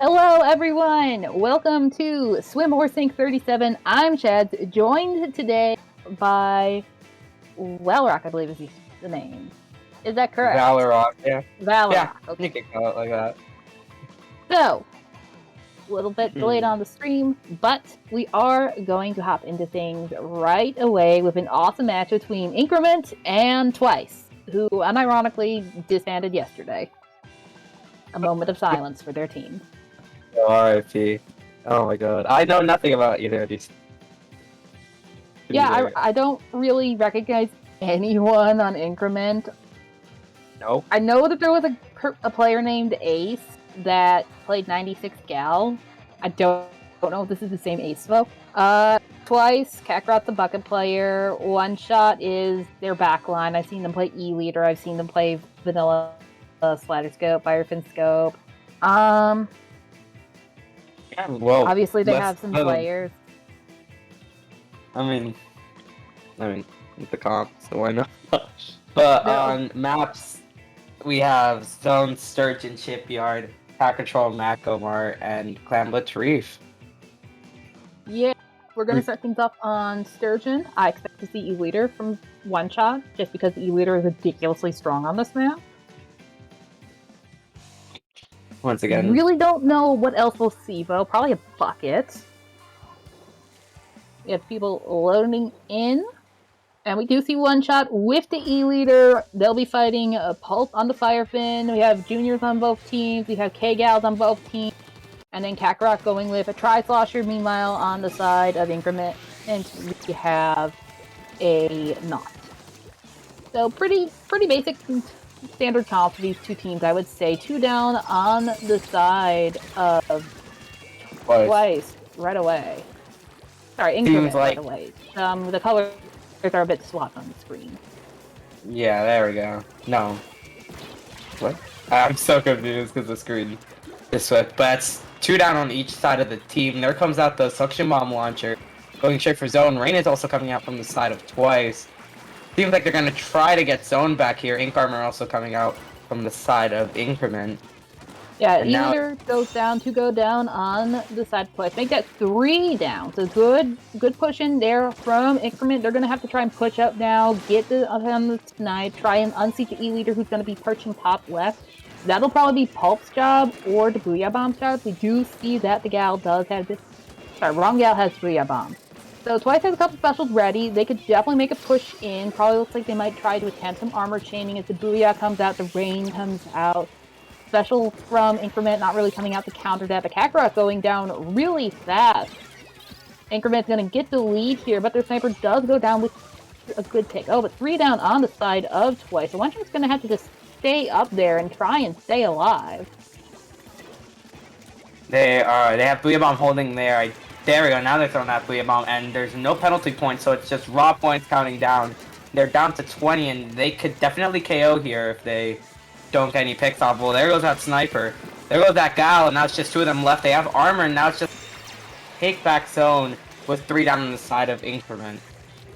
Hello, everyone. Welcome to Swim or Sink 37. I'm Chad, joined today by Valrock, I believe is the name. Is that correct? Valorok, yeah. Valrock. Yeah, okay. you can call it like that. So, a little bit delayed on the stream, but we are going to hop into things right away with an awesome match between Increment and Twice, who unironically disbanded yesterday. A moment of silence for their team. Oh, RIP. Oh my god. I know nothing about either of these. Yeah, I don't really recognize anyone on Increment. No. I know that there was a player named Ace that played 96 Gal. I don't know if this is the same Ace though. Twice, Kakarot's the bucket player. One Shot is their backline. I've seen them play E-Leader. I've seen them play Vanilla Slider Scope, Firefin Scope. Yeah, well, obviously they have some players. I mean, it's the comp, so why not? But on maps, we have Zone, Sturgeon, Shipyard, Pack Control, Macomar, and Clamblitz Reef. Yeah, we're going to start things off on Sturgeon. I expect to see E-Leader from One Shot, just because E-Leader is ridiculously strong on this map. Once again. Really don't know what else we'll see, though. Probably a bucket. We have people loading in. And we do see One Shot with the E-Leader. They'll be fighting a Pulp on the Firefin. We have Juniors on both teams. We have K-Gals on both teams. And then Kakarot going with a Tri-Slosher, meanwhile, on the side of Increment. And we have a Knot. So pretty basic standard comp for these two teams, I would say. 2 down on the side of Twice right away. Sorry, Increment right away. The colors are a bit swapped on the screen. Yeah, there we go. No. What? I'm so confused because the screen is swift. But it's 2 down on each side of the team. There comes out the Suction Bomb Launcher. Going straight for Zone. Rain is also coming out from the side of Twice. Seems like they're going to try to get Zone back here. Ink Armor also coming out from the side of Increment. Yeah, either goes down to go down on the side of Twice. Make that 3 down. So good push in there from Increment. They're going to have to try and push up now, get on the snipe, try and unseat the E-Leader who's going to be perching top left. That'll probably be Pulp's job or the Booyah Bomb's job. We do see that the Gal does have this. Sorry, wrong Gal has Booyah Bomb. So Twice has a couple specials ready. They could definitely make a push in. Probably looks like they might try to attempt some armor chaining as the Booyah comes out, the Rain comes out. Special from Increment not really coming out to counter that. The Kakarot going down really fast. Increment's going to get the lead here, but their sniper does go down with a good pick. Oh, but 3 down on the side of Twice. So One Shot's going to have to just stay up there and try and stay alive. They have Booyah Bomb holding there. There we go. Now they're throwing that Booyah Bomb, and there's no penalty points, so it's just raw points counting down. They're down to 20, and they could definitely KO here if they don't get any picks off. Well, there goes that sniper. There goes that Gal, and now it's just 2 of them left. They have armor, and now it's just take back Zone with 3 down on the side of Increment.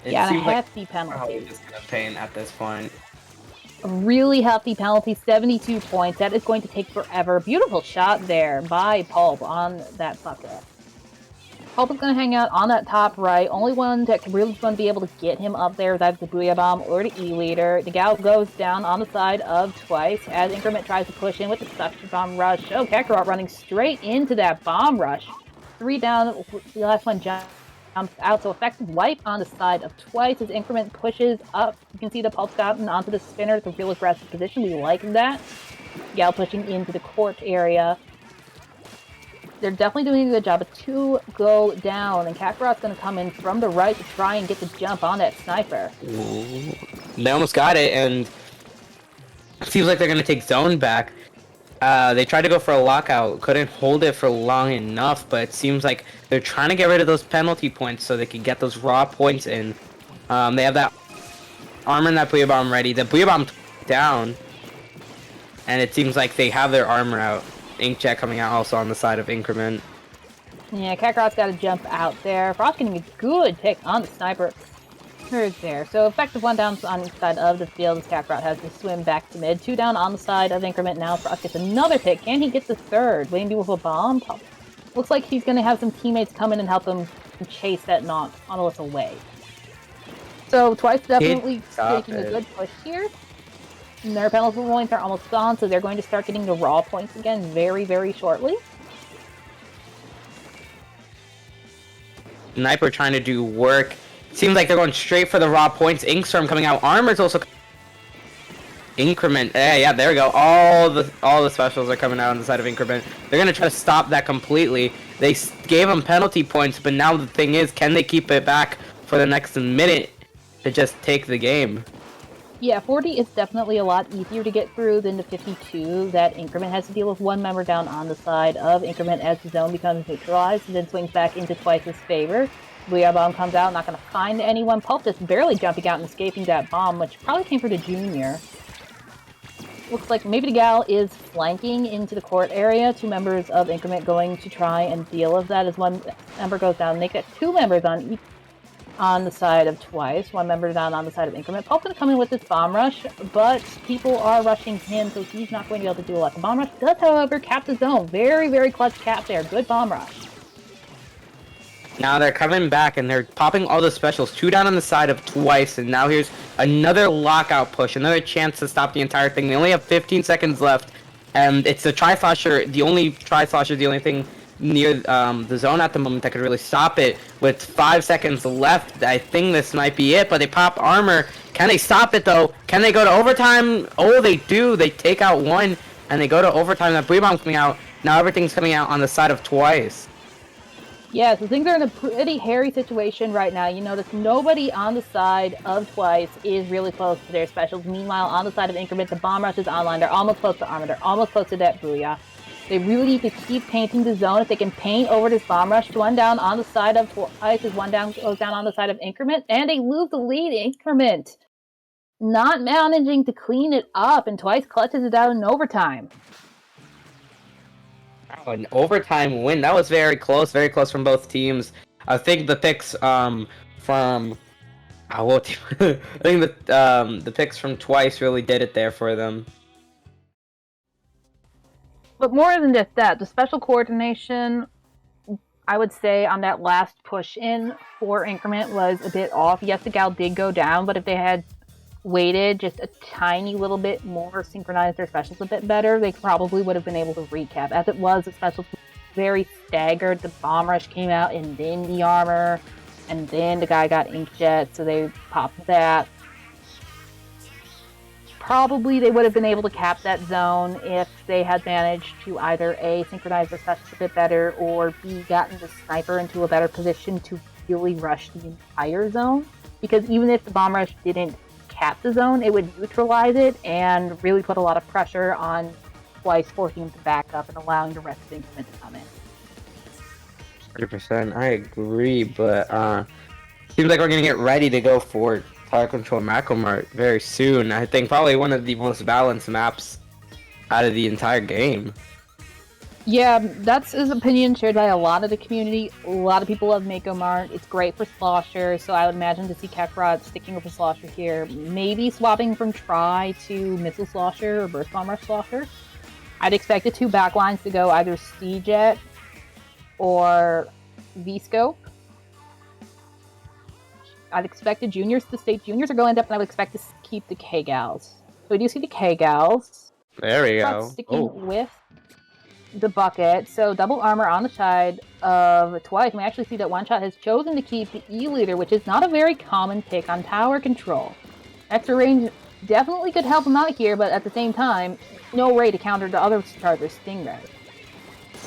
It seems a hefty penalty. Probably just gonna pain at this point. A really hefty penalty, 72 points. That is going to take forever. Beautiful shot there by Pulp on that bucket. Pulp is going to hang out on that top right. Only one that really is going to be able to get him up there is either the Booyah Bomb or the E-Leader. The Gal goes down on the side of Twice as Increment tries to push in with the Suction Bomb Rush. Oh, Kakarot running straight into that Bomb Rush. 3 down, the last one jumps out. So effective wipe on the side of Twice as Increment pushes up. You can see the Pulp's gotten onto the spinner. It's a real aggressive position. We like that. Gal pushing into the court area. They're definitely doing a good job, but 2 go down, and Kakarot's going to come in from the right to try and get the jump on that sniper. Ooh. They almost got it, and it seems like they're going to take Zone back. They tried to go for a lockout, couldn't hold it for long enough, but it seems like they're trying to get rid of those penalty points so they can get those raw points in. They have that armor and that Booyah Bomb ready. The Booyah Bomb down, and it seems like they have their armor out. Inkjet coming out also on the side of Increment. Yeah, Kakarot's got to jump out there. Frost getting a good pick on the sniper. Third there. So effective 1 down on each side of the field. This Kakarot has to swim back to mid. 2 down on the side of Increment. Now Frost gets another pick. Can he get the third? Waiting with a bomb. Looks like he's going to have some teammates come in and help him chase that Nautilus away. So Twice definitely taking a good push here. And their penalty points are almost gone, so they're going to start getting the raw points again very, very shortly. Sniper trying to do work. Seems like they're going straight for the raw points. Inkstorm coming out. Armor's also Increment. Yeah, there we go. All the specials are coming out on the side of Increment. They're gonna try to stop that completely. They gave them penalty points, but now the thing is, can they keep it back for the next minute to just take the game? Yeah, 40 is definitely a lot easier to get through than the 52 that Increment has to deal with. 1 member down on the side of Increment as the zone becomes neutralized and then swings back into Twice's favor. Booyah Bomb comes out, not going to find anyone. Pulp just barely jumping out and escaping that bomb, which probably came for the Junior. Looks like maybe the Gal is flanking into the court area. 2 members of Increment going to try and deal with that as 1 member goes down. They get 2 members on the side of Twice, 1 member down on the side of Increment. Pulp's going to come in with this bomb rush, but people are rushing him, so he's not going to be able to do a lot. The bomb rush does, however, cap the zone. Very, very clutch cap there. Good bomb rush. Now they're coming back and they're popping all the specials. 2 down on the side of Twice, and now here's another lockout push, another chance to stop the entire thing. They only have 15 seconds left, and it's the Tri-Slosher, the only thing near the zone at the moment that could really stop it. With 5 seconds left, I think this might be it, but they pop armor. Can they stop it though? Can they go to overtime? Oh, they do. They take out 1, and they go to overtime. That Booyah Bomb's coming out. Now everything's coming out on the side of Twice. Yeah, so things are in a pretty hairy situation right now. You notice nobody on the side of Twice is really close to their specials. Meanwhile, on the side of Increment, the bomb rush is online. They're almost close to armor. They're almost close to that Booyah. They really need to keep painting the zone. If they can paint over this bomb rush, 1 down on the side of Twice is 1 down goes down on the side of Increment, and they lose the lead. Increment not managing to clean it up, and Twice clutches it out in overtime. Oh, an overtime win. That was very close from both teams. I think the picks from I think the picks from Twice really did it there for them. But more than just that, the special coordination, I would say, on that last push in for Increment was a bit off. Yes, the Gal did go down, but if they had waited just a tiny little bit more, synchronized their specials a bit better, they probably would have been able to recap. As it was, the specials were very staggered. The bomb rush came out, and then the armor, and then the guy got inkjet, so they popped that. Probably they would have been able to cap that zone if they had managed to either A, synchronize their specials a bit better, or B, gotten the sniper into a better position to really rush the entire zone. Because even if the bomb rush didn't cap the zone, it would neutralize it and really put a lot of pressure on Twice, forcing him to back up and allowing the rest of the Increment to come in. 100%, I agree, but seems like we're gonna get ready to go for Tower Control Macro Mart very soon. I think probably one of the most balanced maps out of the entire game. Yeah, that's his opinion shared by a lot of the community. A lot of people love Mako Mart. It's great for Slosher, so I would imagine to see Kakarot sticking with the Slosher here. Maybe swapping from Try to Missile Slosher or Burst Bomber Slosher. I'd expect the 2 backlines to go either C-Jet or V-Scope. I'd expect the Juniors to stay. Juniors are going up, and I would expect to keep the K-Gals. So we do see the K-Gals. There we go. Sticking with the bucket, so double armor on the side of Twice. And we actually see that One Shot has chosen to keep the E-Leader, which is not a very common pick on tower control. Extra range definitely could help him out here, but at the same time, no way to counter the other Charger Stingray.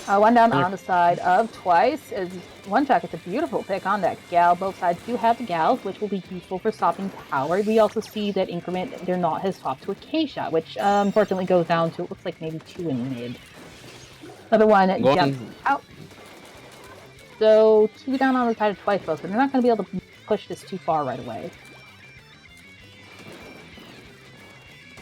1 down on the side of Twice, as One Shot gets a beautiful pick on that Gal. Both sides do have the Gals, which will be useful for stopping tower. We also see that Increment, they're not has swapped to a K-Shot, which unfortunately goes down to, it looks like maybe 2 in mid. Another one jumps out. So 2 down on the side of Twice both, but they're not going to be able to push this too far right away.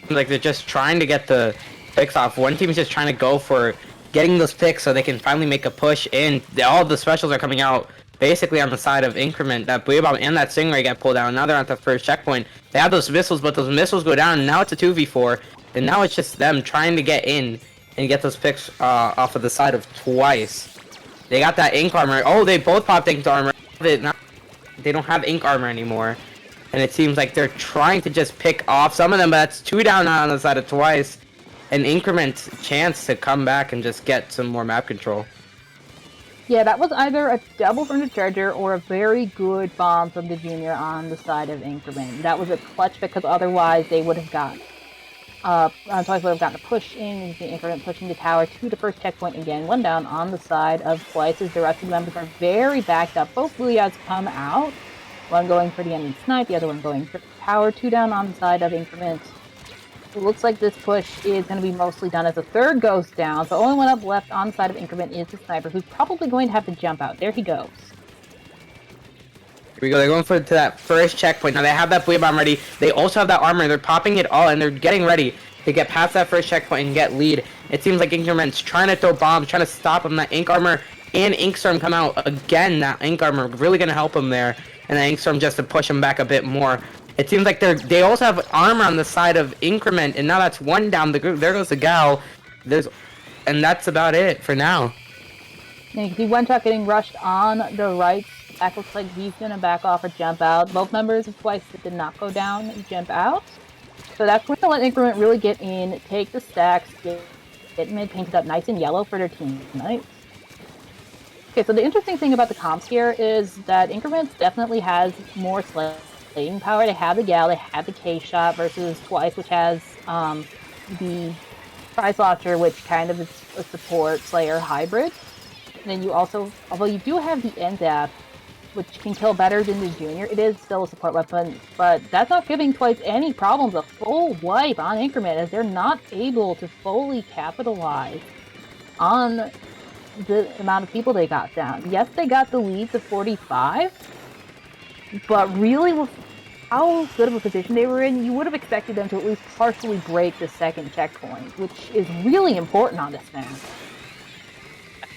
Like they're just trying to get the picks off. One team is just trying to go for getting those picks so they can finally make a push in. All the specials are coming out basically on the side of Increment. That Booyah Bomb and that Stingray get pulled out. Now they're at the first checkpoint. They have those missiles, but those missiles go down. And now it's a 2v4. And now it's just them trying to get in and get those picks off of the side of Twice. They got that Ink Armor. Oh, they both popped Ink Armor. They don't have Ink Armor anymore. And it seems like they're trying to just pick off some of them, but that's 2 down on the side of Twice. An Increment chance to come back and just get some more map control. Yeah, that was either a double from the Charger or a very good bomb from the Junior on the side of Increment. That was a clutch because otherwise they would have got Twice would have gotten a push in, the Increment pushing the tower to the first checkpoint again. 1 down on the side of Twice as the rest of the members are very backed up. Both Booyahs come out. One going for the enemy snipe, the other one going for the tower. 2 down on the side of Increment. It looks like this push is going to be mostly done as the third goes down. So only one up left on the side of Increment is the sniper, who's probably going to have to jump out. There he goes. Here we go. They're going to that first checkpoint. Now they have that Booyah Bomb ready. They also have that armor. They're popping it all, and they're getting ready to get past that first checkpoint and get lead. It seems like Increment's trying to throw bombs, trying to stop them. That Ink Armor and Ink Storm come out again. That Ink Armor really going to help them there. And that Ink Storm just to push them back a bit more. It seems like they also have armor on the side of Increment, and now that's 1 down. There goes the Gal. And that's about it for now. Yeah, you can see One Shot getting rushed on the right. Back looks like he's gonna back off or jump out. Both members of Twice that did not go down and jump out. So that's going to let Increment really get in, take the stacks, get mid painted up nice and yellow for their teammates. Okay, so the interesting thing about the comps here is that Increment definitely has more slaying power. They have the Gal, they have the K-Shot versus Twice, which has the Prize Launcher, which kind of is a support Slayer hybrid. And then you also, although you do have the NZAP, which can kill better than the Junior, it is still a support weapon, but that's not giving Twice any problems. A full wipe on Increment as they're not able to fully capitalize on the amount of people they got down. Yes, they got the lead to 45, but really with how good of a position they were in, you would have expected them to at least partially break the second checkpoint, which is really important on this map.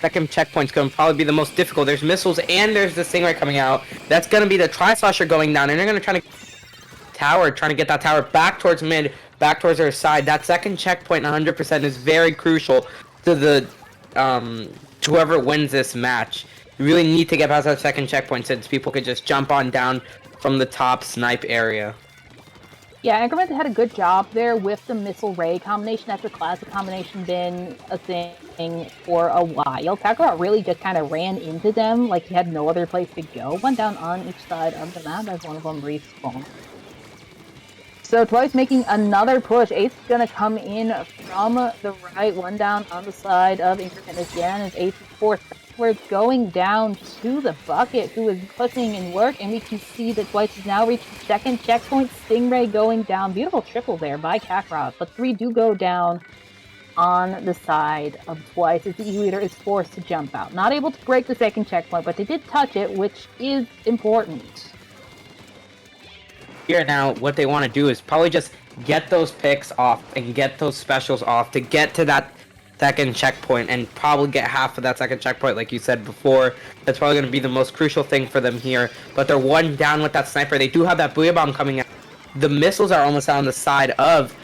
Second checkpoint's going to probably be the most difficult. There's missiles and there's the Stingray coming out. That's going to be the Tri-Slasher going down, and they're going to try to trying to get that tower back towards mid, back towards their side. That second checkpoint 100% is very crucial to the to whoever wins this match. You really need to get past that second checkpoint since people could just jump on down from the top snipe area. Yeah, Increment had a good job there with the missile ray combination. That's a classic combination, been a thing for a while. Kakarot really just kind of ran into them like he had no other place to go. 1 down on each side of the map as one of them respawned. So Twice making another push. Ace is going to come in from the right. 1 down on the side of Increment again as Ace is fourth. Where it's going down to the bucket, who is pushing in work, and we can see that Twice has now reached the second checkpoint. Stingray going down. Beautiful triple there by Kakarot, but 3 do go down on the side of Twice as the E-Leader is forced to jump out. Not able to break the second checkpoint, but they did touch it, which is important. Here now, what they want to do is probably just get those picks off and get those specials off to get to that second checkpoint and probably get half of that second checkpoint like you said before. That's probably going to be the most crucial thing for them here. But they're 1 down with that sniper. They do have that Booyah Bomb coming out. The missiles are almost on the side of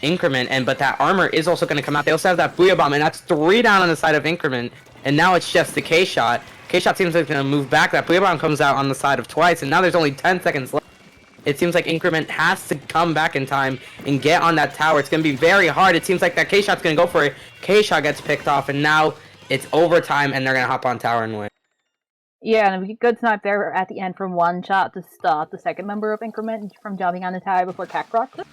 Increment, but that armor is also going to come out. They also have that Booyah Bomb, and that's 3 down on the side of Increment. And now it's just the K-Shot. K-Shot seems like it's going to move back. That Booyah Bomb comes out on the side of Twice, and now there's only 10 seconds left. It seems like Increment has to come back in time and get on that tower. It's going to be very hard. It seems like that K-Shot's going to go for it. K-Shot gets picked off, and now it's overtime, and they're going to hop on tower and win. Yeah, and a good snipe there at the end from One Shot to stop the second member of Increment from jumping on the tower before Kakarot.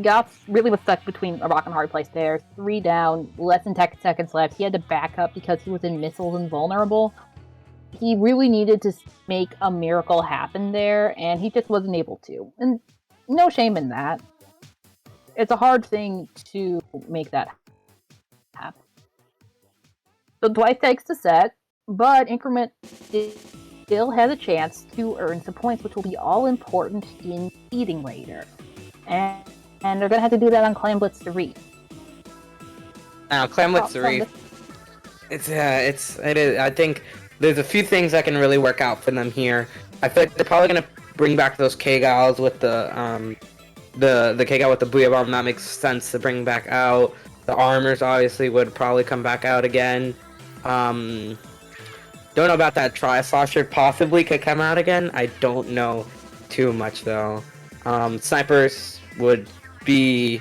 Goth really was stuck between a rock and hard place there. 3 down, less than 10 seconds left. He had to back up because he was in missiles and vulnerable. He really needed to make a miracle happen there, and he just wasn't able to. And no shame in that. It's a hard thing to make that happen. So Twice takes the set, but Increment still has a chance to earn some points, which will be all important in seeding later. And they're going to have to do that on Clan Blitz 3. Now, Clan Blitz 3, it is. I think there's a few things that can really work out for them here. I feel like they're probably gonna bring back those K-Gals with the K-Gal with the Booyah Bomb. That makes sense to bring back out. The armors obviously would probably come back out again. Don't know about that Tri-Slosher. Possibly could come out again. I don't know too much though. Snipers would be...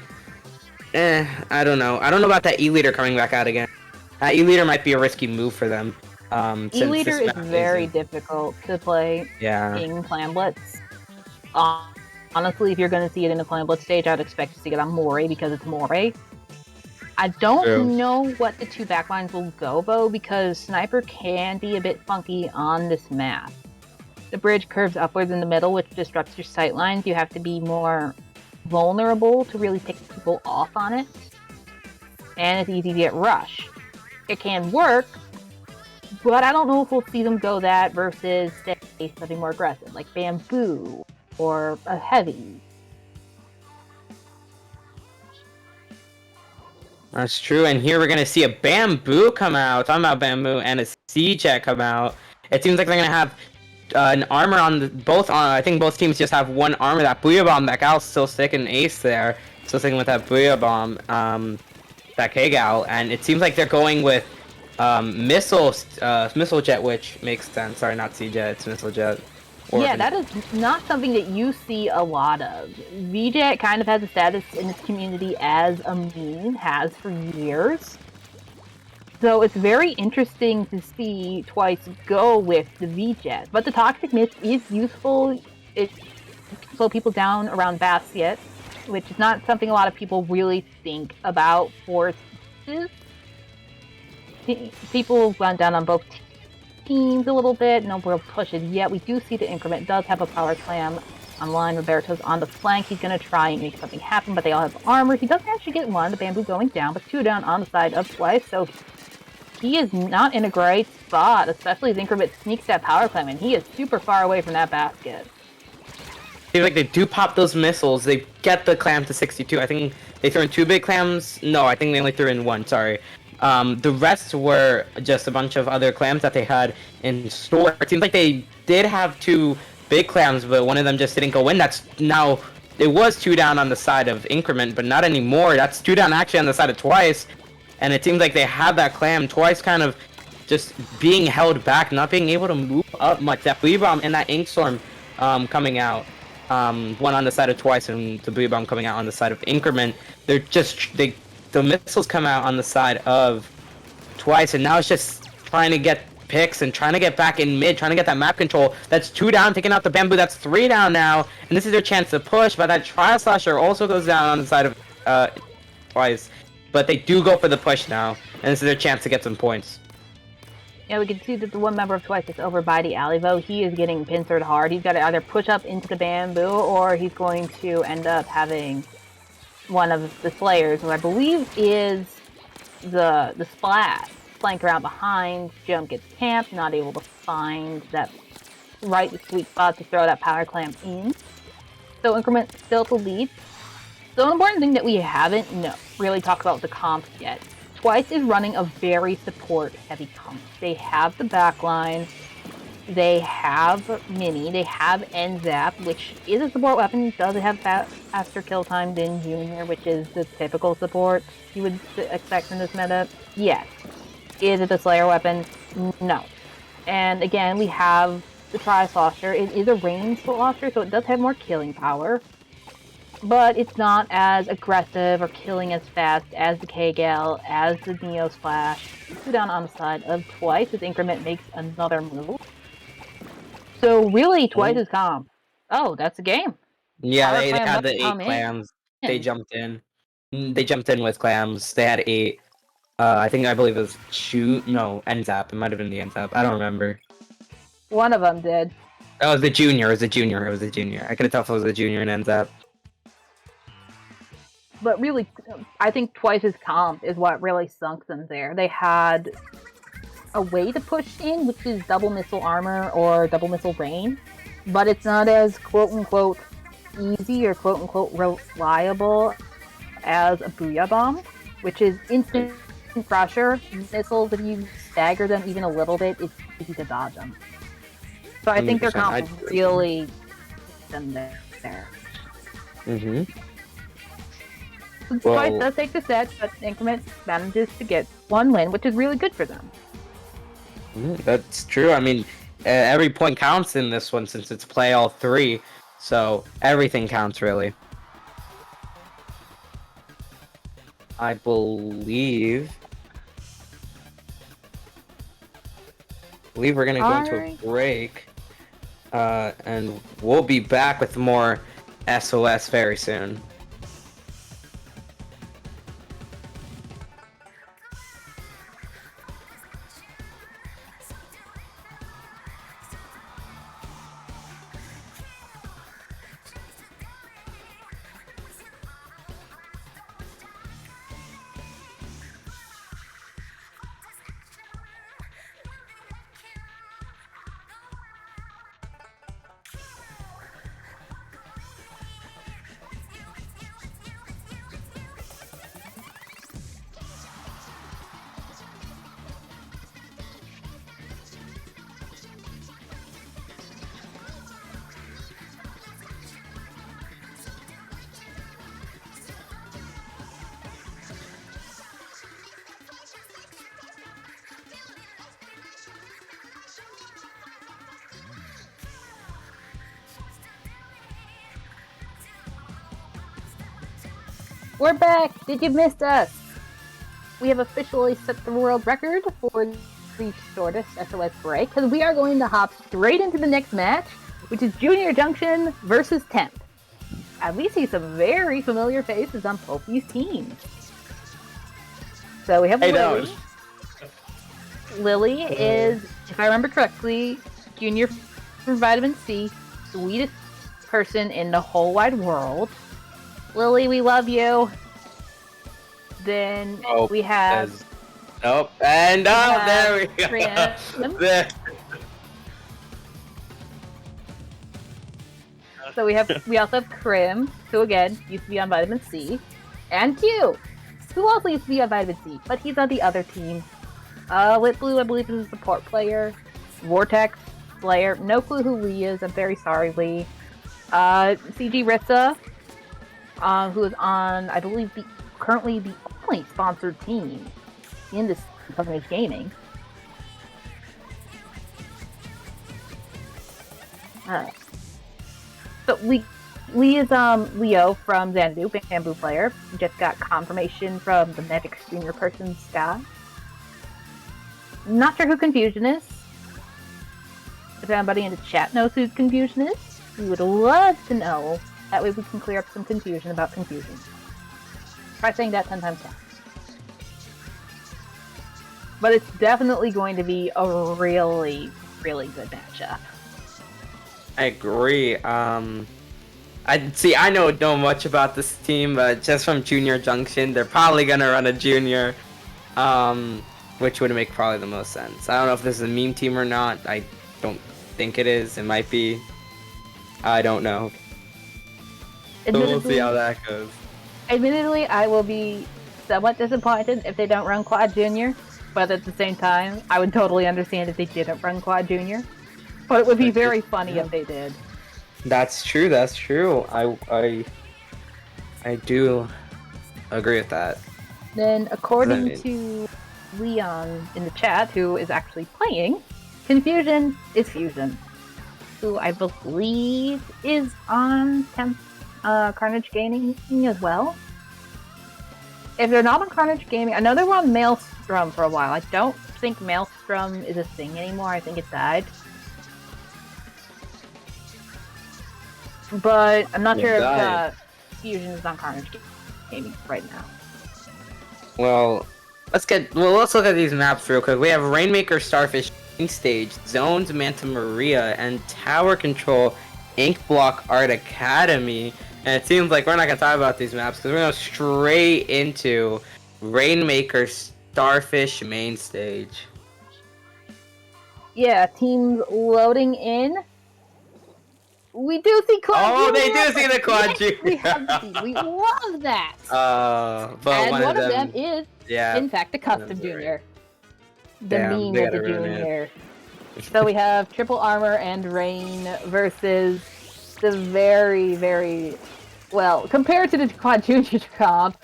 I don't know. I don't know about that E-Leader coming back out again. That E-Leader might be a risky move for them. E-Leader is very difficult to play in Clan Blitz. Honestly, if you're going to see it in a Clan Blitz stage, I'd expect to see it on Moray because it's Moray. I don't know what the two backlines will go, though, because Sniper can be a bit funky on this map. The bridge curves upwards in the middle, which disrupts your sight lines. You have to be more vulnerable to really pick people off on it. And it's easy to get rushed. It can work, but I don't know if we'll see them go that versus, say, something more aggressive, like Bamboo or a Heavy. That's true, and here we're gonna see a Bamboo come out. Talking about Bamboo and a C-Jet come out. It seems like they're gonna have an armor on both. I think both teams just have one armor. That Booyah Bomb, that Gal's still sticking ace there. Still sticking with that Booyah Bomb, that K-Gal, and it seems like they're going with missile jet, which makes sense. Sorry, not C-Jet, it's missile jet. Yeah, that is not something that you see a lot of. VJet kind of has a status in its community as a meme, has for years. So it's very interesting to see Twice go with the VJet. But the Toxic Mist is useful. It can slow people down around Basket, which is not something a lot of people really think about forces. People run down on both teams a little bit, no real pushes yet. We do see the Increment does have a power slam online. Roberto's on the flank. He's going to try and make something happen, but they all have armor. He doesn't actually get one. The Bamboo going down, but two down on the side of Twice, so he is not in a great spot, especially as Increment sneaks that power slam, and he is super far away from that basket. Seems like they do pop those missiles. They get the clam to 62. I think they threw in 2 big clams. No, I think they only threw in 1, sorry. The rest were just a bunch of other clams that they had in store. It seems like they did have 2 big clams, but one of them just didn't go in. That's now, it was 2 down on the side of Increment, but not anymore. That's 2 down actually on the side of Twice. And it seems like they have that clam. Twice kind of just being held back, not being able to move up much. That Booyah Bomb and that Ink Storm coming out. One on the side of Twice and the Booyah Bomb coming out on the side of Increment. They're just, the missiles come out on the side of Twice, and now it's just trying to get picks and trying to get back in mid, trying to get that map control. That's 2 down, taking out the Bamboo. That's 3 down now, and this is their chance to push, but that Tri-Slasher also goes down on the side of Twice. But they do go for the push now, and this is their chance to get some points. Yeah, we can see that the one member of Twice is over by the alley, though. He is getting pincered hard. He's got to either push up into the Bamboo, or he's going to end up having one of the Slayers, who I believe is the Splash. Flank around behind, Jump gets camped, not able to find that right sweet spot to throw that power clamp in. So Increment still to lead. So an important thing that we haven't really talked about the comps yet. Twice is running a very support-heavy comp. They have the backline, they have Mini, they have NZAP, which is a support weapon. Does it have faster kill time than Junior, which is the typical support you would expect in this meta? Yes. Is it a Slayer weapon? No. And again, we have the Tri-Slosher. It is a ranged Slosher, so it does have more killing power. But it's not as aggressive or killing as fast as the K-Gal, as the Neo Splash. 2 down on the side of Twice as Increment makes another move. So really, Twice is comp. Oh, that's a game. Yeah, they had the 8 clams. They jumped in. They jumped in with clams. They had 8. I believe it was NZAP. It might have been the NZAP. I don't remember. One of them did. Oh, it was the junior. It was the junior. I couldn't tell if it was the junior and NZAP. But really, I think Twice's comp is what really sunk them there. They had a way to push in, which is double missile armor or double missile rain, but it's not as quote-unquote easy or quote-unquote reliable as a Booyah Bomb, which is instant pressure. Missiles, if you stagger them even a little bit, it's easy to dodge them. So I think their 100%, comp really them there. Mm-hmm. Twice does take the set, but Increment manages to get 1 win, which is really good for them. That's true. I mean, every point counts in this one since it's play all 3, so everything counts really. I believe we're gonna go into a break, and we'll be back with more SOS very soon. We're back! Did you miss us? We have officially set the world record for the shortest SOS break, because we are going to hop straight into the next match, which is Junior Junction versus Temp. And we see some very familiar faces on both these teams. So we have Lily. Lily is, if I remember correctly, Junior from Vitamin C, sweetest person in the whole wide world. Lily, we love you. Then we have... and there we go. So we also have Krim, who again used to be on Vitamin C, and Q, who also used to be on Vitamin C, but he's on the other team. Lit Blue, I believe, is a support player. Vortex player, no clue who Lee is. I'm very sorry, Lee. CG Ritza, who is on, I believe, currently the only sponsored team in this company's gaming. So Lee is Leo from Xanadu, Bamboo player. Just got confirmation from the Magic Streamer person, Sky. Not sure who Confusion is. If anybody in the chat knows who Confusion is, we would love to know. That way we can clear up some confusion about Confusion. Try saying that 10 times fast. But it's definitely going to be a really, really good matchup. I agree. I don't know much about this team, but just from Junior Junction, they're probably gonna run a Junior, which would make probably the most sense. I don't know if this is a meme team or not. I don't think it is. It might be. I don't know. So we'll see how that goes. Admittedly, I will be somewhat disappointed if they don't run Quad Junior, but at the same time, I would totally understand if they didn't run Quad Junior. But it would be very funny if they did. That's true. That's true. I do agree with that. Then, according to Leon in the chat, who is actually playing, Confusion is Fusion, who I believe is on Temp Carnage Gaming as well. If they're not on Carnage Gaming, I know they were on Maelstrom for a while. I don't think Maelstrom is a thing anymore. I think it died. But I'm not sure if Fusion is on Carnage Gaming right now. Well, let's look at these maps real quick. We have Rainmaker, Starfish, Main Stage, Zones, Manta Maria, and Tower Control, Ink Block Art Academy. And it seems like we're not gonna talk about these maps because we're gonna go straight into Rainmaker, Starfish, Main Stage. Yeah, teams loading in. We do see Quad Junior. Oh, they do see the Quad Junior. We love that. But and one of them is, in fact, a Custom Junior. The Damn, meme they of the gotta ruin it. junior. So we have triple armor and rain versus the very, very well compared to the quad junior comp,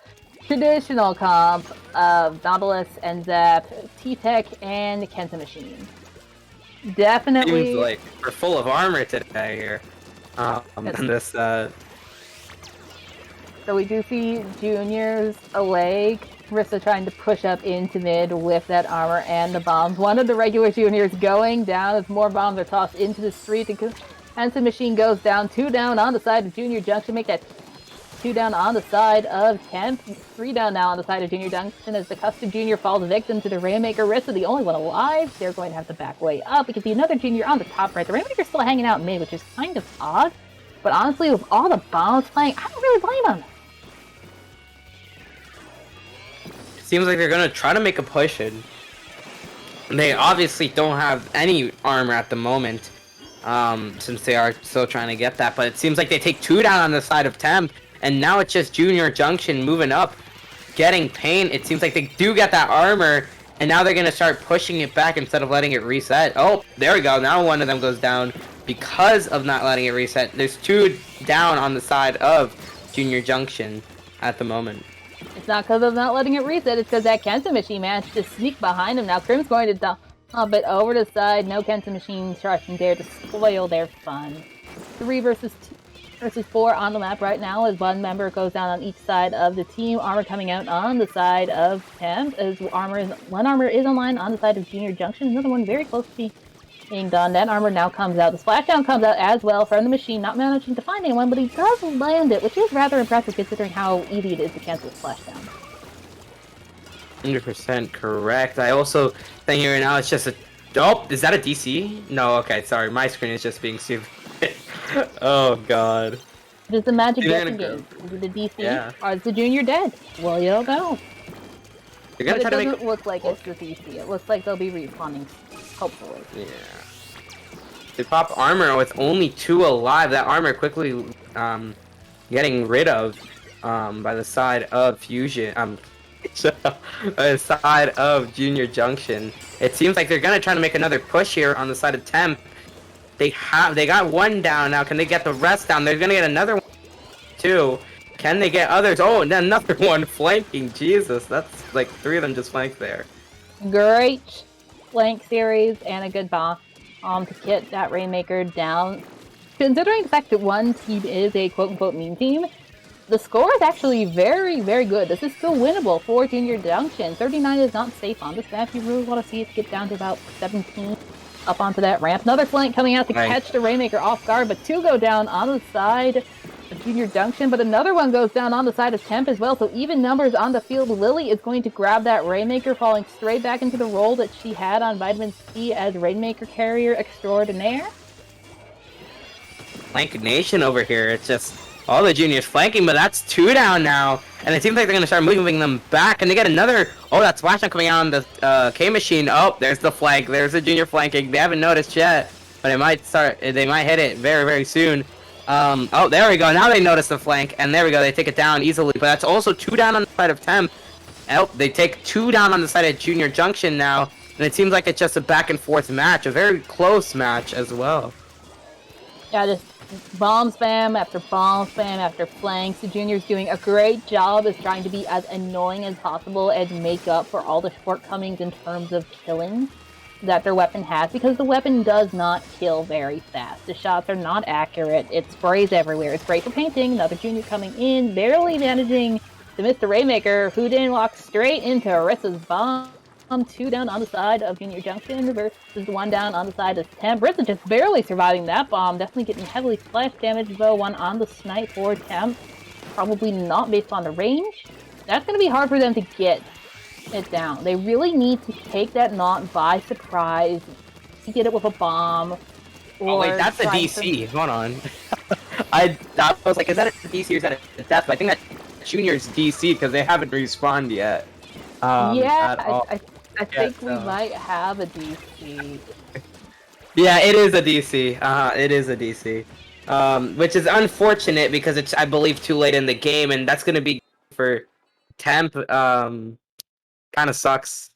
traditional comp of Nautilus and Zap, T-Tech, and Kenta Machine. Seems Definitely. like we're full of armor today here. And this So we do see juniors away. Rissa trying to push up into mid with that armor and the bombs. One of the regular juniors going down as more bombs are tossed into the street. And the machine goes down. 2 down on the side of Junior Junction. Make that 2 down on the side of Temp. 3 down now on the side of Junior Junction as the Custom Junior falls victim to the Rainmaker. Rissa, the only one alive. They're going to have to back way up. We can see another junior on the top right. The Rainmaker's still hanging out mid, which is kind of odd. But honestly, with all the bombs playing, I don't really blame him. seems like they're gonna try to make a push in. They obviously don't have any armor at the moment, since they are still trying to get that. But it seems like they take 2 down on the side of Temp, and now it's just Junior Junction moving up, getting pain. It seems like they do get that armor, and now they're gonna start pushing it back instead of letting it reset. Oh, there we go. Now one of them goes down because of not letting it reset. There's 2 down on the side of Junior Junction at the moment. It's not because of not letting it reset, it's because that Kenta Machine managed to sneak behind him. Now Crim's going to dump it over the side. No Kenta Machine trying there to spoil their fun. 3 versus 4 on the map right now as one member goes down on each side of the team. Armor coming out on the side of Temp as one armor is online on the side of Junior Junction. Another one very close to being done. That armor now comes out. The splashdown comes out as well from the machine, not managing to find anyone, but he does land it, which is rather impressive considering how easy it is to cancel a splashdown. 100% correct. I also think here now it's just a... Oh, is that a DC? No, okay, sorry. My screen is just being stupid. Oh, God. Does the magic guessing game? Is it the DC? Yeah. Or is the junior dead? Well, you don't know. They're gonna But try it to doesn't make... look like it's the DC. It looks like they'll be respawning, hopefully. Yeah. They pop armor with only 2 alive. That armor quickly getting rid of by the side of Fusion. By the side of Junior Junction. It seems like they're gonna try to make another push here on the side of Temp. They got 1 down now. Can they get the rest down? They're gonna get another one too. Can they get others? Oh, and then another one flanking. Jesus, that's like 3 of them just flanked there. Great flank series and a good bomb to get that Rainmaker down. Considering the fact that one team is a quote-unquote mean team, the score is actually very, very good. This is still winnable for Junior Junction. 39 is not safe on this map. You really want to see it get down to about 17 up onto that ramp. Another flank coming out to catch the Rainmaker off guard, but 2 go down on the side of Junior Junction, but another one goes down on the side of Temp as well, so even numbers on the field. Lily is going to grab that Rainmaker, falling straight back into the role that she had on Vitamin C as Rainmaker carrier extraordinaire. Flank Nation over here. It's just all the juniors flanking, but that's 2 down now. And it seems like they're going to start moving them back. And they get another... Oh, that splashdown coming out on the K-Machine. Oh, there's the flank. There's the junior flanking. They haven't noticed yet, but it might start... They might hit it very, very soon. Oh, there we go. Now they notice the flank. And there we go. They take it down easily. But that's also 2 down on the side of Temp. Oh, they take 2 down on the side of Junior Junction now. And it seems like it's just a back and forth match. A very close match as well. Yeah, just bomb spam after flanks. The junior's doing a great job of trying to be as annoying as possible and make up for all the shortcomings in terms of killing that their weapon has, because the weapon does not kill very fast. The shots are not accurate. It sprays everywhere. It's great for painting. Another junior coming in, barely managing to miss the Rainmaker, who then walks straight into Arissa's bomb. 2 down on the side of Junior Junction versus 1 down on the side of Temp. Rissa just barely surviving that bomb. Definitely getting heavily splash damage, though. 1 on the snipe for Temp. Probably not based on the range. That's going to be hard for them to get it down. They really need to take that knot by surprise. To get it with a bomb. Or oh, wait, that's a DC. Hold on. I was like, is that a DC or is that a death? But I think that Junior's DC because they haven't respawned yet. Yeah, I think we might have a DC. Yeah, it is a DC. It is a DC. Which is unfortunate because it's, I believe, too late in the game, and that's gonna be for Temp. Kind of sucks.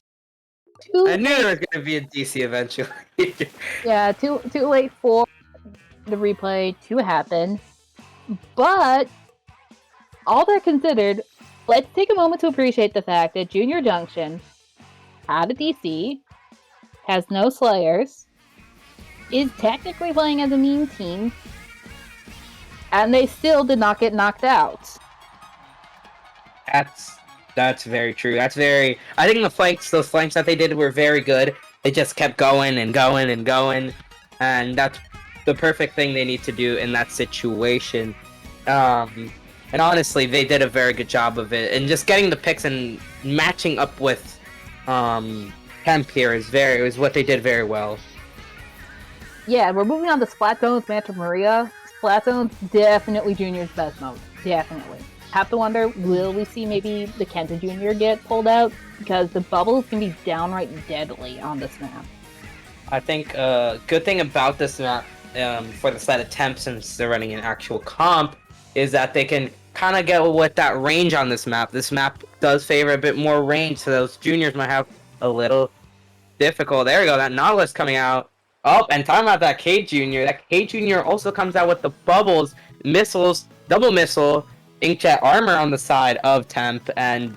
I knew there was gonna be a DC eventually. Yeah, too late for the replay to happen. But all that considered, let's take a moment to appreciate the fact that Junior Junction had a DC, has no Slayers, is technically playing as a meme team, and they still did not get knocked out. That's very true. That's very. I think those flanks that they did were very good. They just kept going and going and going, and that's the perfect thing they need to do in that situation. And honestly, they did a very good job of it, and just getting the picks and matching up with Temp here is what they did very well. Yeah, we're moving on to Splatoon's Manta Maria. Splatoon's definitely Junior's best mode. Definitely. Have to wonder, will we see maybe the Kenta Jr. get pulled out? Because the bubbles can be downright deadly on this map. I think good thing about this map for the side of Temp, since they're running an actual comp, is that they can kind of get with that range on this map. This map does favor a bit more range, so those juniors might have a little difficult. There we go, that Nautilus coming out. Oh, and talking about that K Junior. That K Junior also comes out with the bubbles, missiles, double missile, inkjet armor on the side of Temp, and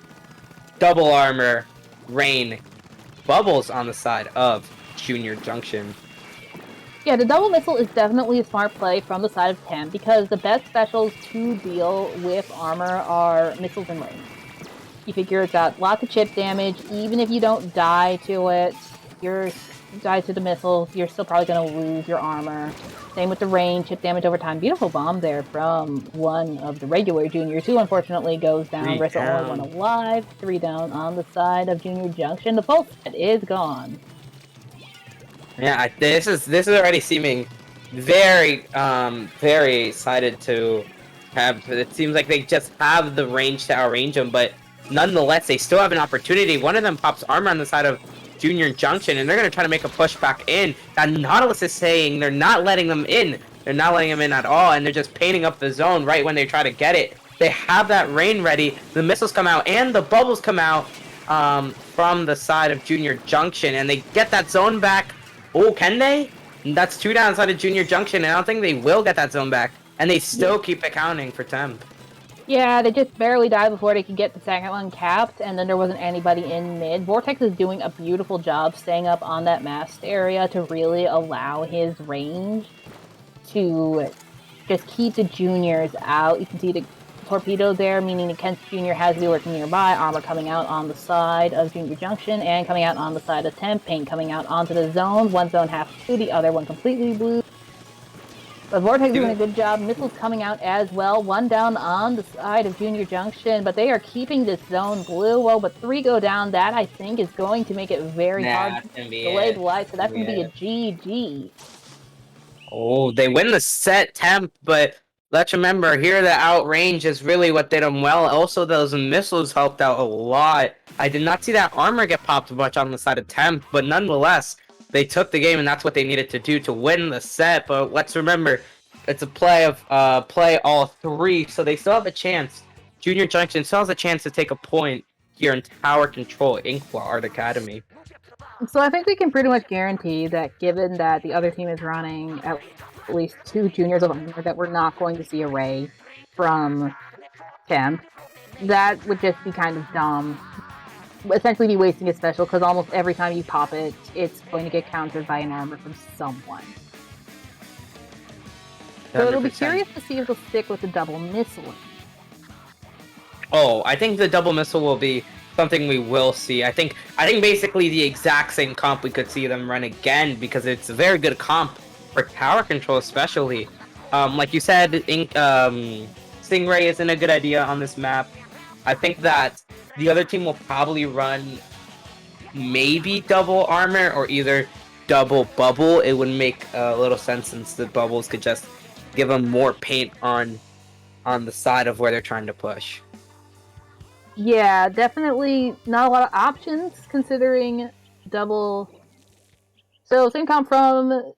double armor, rain, bubbles on the side of Junior Junction. Yeah, the double missile is definitely a smart play from the side of Temp, because the best specials to deal with armor are missiles and rain. You figure it's got lots of chip damage. Even if you don't die to it, die to the missiles, you're still probably going to lose your armor. Same with the rain, chip damage over time. Beautiful bomb there from one of the regular juniors, who unfortunately goes down. Rest only one alive. 3 down on the side of Junior Junction. The full set is gone. Yeah, this is already seeming very very excited to have. It seems like they just have the range to outrange them, but nonetheless, they still have an opportunity. One of them pops armor on the side of Junior Junction, and they're going to try to make a push back in. And Nautilus is saying they're not letting them in. They're not letting them in at all, and they're just painting up the zone right when they try to get it. They have that rain ready. The missiles come out, and the bubbles come out from the side of Junior Junction, and they get that zone back. Oh, can they? That's 2 down side of Junior Junction, and I don't think they will get that zone back. And they still keep it counting for Temp. Yeah, they just barely died before they could get the second one capped, and then there wasn't anybody in mid. Vortex is doing a beautiful job staying up on that mast area to really allow his range to just keep the juniors out. You can see the torpedo there, meaning the Kent Jr. has to be working nearby. Armor coming out on the side of Junior Junction and coming out on the side of Temp. Paint coming out onto the zones. One zone half blue, the other one completely blue. But Vortex is doing a good job. Missiles coming out as well. 1 down on the side of Junior Junction, but they are keeping this zone blue. Well, but 3 go down. That, I think, is going to make it very hard to delay the light. So that's going to be a GG. Oh, they win the set, Temp, but let's remember, here the outrange is really what did them well. Also, those missiles helped out a lot. I did not see that armor get popped much on the side of Temp, but nonetheless, they took the game, and that's what they needed to do to win the set. But let's remember, it's a play of play all 3, so they still have a chance. Junior Junction still has a chance to take a point here in Tower Control Inkwa Art Academy. So I think we can pretty much guarantee that, given that the other team is running at least 2 juniors of armor, that we're not going to see a Ray from Temp. That would just be kind of dumb. Essentially be wasting a special, because almost every time you pop it, it's going to get countered by an armor from someone. 100%. So it'll be curious to see if they'll stick with the double missile. Oh, I think the double missile will be something we will see. I think basically the exact same comp we could see them run again, because it's a very good comp for tower control, especially. Like you said, Stingray isn't a good idea on this map. I think that the other team will probably run maybe double armor or either double bubble. It would make a little sense, since the bubbles could just give them more paint on the side of where they're trying to push. Yeah, definitely not a lot of options considering double. So same comp from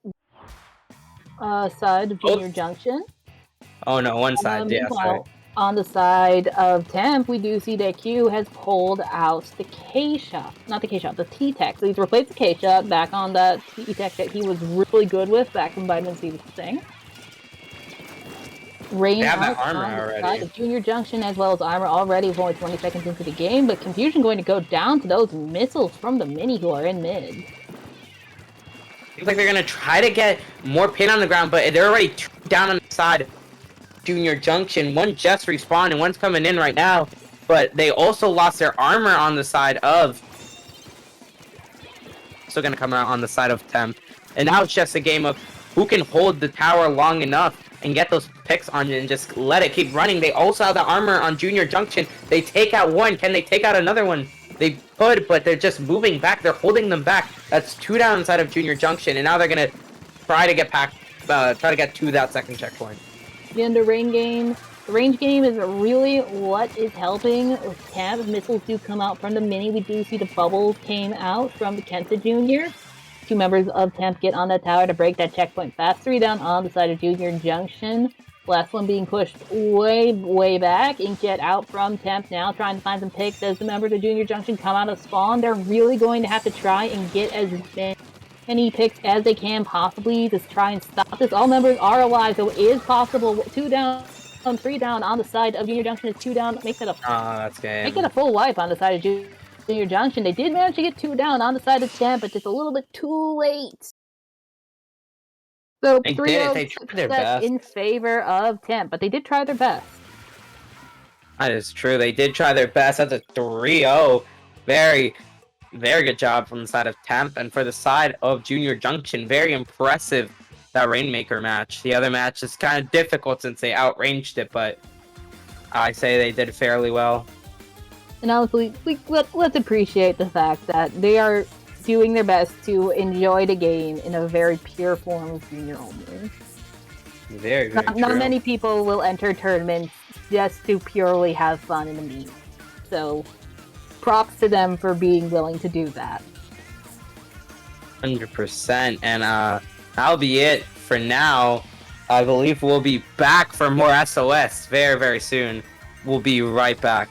side of Junior Junction. Oh no, one side. Yeah, sorry. on the side of Temp, we do see that Q has pulled out the K-Shot. Not the K-Shot, the T-Tech. So he's replaced the K-Shot back on that T-Tech that he was really good with back when Vitamin C was the thing. Rain They have out that armor on the already. side of Junior Junction as well as armor already with only 20 seconds into the game, but Confusion going to go down to those missiles from the Mini who are in mid. Seems like they're gonna try to get more pin on the ground, but they're already down on the side of Junior Junction. One just respawned and one's coming in right now, but they also lost their armor on the side of. Still gonna come out on the side of Temp, and now it's just a game of who can hold the tower long enough and get those picks on it and just let it keep running. They also have the armor on Junior Junction. They take out one. Can they take out another one? They could, but they're just moving back. They're holding them back. That's 2 down inside of Junior Junction, and now they're gonna try to get to that second checkpoint. In the range game is really what is helping Temp. Missiles do come out from the Mini. We do see the bubbles came out from the Kenta Junior. 2 members of Temp get on that tower to break that checkpoint fast. 3 down on the side of Junior Junction. Last one being pushed way back. Inkjet out from Temp now, trying to find some picks as the members of Junior Junction come out of spawn. They're really going to have to try and get as many picks as they can possibly to try and stop this. All members are alive, so it is possible. 2 down, 3 down on the side of Junior Junction is 2 down. Makes it a full wipe on the side of Junior Junction. They did manage to get 2 down on the side of Temp, but just a little bit too late. So 3-0 in favor of Temp, but they did try their best. That is true. They did try their best. That's a 3-0. Very, very good job from the side of Temp. And for the side of Junior Junction, very impressive, that Rainmaker match. The other match is kind of difficult since they outranged it, but I say they did fairly well. And honestly, let's appreciate the fact that they are doing their best to enjoy the game in a very pure form of junior only. Very not many people will enter tournaments just to purely have fun in the meme. So, props to them for being willing to do that. 100%. And that'll be it for now. I believe we'll be back for more SOS very, very soon. We'll be right back.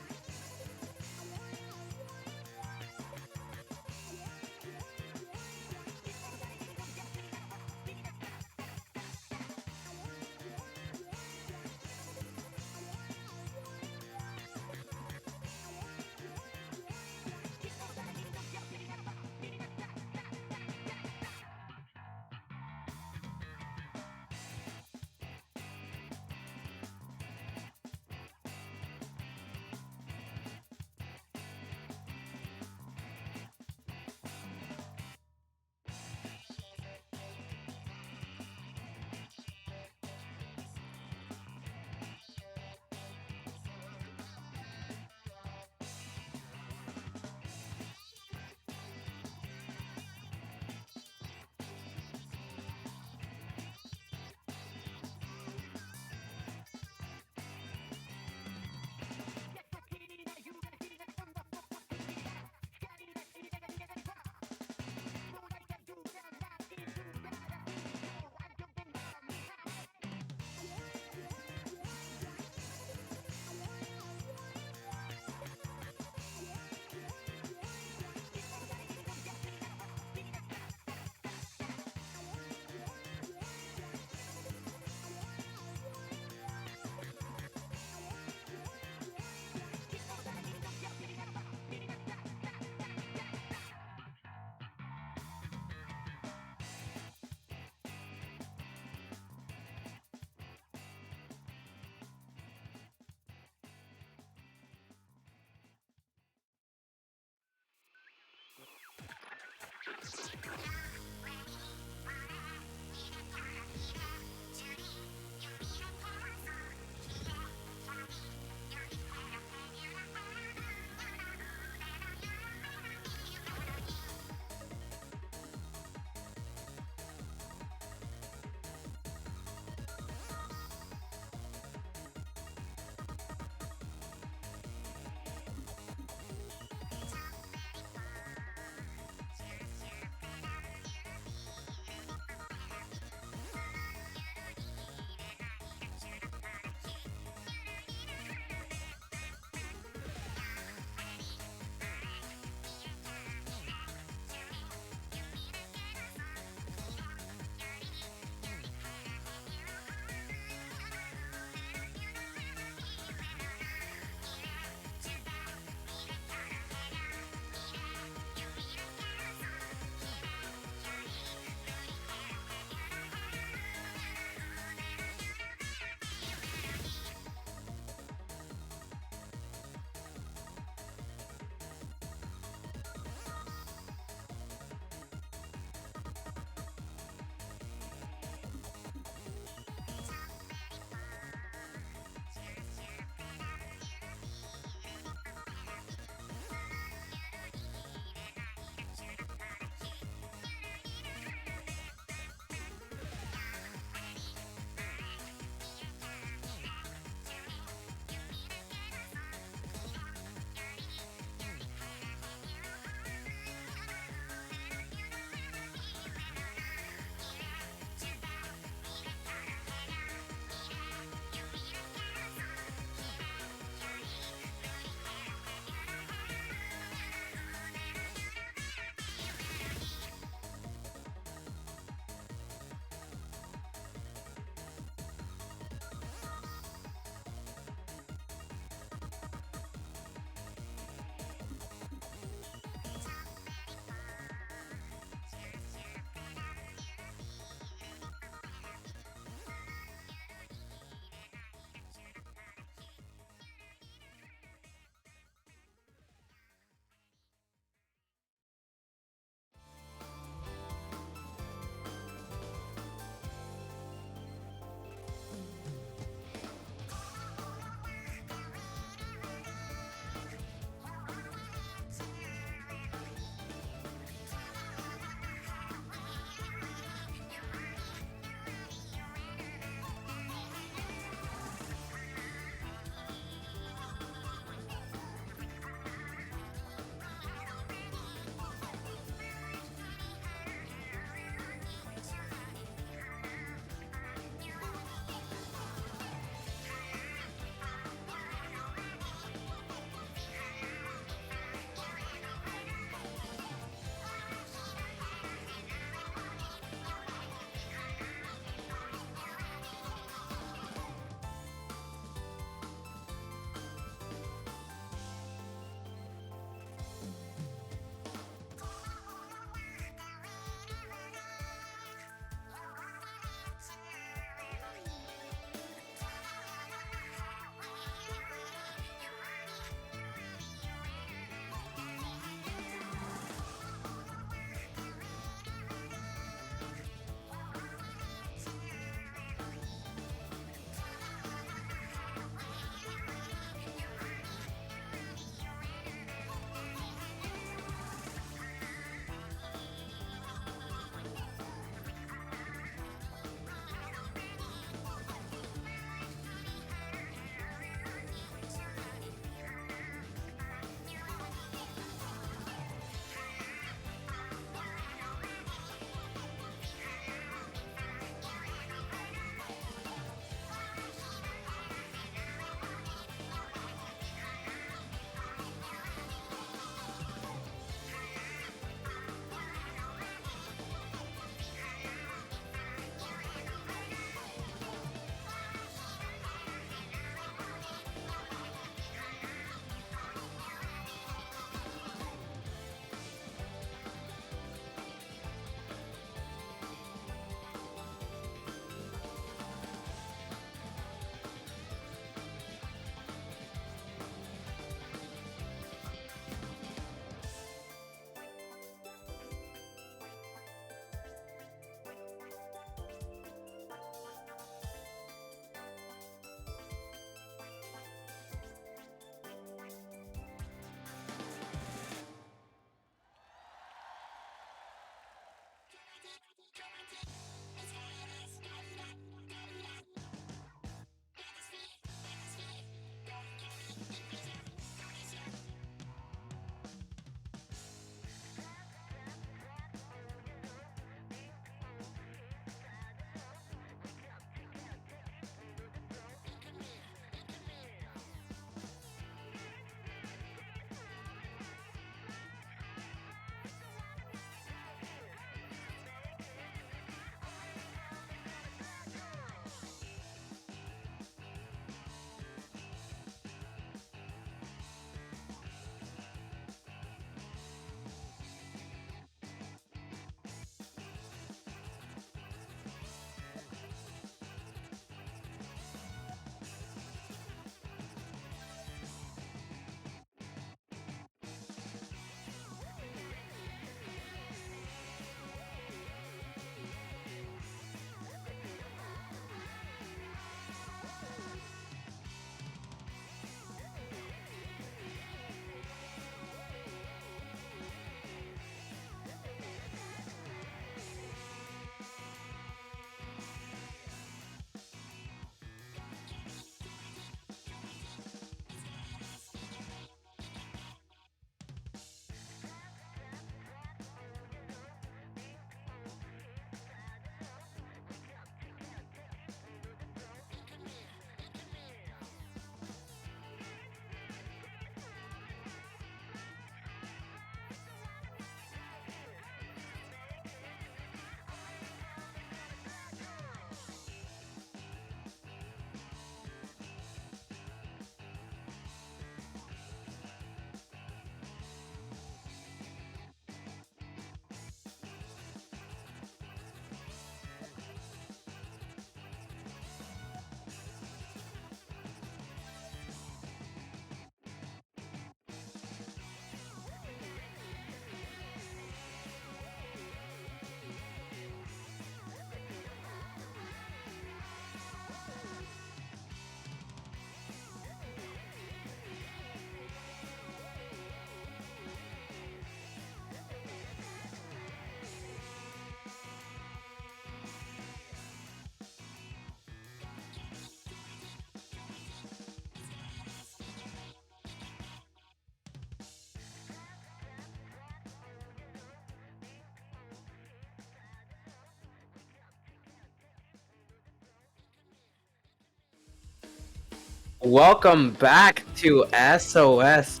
Welcome back to SOS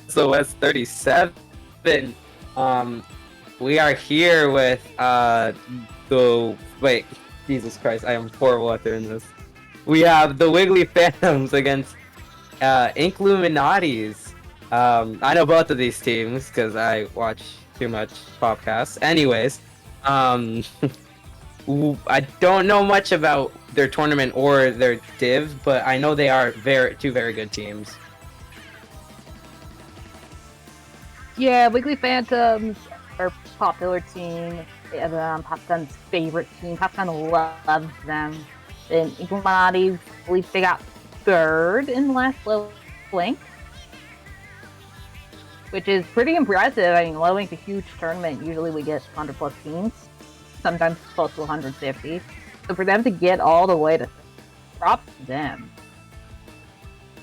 SOS 37. We are here with wait, Jesus Christ, I am horrible at doing this. We have the Wiggly Phantoms against Inkluminatis. I know both of these teams because I watch too much podcasts. Anyways, I don't know much about their tournament or their div, but I know they are two very good teams. Yeah, Wiggly Phantoms are a popular team. Popgun's favorite team. Popgun loves them. And Inkluminatis, I believe they got third in the last low link, which is pretty impressive. I mean, low link's a huge tournament. Usually we get 100 plus teams, sometimes close to 150. So for them to get all the way to props to them.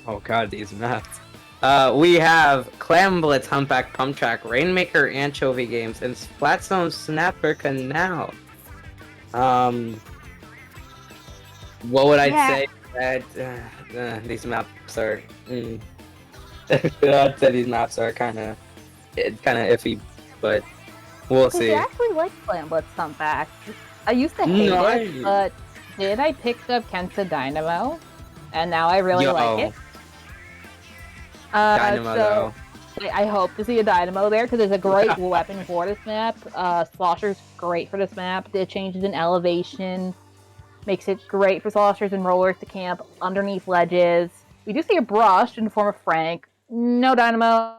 Oh god, these maps. We have Clam Blitz, Humpback, Pump Track, Rainmaker, Anchovy Games, and Splatoon, Snapper, Canal. What would I say? That these maps are. I'd say these maps are kind of iffy, but we'll see. I actually like Clam Blitz Humpback. I used to hate it, but then I picked up Kenta Dynamo, and now I really like it. Dynamo, so I hope to see a Dynamo there because it's a great weapon for this map. Slosher's great for this map. It changes in elevation, makes it great for sloshers and rollers to camp underneath ledges. We do see a brush in the form of Frank. No Dynamo,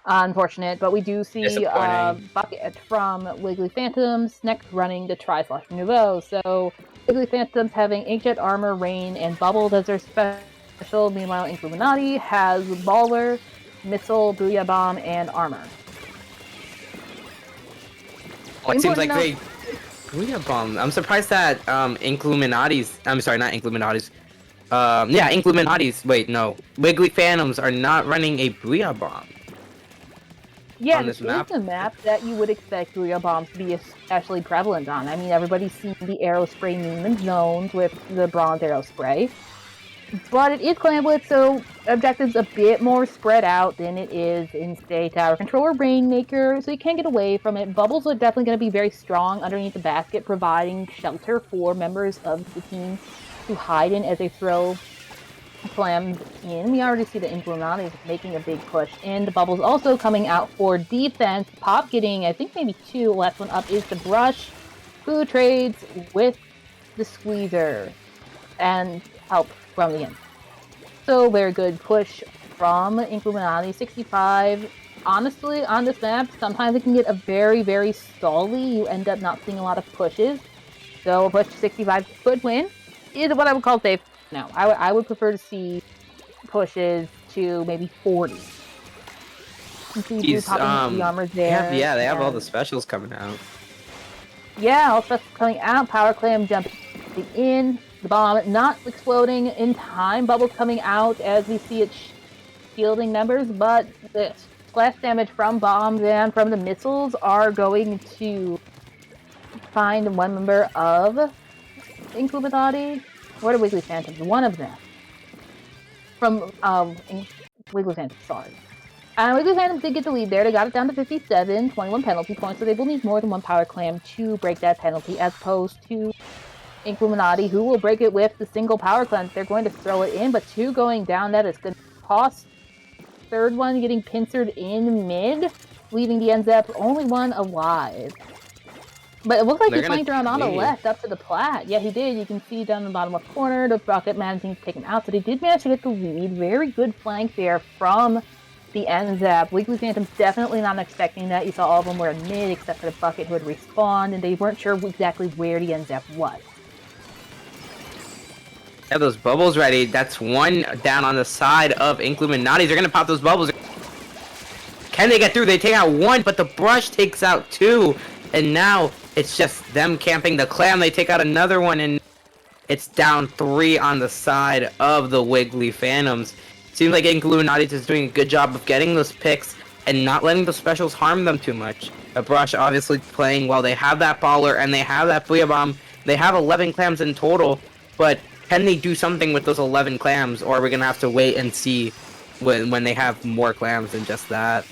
unfortunate, but we do see Bucket from Wiggly Phantoms next running the Tri-Slosh Nouveau. So Wiggly Phantoms having Inkjet Armor, Rain, and Bubbles as their special. Meanwhile, Inkluminati has Baller, Missile, Booyah Bomb, and Armor. It seems like they Booyah Bomb. I'm surprised that Inkluminatis. I'm sorry, not Inkluminatis. Yeah, Inkluminatis. Wait, no. Wiggly Phantoms are not running a Booyah Bomb. Yeah, this is a map that you would expect Booyah Bombs to be especially prevalent on. I mean, everybody's seen the Arrow Spray meme in zones with the Bronze Arrow Spray. But it is Clam Blitz, so objectives a bit more spread out than it is in, say, Tower Control or Rainmaker, so you can't get away from it. Bubbles are definitely going to be very strong underneath the basket, providing shelter for members of the team to hide in as they throw slams in. We already see the Inkluminatis making a big push, and the Bubbles also coming out for defense. Pop getting, I think, maybe two. Last one up is the Brush, who trades with the Squeezer and help from the end. So very good push from Increment 65. Honestly, on this map, sometimes it can get a very, very stally. You end up not seeing a lot of pushes. So a push to 65 could win. Is what I would call safe. No, I would prefer to see pushes to maybe 40. He's, the armors there. Yeah, they have all the specials coming out. Yeah, all specials coming out. Power Clam jumping in. The bomb not exploding in time. Bubbles coming out as we see it shielding members, but the splash damage from bombs and from the missiles are going to find one member of Inkluminati. What are Wiggly Phantoms? One of them. From Wiggly Phantoms, sorry. Wiggly Phantoms did get the lead there. They got it down to 57, 21 penalty points, so they will need more than one Power Clam to break that penalty, as opposed to Inkluminati, who will break it with the single Power Cleanse. They're going to throw it in, but two going down, that is going to cost. Third one getting pincered in mid, leaving the NZAP only one alive. But it looks like he flanked around on the left up to the plat. Yeah, he did. You can see down in the bottom left corner, the Bucket managing to take him out, so they did manage to get the lead. Very good flank there from the NZAP. Wiggly Phantoms definitely not expecting that. You saw all of them were in mid, except for the Bucket who had respawned, and they weren't sure exactly where the NZAP was. Have those bubbles ready. That's one down on the side of Inkluminatis. They're gonna pop those bubbles. Can they get through? They take out one, but the Brush takes out two. And now it's just them camping the Clam. They take out another one, and it's down three on the side of the Wiggly Phantoms. Seems like Inkluminatis is doing a good job of getting those picks and not letting the specials harm them too much. The Brush obviously playing well. They have that Baller and they have that Booyah Bomb. They have 11 Clams in total, but can they do something with those 11 clams, or are we gonna have to wait and see when they have more clams than just that?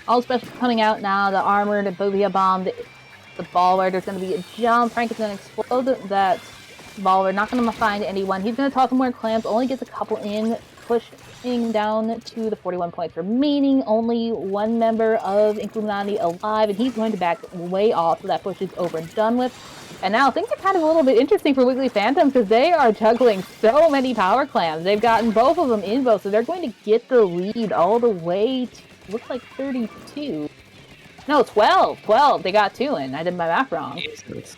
All special coming out now. The armor, the booyah bomb, the baller. There's going to be a jump. Frank is going to explode that baller. Not going to find anyone. He's going to toss some more clams. Only gets a couple in. Pushing down to the 41 points remaining. Only one member of Inkluminati alive, and he's going to back way off, so that push is over and done with. And now things are kind of a little bit interesting for Wiggly Phantoms because they are juggling so many power clams. They've gotten both of them in both, so they're going to get the lead all the way to, looks like 32. No, 12. 12. They got 2 in. I did my math wrong. Jesus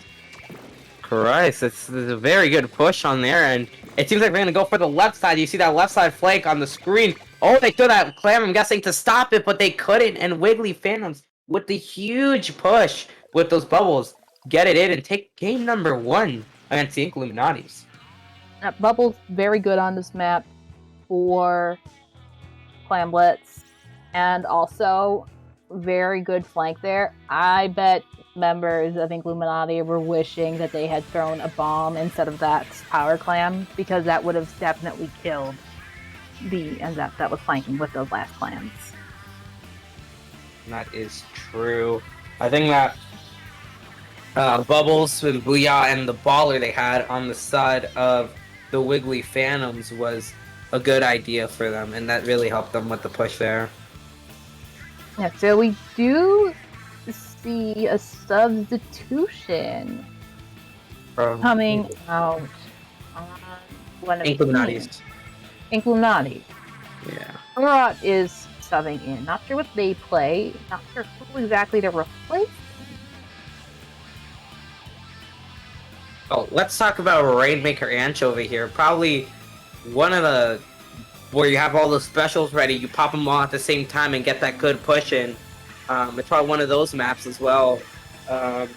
Christ, it's a very good push on there, and it seems like they're going to go for the left side. You see that left side flank on the screen. Oh, they threw that clam, I'm guessing, to stop it, but they couldn't, and Wiggly Phantoms, with the huge push with those bubbles, get it in and take game number 1 against the Inkluminatis. Bubbles very good on this map for Clamblets, and also very good flank there. I bet members of Inkluminati were wishing that they had thrown a bomb instead of that power clam, because that would have definitely killed the that was flanking with those last clams. That is true. I think that Bubbles with Booyah and the baller they had on the side of the Wiggly Phantoms was a good idea for them, and that really helped them with the push there. Yeah, so we do see a substitution coming out on one of Inkluminatis. Inkluminati. Yeah. Murat is subbing in. Not sure what they play. Not sure who exactly they're replacing. Oh, let's talk about Rainmaker Anch over here. Probably one of the where you have all those specials ready, you pop them all at the same time and get that good push in. It's probably one of those maps as well. I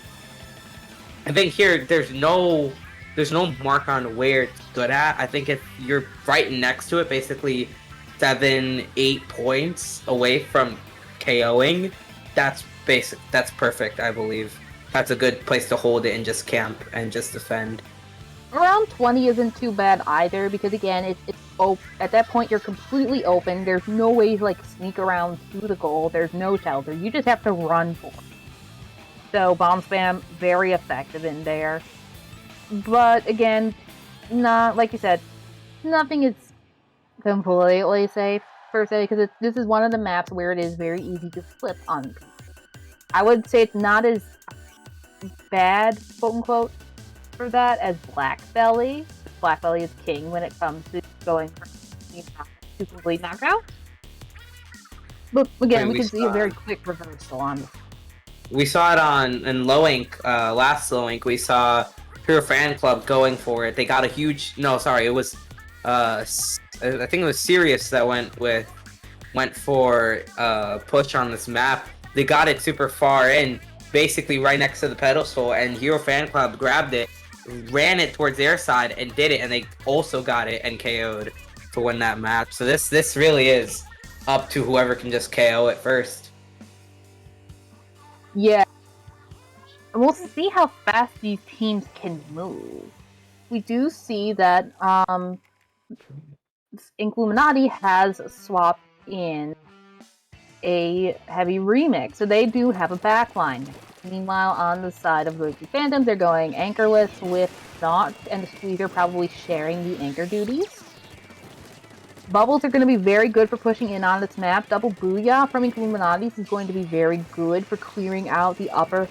think here there's no mark on where it's good at. I think if you're right next to it, basically 7-8 points away from KOing, that's basic. That's perfect, I believe. That's a good place to hold it and just camp and just defend. Around 20 isn't too bad either, because again, it's open. At that point, you're completely open. There's no way to like sneak around to the goal. There's no shelter. You just have to run for it. So bomb spam, very effective in there. But again, not like you said, nothing is completely safe per se, because this is one of the maps where it is very easy to slip on. I would say it's not as bad, quote unquote, for that as Black Belly. Black Belly is king when it comes to going to complete knockout. But again, we can see a very quick reversal on this. We saw it in Low Ink, last Low Ink. We saw Pure Fan Club going for it. They got a huge. No, sorry, it was. I think it was Sirius that went for push on this map. They got it super far in, basically right next to the pedestal, and Hero Fan Club grabbed it, ran it towards their side, and did it, and they also got it and KO'd to win that match. So this really is up to whoever can just KO it first. Yeah. And we'll see how fast these teams can move. We do see that Inkluminati has swapped in a heavy remix, so they do have a backline. Meanwhile, on the side of the Phantoms, they're going anchorless with Noct and the Squeezer probably sharing the anchor duties. Bubbles are going to be very good for pushing in on this map. Double Booyah from Inkluminatis is going to be very good for clearing out the upper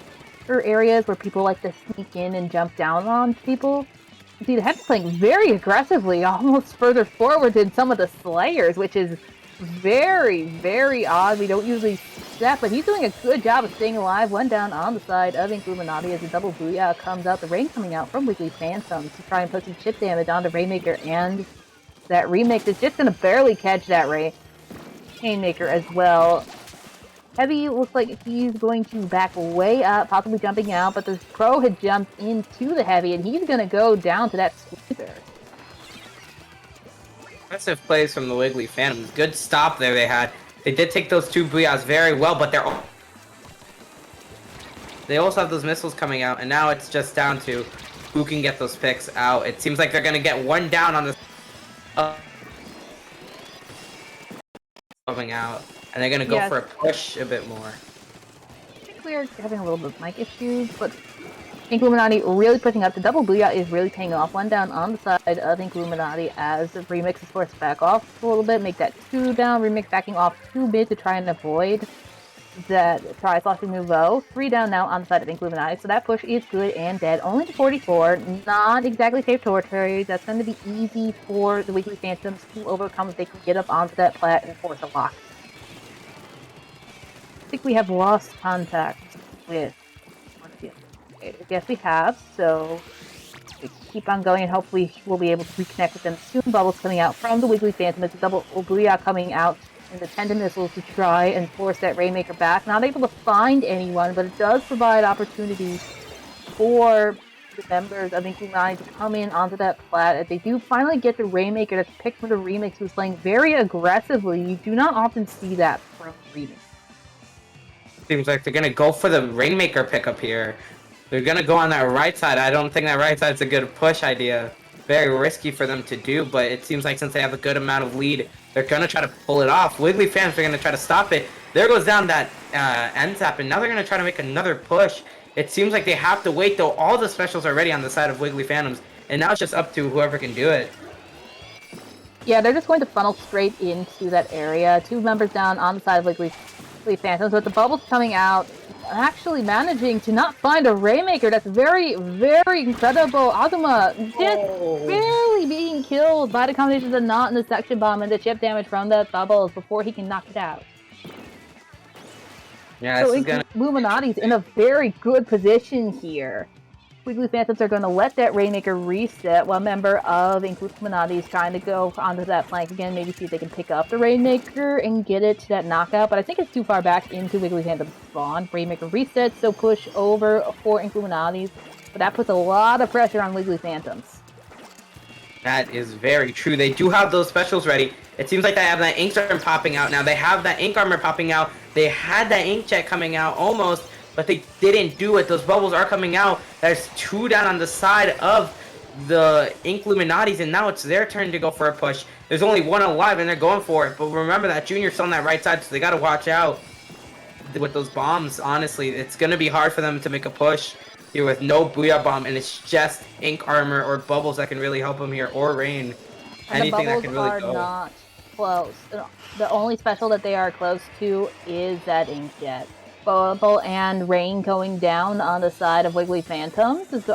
areas where people like to sneak in and jump down on people. See, the Head's playing very aggressively, almost further forward than some of the Slayers, which is very, very odd. We don't usually see that, but he's doing a good job of staying alive. One down on the side of Inkluminati as a double Booyah comes out. The rain coming out from Wiggly Phantoms to try and put some chip damage onto Rainmaker, and that remix is just going to barely catch that Rainmaker as well. Heavy looks like he's going to back way up, possibly jumping out, but the Pro had jumped into the Heavy, and he's going to go down to that Squeezer. Impressive plays from the Wiggly Phantoms. Good stop there they had. They did take those 2 Booyahs very well, but they also have those missiles coming out, and now it's just down to who can get those picks out. It seems like they're gonna get one down on this coming out, and they're gonna go for a push a bit more. I think we're having a little bit of mic issues, but Inkluminati really pushing up. The double booyah is really paying off. One down on the side of Inkluminati as Remix is forced back off a little bit. Make that 2 down. Remix backing off 2 mid to try and avoid that tri-slash nouveau. 3 down now on the side of Inkluminati. So that push is good and dead. Only to 44. Not exactly safe territory. That's going to be easy for the Wiggly Phantoms to overcome if they can get up onto that plat and force a lock. I think we have lost contact with one of the Yes, we have, so we keep on going and hopefully we'll be able to reconnect with them soon. Bubbles coming out from the Wiggly Phantom. It's a double Booyah coming out and the tendon missiles to try and force that Rainmaker back. Not able to find anyone, but it does provide opportunity for the members of Inkling to come in onto that plat. If they do finally get the Rainmaker that's picked from the Remix, who's playing very aggressively, you do not often see that from Remix. Seems like they're gonna go for the Rainmaker pickup here. They're gonna go on that right side. I don't think that right side's a good push idea. Very risky for them to do, but it seems like since they have a good amount of lead, they're gonna try to pull it off. Wiggly fans are gonna try to stop it. There goes down that end tap, and now they're gonna try to make another push. It seems like they have to wait though. All the specials are ready on the side of Wiggly Phantoms, and now it's just up to whoever can do it. Yeah, they're just going to funnel straight into that area. 2 members down on the side of Wiggly Phantoms, but the bubbles coming out, actually managing to not find a Rainmaker. That's very, very incredible. Aguma just barely being killed by the combination of the knot and the section bomb and the chip damage from the bubbles before he can knock it out. Yeah, so Inkluminati's in a very good position here. Wiggly Phantoms are going to let that Rainmaker reset. One member of Inkluminati is trying to go onto that flank again, maybe see if they can pick up the Rainmaker and get it to that knockout, but I think it's too far back into Wiggly Phantom's spawn. Rainmaker resets, so push over for Inkluminatis, but that puts a lot of pressure on Wiggly Phantoms. That is very true. They do have those specials ready. It seems like they have that Ink Armor popping out now. They have that Ink Armor popping out. They had that Inkjet coming out almost, but they didn't do it. Those bubbles are coming out. There's 2 down on the side of the Inkluminatis, and now it's their turn to go for a push. There's only 1 alive, and they're going for it. But remember that Junior's still on that right side, so they got to watch out with those bombs. Honestly, it's going to be hard for them to make a push here with no Booyah Bomb, and it's just Ink Armor or Bubbles that can really help them here, or Rain. And anything the that can really are go. Not close. The only special that they are close to is that Inkjet. Bubble and Rain going down on the side of Wiggly Phantoms as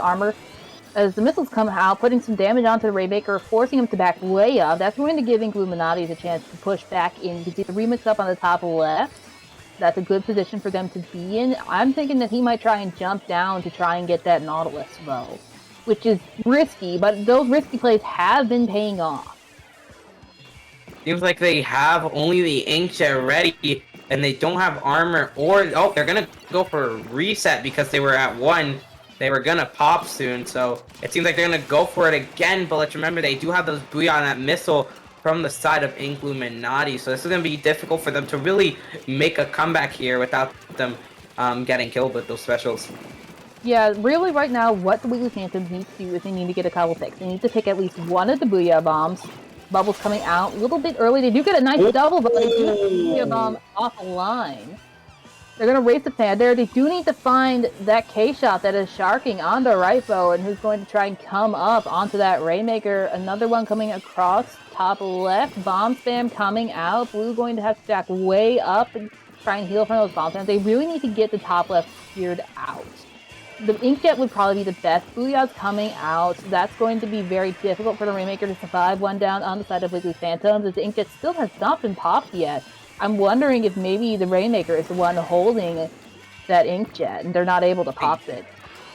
the missiles come out, putting some damage onto the Rainmaker, forcing him to back way up. That's going to give Inkluminatis a chance to push back in. You can see the Remix up on the top left. That's a good position for them to be in. I'm thinking that he might try and jump down to try and get that Nautilus though, which is risky, but those risky plays have been paying off. Seems like they have only the Inkjet ready, and they don't have armor, or they're gonna go for a reset because they were at 1. They were gonna pop soon, so it seems like they're gonna go for it again. But let's remember they do have those Booyah on that missile from the side of Inkluminati, so this is gonna be difficult for them to really make a comeback here without them getting killed with those specials. Yeah, really right now what the Wiggly Phantoms need to do is they need to get a couple picks. They need to pick at least one of the Booyah bombs. Bubbles coming out a little bit early. They do get a nice double, but they do get the Booyah bomb offline. They're going to race the fan there. They do need to find that K-shot that is sharking on the right bow and who's going to try and come up onto that Rainmaker. Another one coming across top left. Bomb spam coming out. Blue going to have to stack way up and try and heal from those bomb spams. They really need to get the top left cleared out. The Inkjet would probably be the best. Booyah's coming out. That's going to be very difficult for the Rainmaker to survive. 1 down on the side of Wiggly Phantoms as the Inkjet still has not been popped yet. I'm wondering if maybe the Rainmaker is the one holding that Inkjet and they're not able to pop it.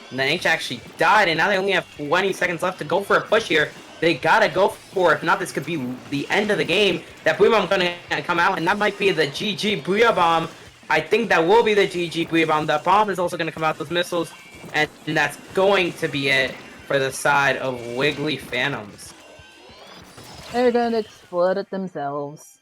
And the Inkjet actually died, and now they only have 20 seconds left to go for a push here. They gotta go for it. If not, this could be the end of the game. That Booyah Bomb gonna come out, and that might be the GG Booyah Bomb. I think that will be the GG Booyah Bomb. That bomb is also gonna come out with missiles, and that's going to be it for the side of Wiggly Phantoms. They're gonna explode it themselves.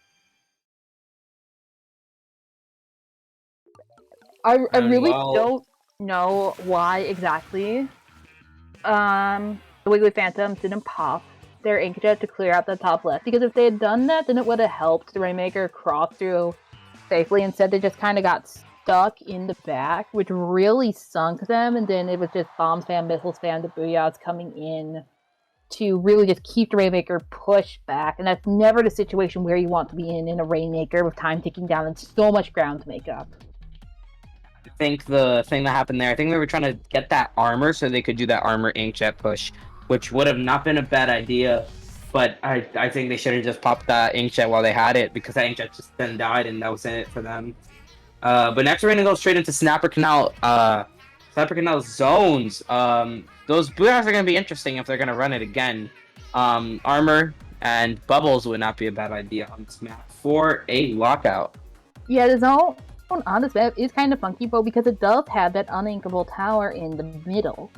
I really don't know why exactly the Wiggly Phantoms didn't pop their inkjet to clear out the top left, because if they had done that, then it would have helped the Rainmaker cross through safely. Instead, they just kind of got stuck in the back, which really sunk them, and then it was just bomb spam, missile spam, the booyahs coming in to really just keep the Rainmaker pushed back, and that's never the situation where you want to be in a Rainmaker with time ticking down and so much ground to make up. I think the thing that happened there, I think they were trying to get that armor so they could do that armor inkjet push, which would have not been a bad idea, but I think they should have just popped that inkjet while they had it, because that inkjet just then died and that was it for them. But next we're gonna go straight into Snapper Canal zones. Those booyahs are gonna be interesting if they're gonna run it again. Armor and bubbles would not be a bad idea on this map for a lockout. Yeah, the zone on this map is kind of funky, but because it does have that uninkable tower in the middle,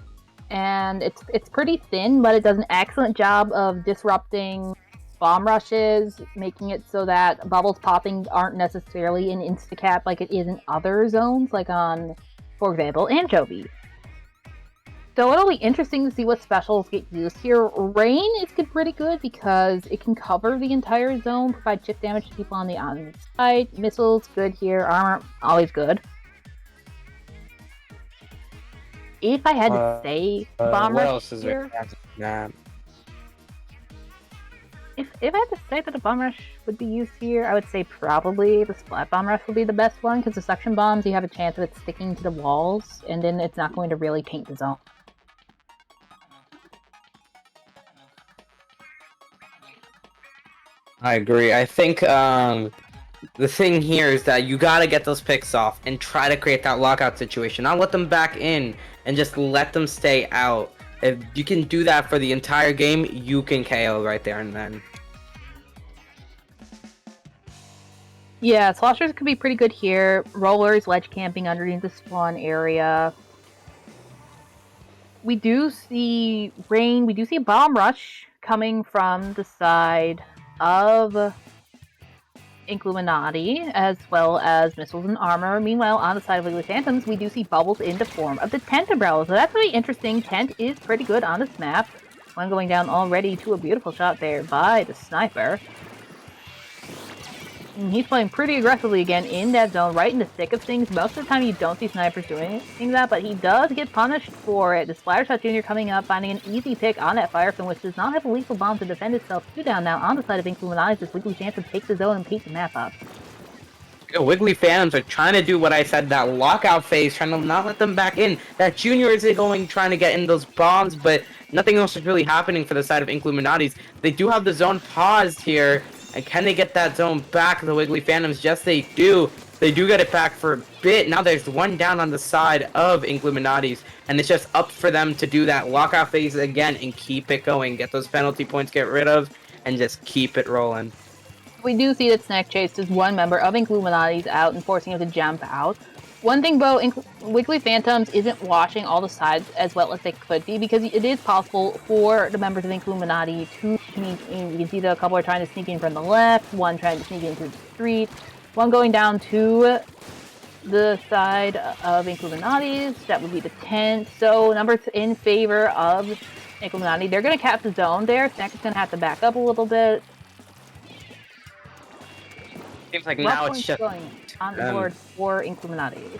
and it's pretty thin, but it does an excellent job of disrupting bomb rushes, making it so that bubbles popping aren't necessarily an insta-cap like it is in other zones, like on, for example, Anchovy. So it'll be interesting to see what specials get used here. Rain is pretty good because it can cover the entire zone, provide chip damage to people on the outside. Missiles, good here. Armor, always good. If I had to say bomb what rush else is here, there? if I had to say that a bomb rush would be used here, I would say probably the splat bomb rush would be the best one, because the suction bombs, you have a chance of it sticking to the walls, and then it's not going to really paint the zone. I agree. I think the thing here is that you gotta get those picks off and try to create that lockout situation. Not let them back in and just let them stay out. If you can do that for the entire game, you can KO right there and then. Yeah, sloshers could be pretty good here. Rollers, ledge camping underneath the spawn area. We do see rain. We do see a bomb rush coming from the side of Inkluminati, as well as missiles and armor. Meanwhile, on the side of Wiggly Phantoms, we do see bubbles in the form of the Tent umbrella. So that's really interesting. Tent is pretty good on this map. One going down already to a beautiful shot there by the sniper. And he's playing pretty aggressively again in that zone, right in the thick of things. Most of the time you don't see snipers doing that, but he does get punished for it. The Splattershot Jr. coming up, finding an easy pick on that Firefin, which does not have a lethal bomb to defend itself. 2 down now on the side of Inkluminatis. This Wiggly Phantom takes the zone and paints the map up. Wiggly Phantoms are trying to do what I said, that lockout phase, trying to not let them back in. That Junior is trying to get in those bombs, but nothing else is really happening for the side of Inkluminatis. They do have the zone paused here. And can they get that zone back, the Wiggly Phantoms? Yes, they do. They do get it back for a bit. Now there's one down on the side of Inkluminatis, and it's just up for them to do that lockout phase again and keep it going. Get those penalty points, get rid of, and just keep it rolling. We do see that Snack chased is one member of Inkluminatis out and forcing him to jump out. One thing, though, Wiggly Phantoms isn't watching all the sides as well as they could be, because it is possible for the members of Inkluminati to sneak in. You can see that a couple are trying to sneak in from the left, one trying to sneak in through the street, one going down to the side of Inkluminatis. That would be the tent. So numbers in favor of Inkluminati. They're going to cap the zone there. Snack is going to have to back up a little bit. Seems like now it's just going on the board for Inkluminati.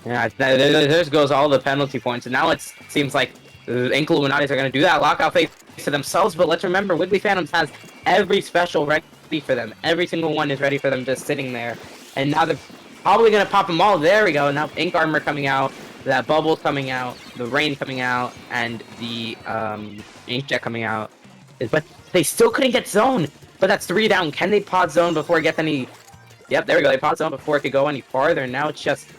Yeah, there goes all the penalty points, and now it seems like the Inkluminatis are going to do that lockout phase to themselves. But let's remember, Wiggly Phantoms has every special ready for them. Every single one is ready for them, just sitting there. And now they're probably going to pop them all. There we go. Now Ink Armor coming out, that Bubble's coming out, the Rain coming out, and the Inkjet coming out. But they still couldn't get zone. But that's 3 down. Can they pod zone before it gets any... Yep, there we go. They pod zone before it could go any farther. Now it's just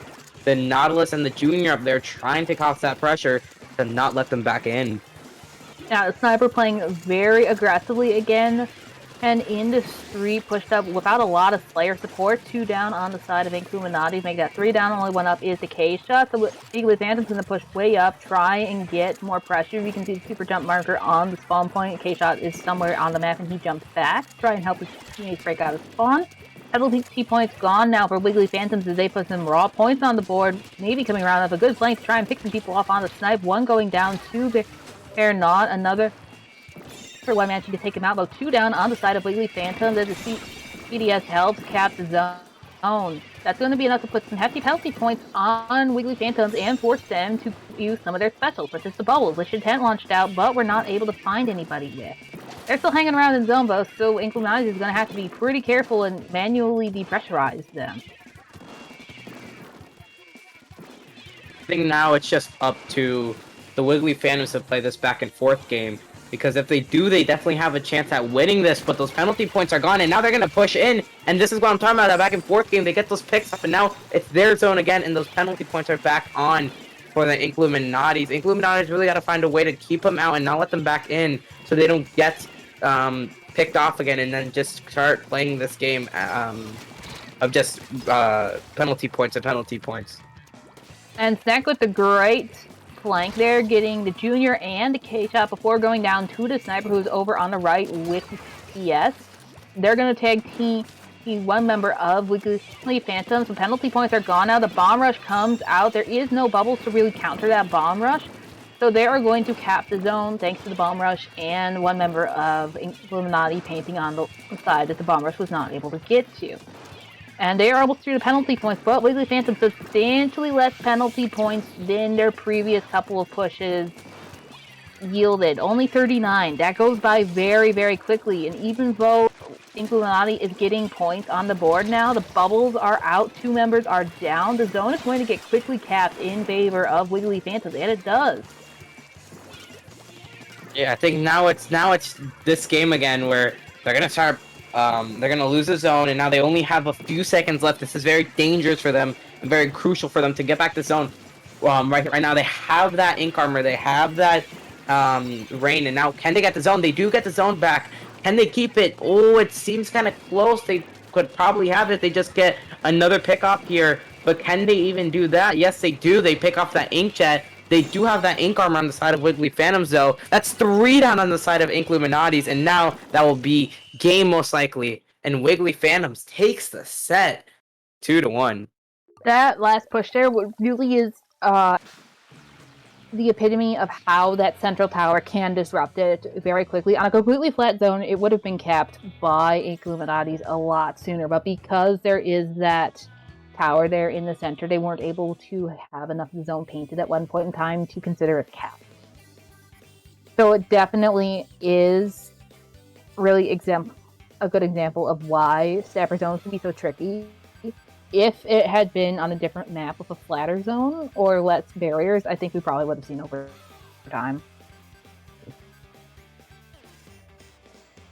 the Nautilus and the Junior up there trying to cause that pressure to not let them back in. Now the Sniper playing very aggressively again. And in the street, pushed up without a lot of Slayer support. 2 down on the side of Inkluminati. Make that 3 down. Only 1 up is the K-shot. So Wiggly Phantom's going to push way up. Try and get more pressure. You can see the super jump marker on the spawn point. K-shot is somewhere on the map and he jumps back. Try and help his teammates break out of spawn. Penalty points gone now for Wiggly Phantoms as they put some raw points on the board. Maybe coming around with a good flank to try and pick some people off on the snipe. One going down, two Bear not, another for one managing to take him out, though 2 down on the side of Wiggly Phantoms as the CDS helps cap the zone. That's going to be enough to put some hefty penalty points on Wiggly Phantoms and force them to use some of their specials, such as the bubbles, which Tent launched out, but we're not able to find anybody with. They're still hanging around in zone, though, so Inkluminatis is going to have to be pretty careful and manually depressurize them. I think now it's just up to the Wiggly Phantoms to play this back and forth game. Because if they do, they definitely have a chance at winning this, but those penalty points are gone, and now they're going to push in, and this is what I'm talking about, that back and forth game. They get those picks up, and now it's their zone again, and those penalty points are back on for the Inkluminatis. Inkluminatis really got to find a way to keep them out and not let them back in, so they don't get picked off again, and then just start playing this game of just penalty points and penalty points. And Snack with the great flank there, getting the Junior and the K-Shot before going down to the Sniper, who's over on the right with CS. They're going to tag one member of Wiggly Phantoms. The penalty points are gone now. The Bomb Rush comes out. There is no bubbles to really counter that Bomb Rush. So they are going to cap the zone thanks to the Bomb Rush and one member of Inkluminati painting on the side that the Bomb Rush was not able to get to. And they are almost through the penalty points, but Wiggly Phantom substantially less penalty points than their previous couple of pushes yielded. Only 39. That goes by very, very quickly. And even though Inkluminati is getting points on the board now, the bubbles are out, 2 members are down. The zone is going to get quickly capped in favor of Wiggly Phantoms, and it does. Yeah, I think now it's this game again where they're gonna start. They're gonna lose the zone, and now they only have a few seconds left. This is very dangerous for them and very crucial for them to get back to zone. Right now they have that ink armor, they have that rain, and now can they get the zone? They do get the zone back. Can they keep it? Oh, it seems kind of close. They could probably have it. They just get another pick off here, but can they even do that? Yes, they do. They pick off that ink jet. They do have that ink armor on the side of Wiggly Phantoms, though. That's 3 down on the side of Inkluminatis, and now that will be game most likely. And Wiggly Phantoms takes the set 2-1. That last push there really is the epitome of how that central tower can disrupt it very quickly. On a completely flat zone, it would have been capped by Inkluminatis a lot sooner, but because there is that tower there in the center, they weren't able to have enough of the zone painted at one point in time to consider it capped. So it definitely is really a good example of why Stepper zones can be so tricky. If it had been on a different map with a flatter zone or less barriers, I think we probably would have seen over time.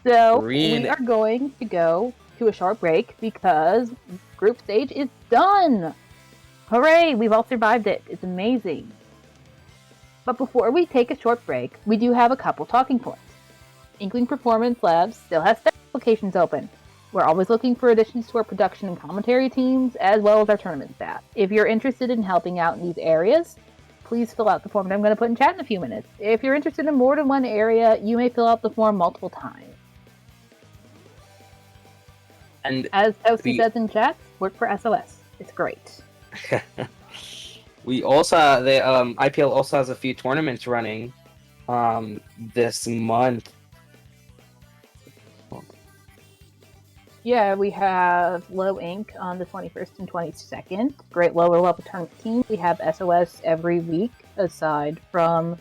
So we are going to go to a short break because group stage is done. Hooray! We've all survived it. It's amazing. But before we take a short break, we do have a couple talking points. Inkling Performance Labs still has applications open. We're always looking for additions to our production and commentary teams, as well as our tournament staff. If you're interested in helping out in these areas, please fill out the form that I'm going to put in chat in a few minutes. If you're interested in more than one area, you may fill out the form multiple times. And as Toasty says in chat, work for SOS. It's great. We also, the IPL also has a few tournaments running this month. Yeah, we have Low Ink on the 21st and 22nd. Great lower level tournament team. We have SOS every week, aside from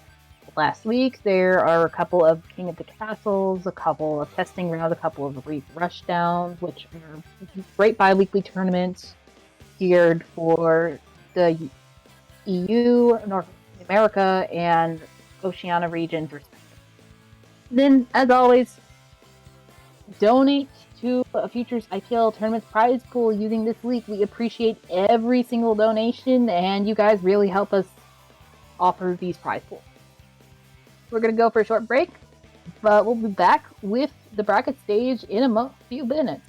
last week. There are a couple of King of the Castles, a couple of testing rounds, a couple of Reef Rushdowns, which are great bi-weekly tournaments geared for the EU, North America, and Oceania regions. Then, as always, donate to a Futures IPL Tournament prize pool using this link. We appreciate every single donation, and you guys really help us offer these prize pools. We're going to go for a short break, but we'll be back with the bracket stage in a few minutes.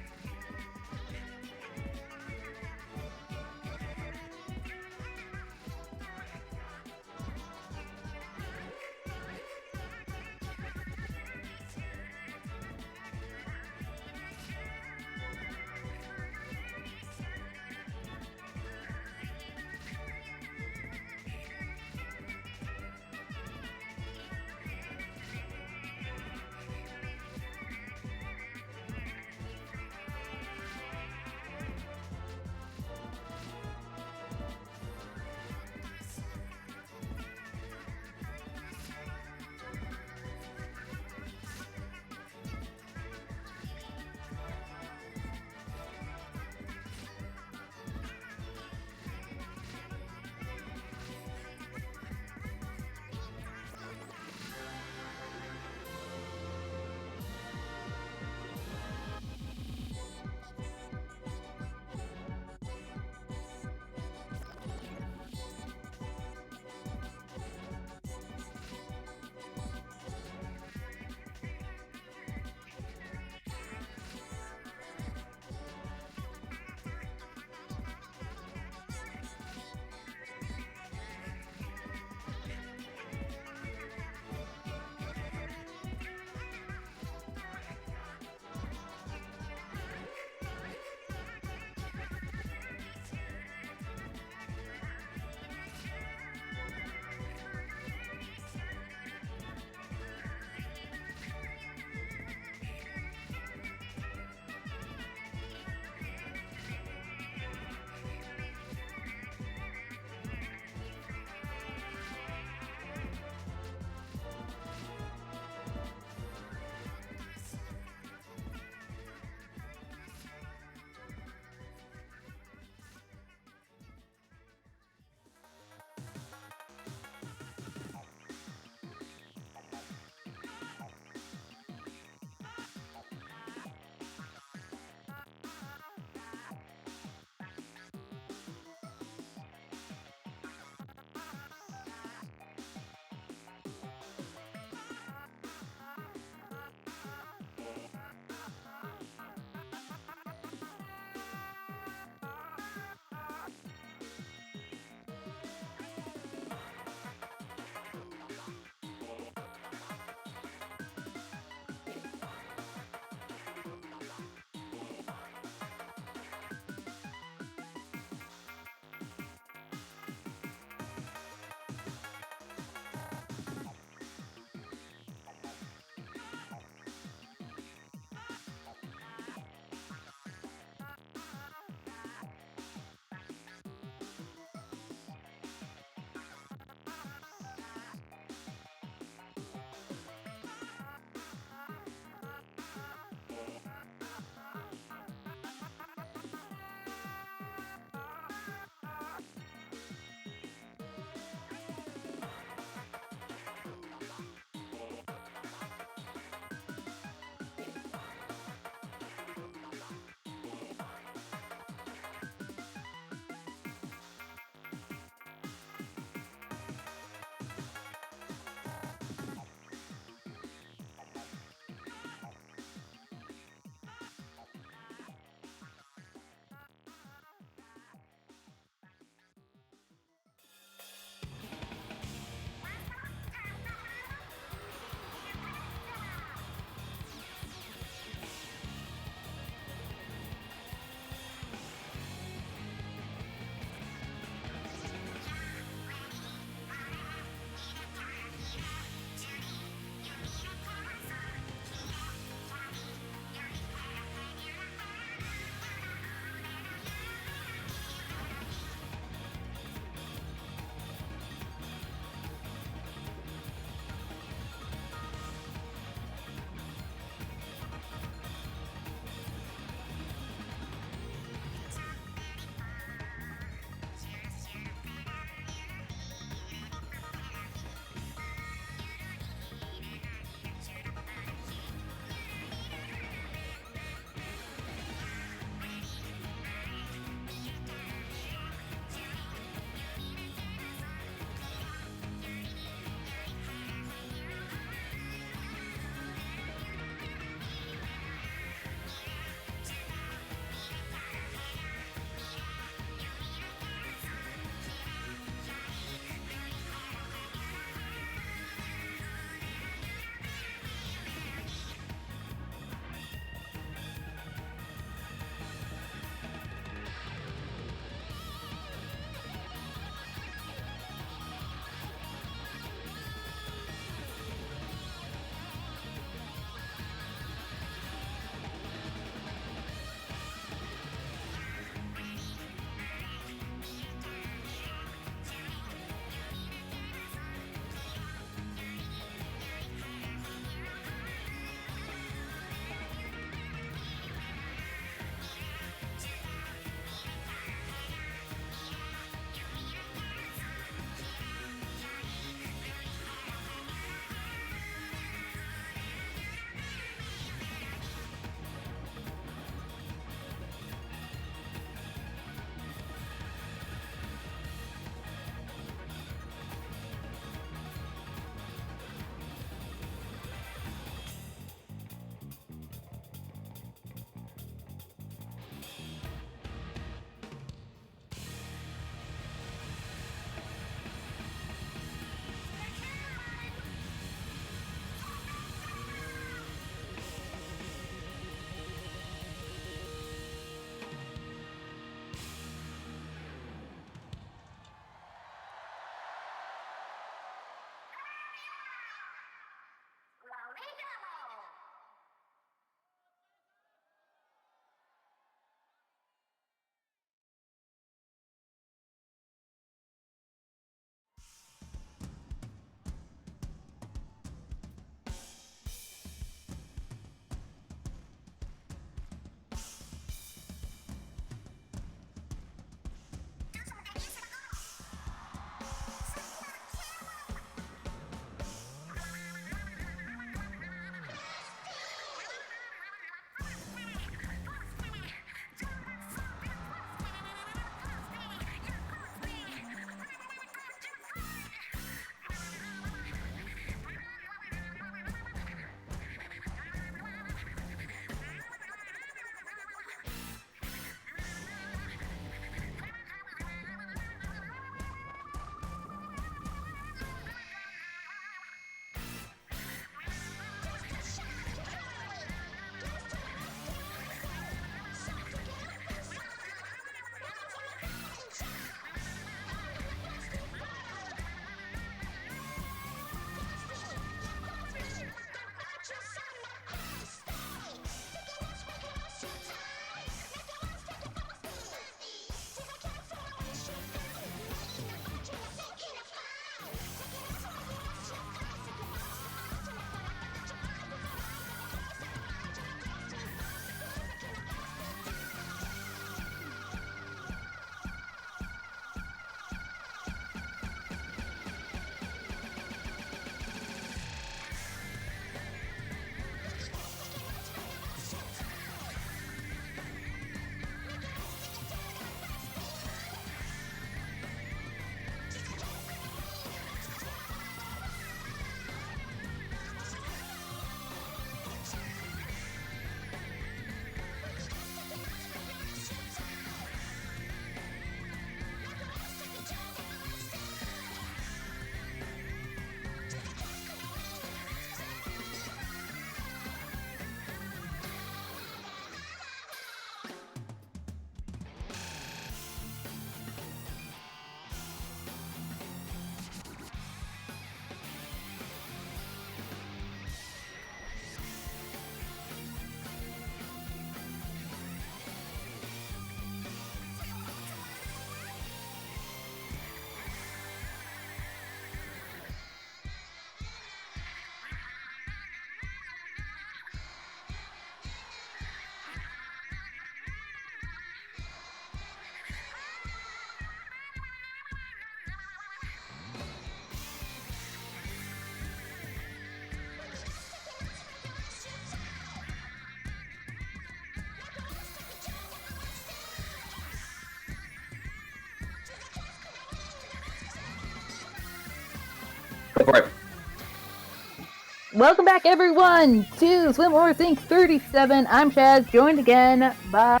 Welcome back, everyone, to Swim or Think 37. I'm Chaz, joined again by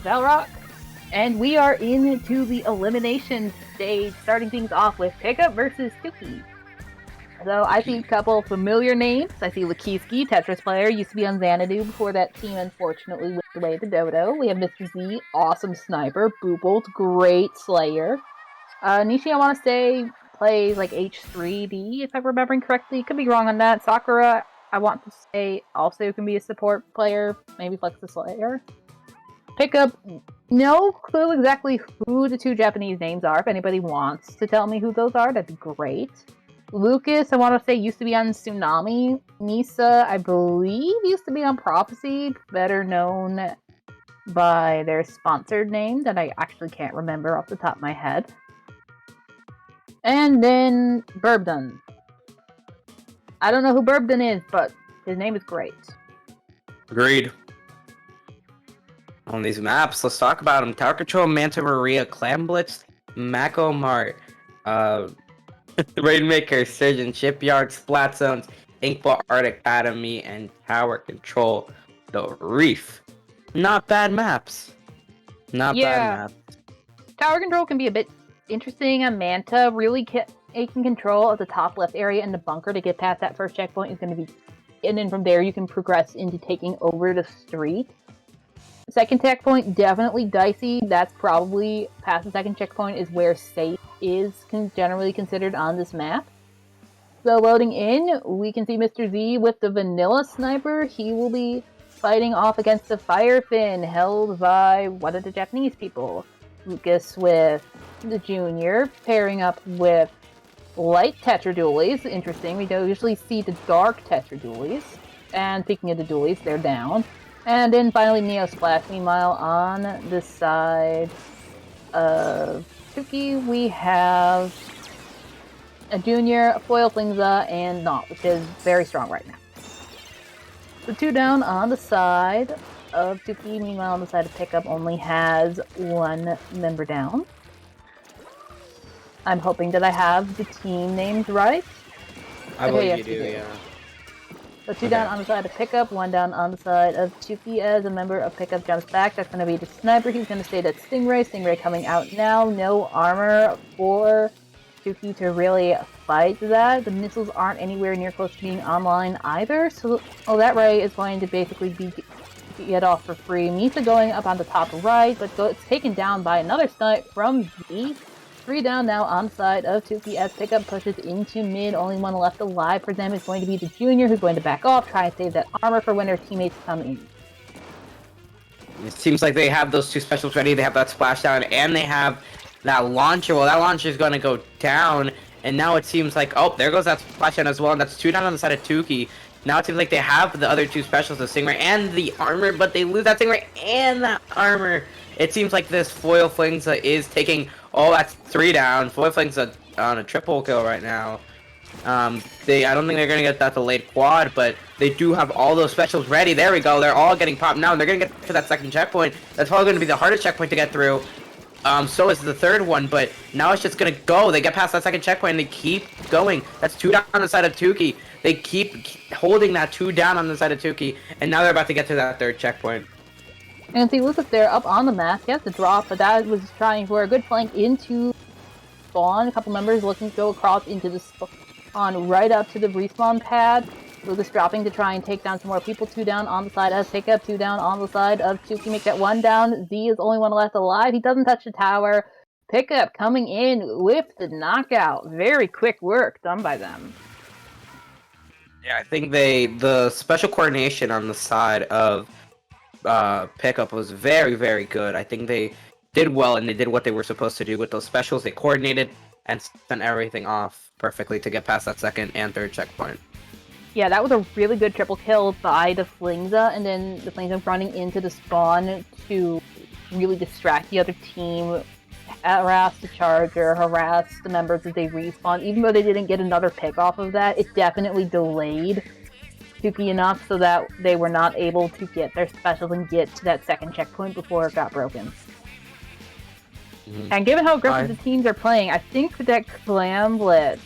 Valrock, and we are into the elimination stage, starting things off with Pickup versus Tuki. So I see a couple familiar names. I see Lakiski, Tetris player, used to be on Xanadu before that team unfortunately went away to Dodo. We have Mr. Z, awesome sniper, Boobolt, great slayer. Nishi, I want to say, plays like H3D, if I'm remembering correctly. Could be wrong on that. Sakura, I want to say, also can be a support player, maybe Flex the Slayer. Pickup, no clue exactly who the two Japanese names are. If anybody wants to tell me who those are, that'd be great. Lucas, I want to say, used to be on Tsunami. Misa, I believe, used to be on Prophecy, better known by their sponsored name that I actually can't remember off the top of my head. And then Burbdon. I don't know who Burbdon is, but his name is great. Agreed. On these maps, let's talk about them. Tower Control, Manta Maria, Clam Blitz, Mako Mart, Rainmaker, Surgeon, Shipyard, Splat Zones, Inkball Art Academy, and Tower Control, the Reef. Not bad maps. Not bad maps. Tower Control can be a bit interesting on Manta. Really taking control of the top left area and the bunker to get past that first checkpoint is going to be, and then from there you can progress into taking over the street. Second checkpoint, definitely dicey. That's probably past the second checkpoint is where safe is generally considered on this map. So loading in, we can see Mr. Z with the vanilla sniper. He will be fighting off against the Firefin held by one of the Japanese people. Lucas with the Junior, pairing up with light Tetradualies. Interesting, we don't usually see the dark Tetradualies. And speaking of the dualies, they're down. And then finally Neo Splash. Meanwhile, on the side of Tuki, we have a Junior, a Foil Flingza, and Not, which is very strong right now. The two down on the side of Tuki. Meanwhile, on the side of Pickup only has one member down. I'm hoping that I have the team names right. I believe you do, yeah. So two down on the side of Pickup, one down on the side of Tuki as a member of Pickup jumps back. That's going to be the sniper. He's going to stay that Stingray. Stingray coming out now. No armor for Tuki to really fight that. The missiles aren't anywhere near close to being online either. So that Ray is going to basically be get off for free. Misa going up on the top right, but it's taken down by another snipe from Z. 3 down now on the side of Tuki as Pickup pushes into mid. Only one left alive for them is going to be the Junior, who's going to back off, try and save that armor for when their teammates come in. It seems like they have those two specials ready. They have that splashdown, and they have that launcher. Well, that launcher is going to go down, and now it seems like, oh, there goes that splashdown as well, and that's 2 down on the side of Tuki. Now it seems like they have the other two specials, the Stingray and the armor, but they lose that Stingray and that armor. It seems like this Foil Flingza is taking, oh, that's 3 down. Foil Flingza on a triple kill right now. I don't think they're going to get that delayed quad, but they do have all those specials ready. There we go. They're all getting popped now, and they're going to get to that second checkpoint. That's probably going to be the hardest checkpoint to get through. So is the third one, but now it's just going to go. They get past that second checkpoint, and they keep going. That's 2 down on the side of Tuki. They keep holding that 2 down on the side of Tuki, and now they're about to get to that third checkpoint. And see, Lucas there up on the map. He has the drop, but that was trying for a good flank into spawn. A couple members looking to go across into the spawn right up to the respawn pad. Lucas dropping to try and take down some more people. 2 down on the side as Pickup. 2 down on the side of Tuki. Make that 1 down. Z is the only one left alive. He doesn't touch the tower. Pickup coming in with the knockout. Very quick work done by them. Yeah, I think the special coordination on the side of Pickup was very, very good. I think they did well, and they did what they were supposed to do with those specials. They coordinated and sent everything off perfectly to get past that second and third checkpoint. Yeah, that was a really good triple kill by the Flingza, and then the Flingza running into the spawn to really distract the other team, harass the Charger, harass the members as they respawn. Even though they didn't get another pick off of that, it definitely delayed Tuki enough so that they were not able to get their specials and get to that second checkpoint before it got broken. And given how aggressive the teams are playing, I think that Clam Blitz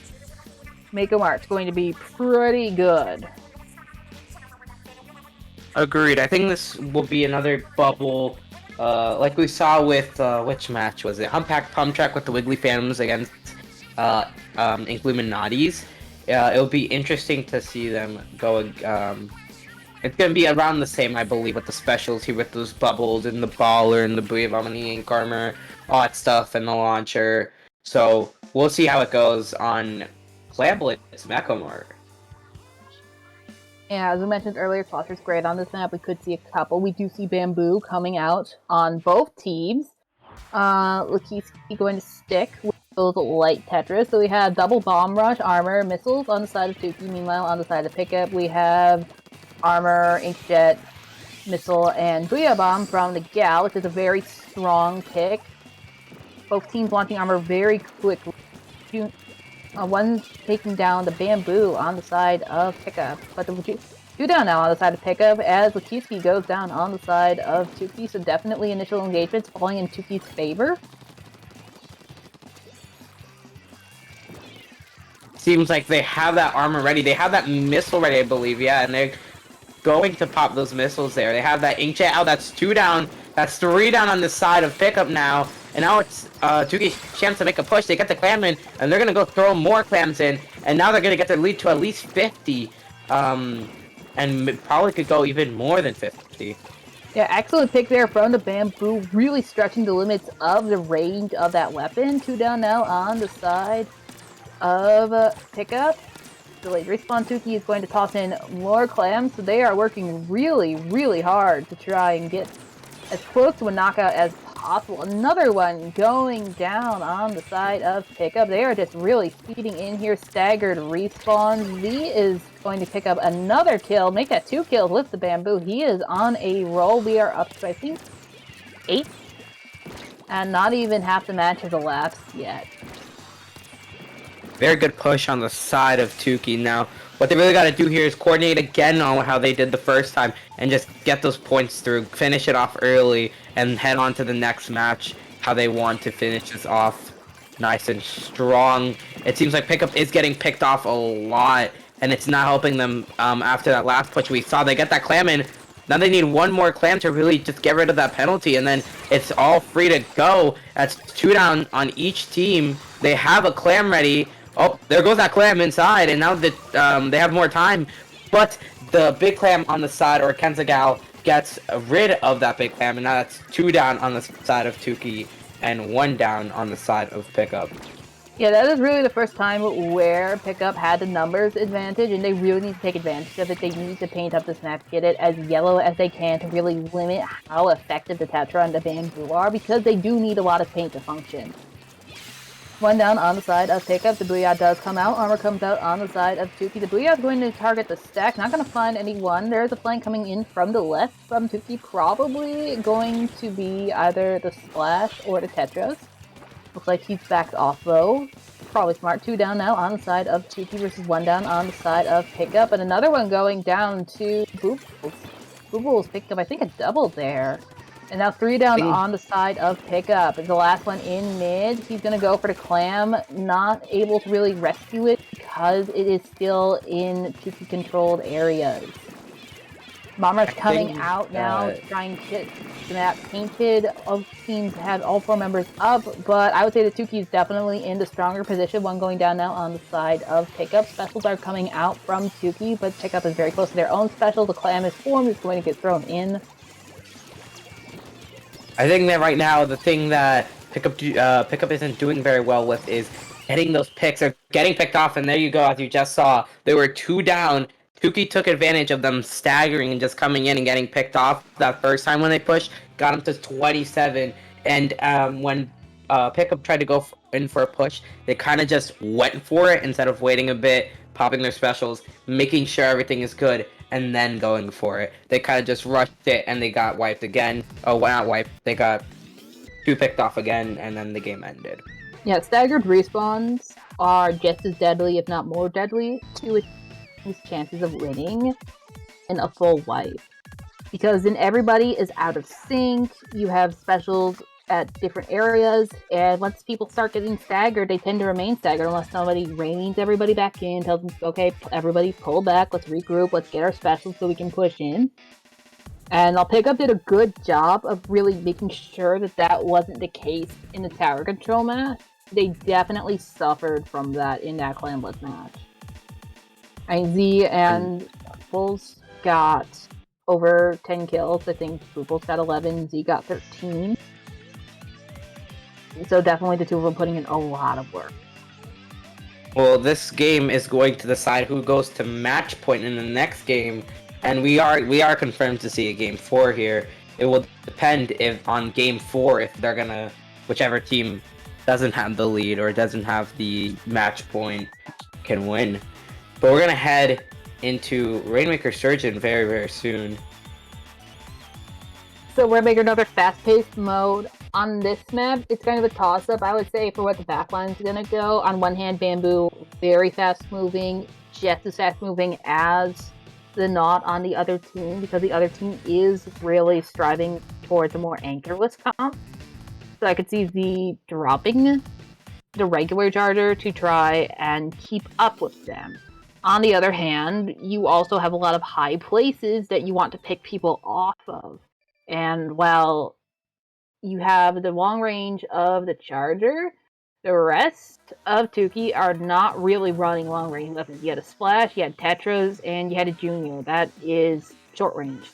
Mako Mart's going to be pretty good. Agreed. I think this will be another bubble, like we saw with which match was it? Humpack Pump Track with the Wiggly Phantoms against Inkluminatis. It'll be interesting to see them go. It's gonna be around the same, I believe, with the specialty with those bubbles and the baller and the Buyavamani ink armor, all that stuff, and the launcher. So we'll see how it goes on Playable's Mechamore. Yeah, as we mentioned earlier, Foster's great on this map. We could see a couple. We do see Bamboo coming out on both teams. Lakiski going to stick with those light Tetris. So we have double bomb rush, armor, missiles on the side of Tuki. Meanwhile, on the side of Pickup, we have armor, inkjet, missile, and Booyah Bomb from the Gal, which is a very strong pick. Both teams launching armor very quickly. One's taking down the Bamboo on the side of Pickup, but the two down now on the side of Pickup as Lakiski goes down on the side of Tuki, so definitely initial engagements falling in Tuki's favor. Seems like they have that armor ready. They have that missile ready, I believe, yeah, and they're going to pop those missiles there. They have that inkjet out. That's 2 down. That's 3 down on the side of Pickup now. And now it's Tuki's chance to make a push. They get the clam in, and they're going to go throw more clams in. And now they're going to get their lead to at least 50. And probably could go even more than 50. Yeah, excellent pick there from the Bamboo, really stretching the limits of the range of that weapon. 2 down now on the side of Pickup. Delayed respawn. Tuki is going to toss in more clams, so they are working really, really hard to try and get as close to a knockout as possible. Another one going down on the side of Pickup. They are just really feeding in here. Staggered respawn. Z is going to pick up another kill, make that 2 kills with the Bamboo. He is on a roll. We are up to, I think, 8, and not even half the match has elapsed yet. Very good push on the side of Tuki. Now, what they really got to do here is coordinate again on how they did the first time and just get those points through, finish it off early, and head on to the next match how they want to finish this off nice and strong. It seems like Pickup is getting picked off a lot, and it's not helping them after that last push we saw. They get that clam in. Now they need one more clam to really just get rid of that penalty, and then it's all free to go. That's 2 down on each team. They have a clam ready. Oh, there goes that clam inside, and now that they have more time, but the big clam on the side, or Kenzagal, gets rid of that big clam, and now that's 2 down on the side of Tuki, and 1 down on the side of Pickup. Yeah, that is really the first time where Pickup had the numbers advantage, and they really need to take advantage of it. They need to paint up this map, get it as yellow as they can to really limit how effective the Tetra and the Bamboo are, because they do need a lot of paint to function. 1 down on the side of Pickup. The Booyah does come out. Armor comes out on the side of Tuki. The Booyah is going to target the stack. Not going to find anyone. There's a flank coming in from the left from Tuki. Probably going to be either the Splash or the Tetras. Looks like he's backed off though. Probably smart. 2 down now on the side of Tuki versus 1 down on the side of Pickup. And another one going down to Boobles. Boobles picked up, I think, a double there. And now 3 down on the side of Pickup. The last one in mid. He's going to go for the clam. Not able to really rescue it because it is still in Tuki-controlled areas. Bomber's coming out now, trying to get the map painted. All teams have all 4 members up, but I would say the Tuki is definitely in the stronger position. 1 going down now on the side of Pickup. Specials are coming out from Tuki, but Pickup is very close to their own special. The clam is formed. It's going to get thrown in. I think that right now the thing that Pickup isn't doing very well with is getting those picks or getting picked off, and there you go, as you just saw. They were 2 down. Tuki took advantage of them staggering and just coming in and getting picked off that first time when they pushed, got them to 27. And when Pickup tried to go in for a push, they kind of just went for it instead of waiting a bit, popping their specials, making sure everything is good, and then going for it. They kind of just rushed it, and they got wiped again. Oh, well, not wiped. They got 2 picked off again, and then the game ended. Yeah, staggered respawns are just as deadly, if not more deadly, to a team's chances of winning in a full wipe. Because then everybody is out of sync, you have specials at different areas, and once people start getting staggered, they tend to remain staggered unless somebody reins everybody back in, tells them, okay, everybody pull back, let's regroup, let's get our specials so we can push in. And Pickup did a good job of really making sure that that wasn't the case in the tower control match. They definitely suffered from that in that clanless match. I mean, Z and Bulls got over 10 kills. I think Bulls got 11, Z got 13. So definitely the two of them putting in a lot of work. Well, this game is going to decide who goes to match point in the next game, and we are confirmed to see a game 4 here. It will depend on game 4 if they're gonna, whichever team doesn't have the lead or doesn't have the match point can win. But we're gonna head into Rainmaker Surgeon very, very soon. So we're making another fast-paced mode. On this map, it's kind of a toss-up, I would say, for what the backline's gonna go. On one hand, Bamboo, very fast-moving, just as fast-moving as the Knot on the other team, because the other team is really striving towards a more anchorless comp. So I could see Z dropping the regular Charger to try and keep up with them. On the other hand, you also have a lot of high places that you want to pick people off of. And while you have the long range of the Charger, the rest of Tuki are not really running long range weapons. You had a Splash, you had Tetras, and you had a Junior. That is short range.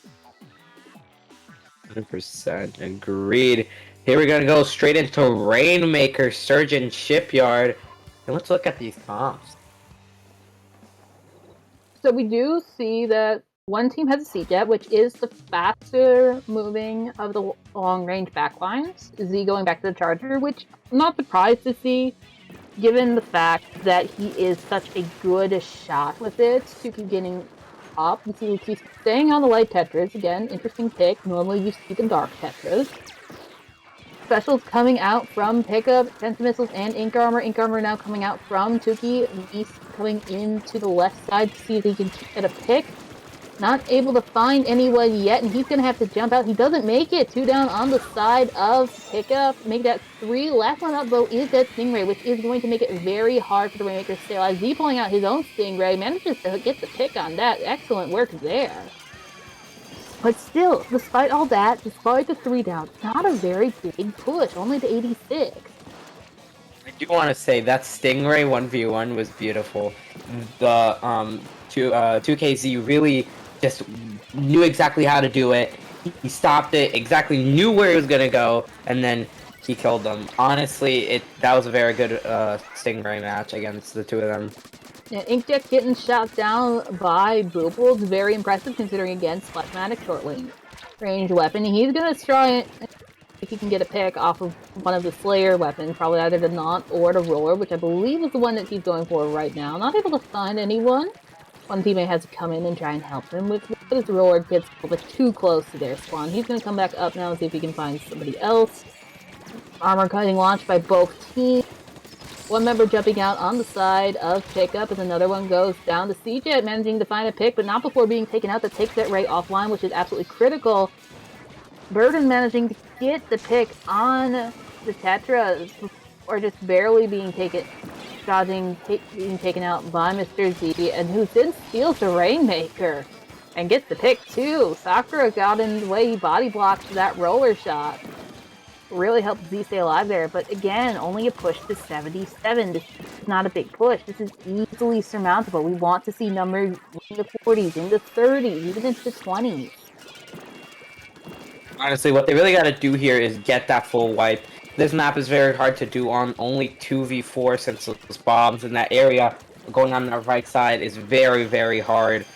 100% agreed. Here we're gonna go straight into Rainmaker Surgeon Shipyard, and let's look at these comps. So we do see that one team has a C-Jet, which is the faster moving of the long-range backlines. Z going back to the Charger, which I'm not surprised to see, given the fact that he is such a good shot with it. Tuki getting up. You see he's staying on the light Tetras. Again, interesting pick. Normally you see the dark Tetras. Specials coming out from Pickup, Sense Missiles, and Ink Armor. Ink Armor now coming out from Tuki. He's coming into the left side to see if he can get a pick. Not able to find anyone yet, and he's going to have to jump out. He doesn't make it. 2 down on the side of Pickup. Make that 3. Last one up, though, is that Stingray, which is going to make it very hard for the Rainmaker to stay alive. Z pulling out his own Stingray. Manages to get the pick on that. Excellent work there. But still, despite all that, despite the 3 down, not a very big push. Only to 86. I do want to say that Stingray 1v1 was beautiful. The 2KZ really just knew exactly how to do it. He stopped it, exactly knew where he was gonna go, and then he killed them. Honestly, that was a very good Stingray match against the two of them. Yeah, Inkjet getting shot down by Boobles, very impressive considering, again, Splashmatic short range weapon. He's gonna try if he can get a pick off of one of the Slayer weapons, probably either the Knot or the Roller, which I believe is the one that he's going for right now. Not able to find anyone. One teammate has to come in and try and help him with his Roller gets a little bit too close to their spawn. He's gonna come back up now and see if he can find somebody else. Armor cutting launched by both teams. One member jumping out on the side of Pickup as another one goes down to C-Jet, managing to find a pick, but not before being taken out. That takes that Ray offline, which is absolutely critical. Burden managing to get the pick on the Tetras, or just barely being taken, being taken out by Mr. Z, and who then steals the Rainmaker and gets the pick too. Sakura got in the way, he body blocked that roller shot. Really helped Z stay alive there, but again, only a push to 77. This is not a big push. This is easily surmountable. We want to see numbers in the 40s, in the 30s, even into the 20s. Honestly, what they really got to do here is get that full wipe. This map is very hard to do on only 2v4 since those bombs in that area going on the right side is very, very hard.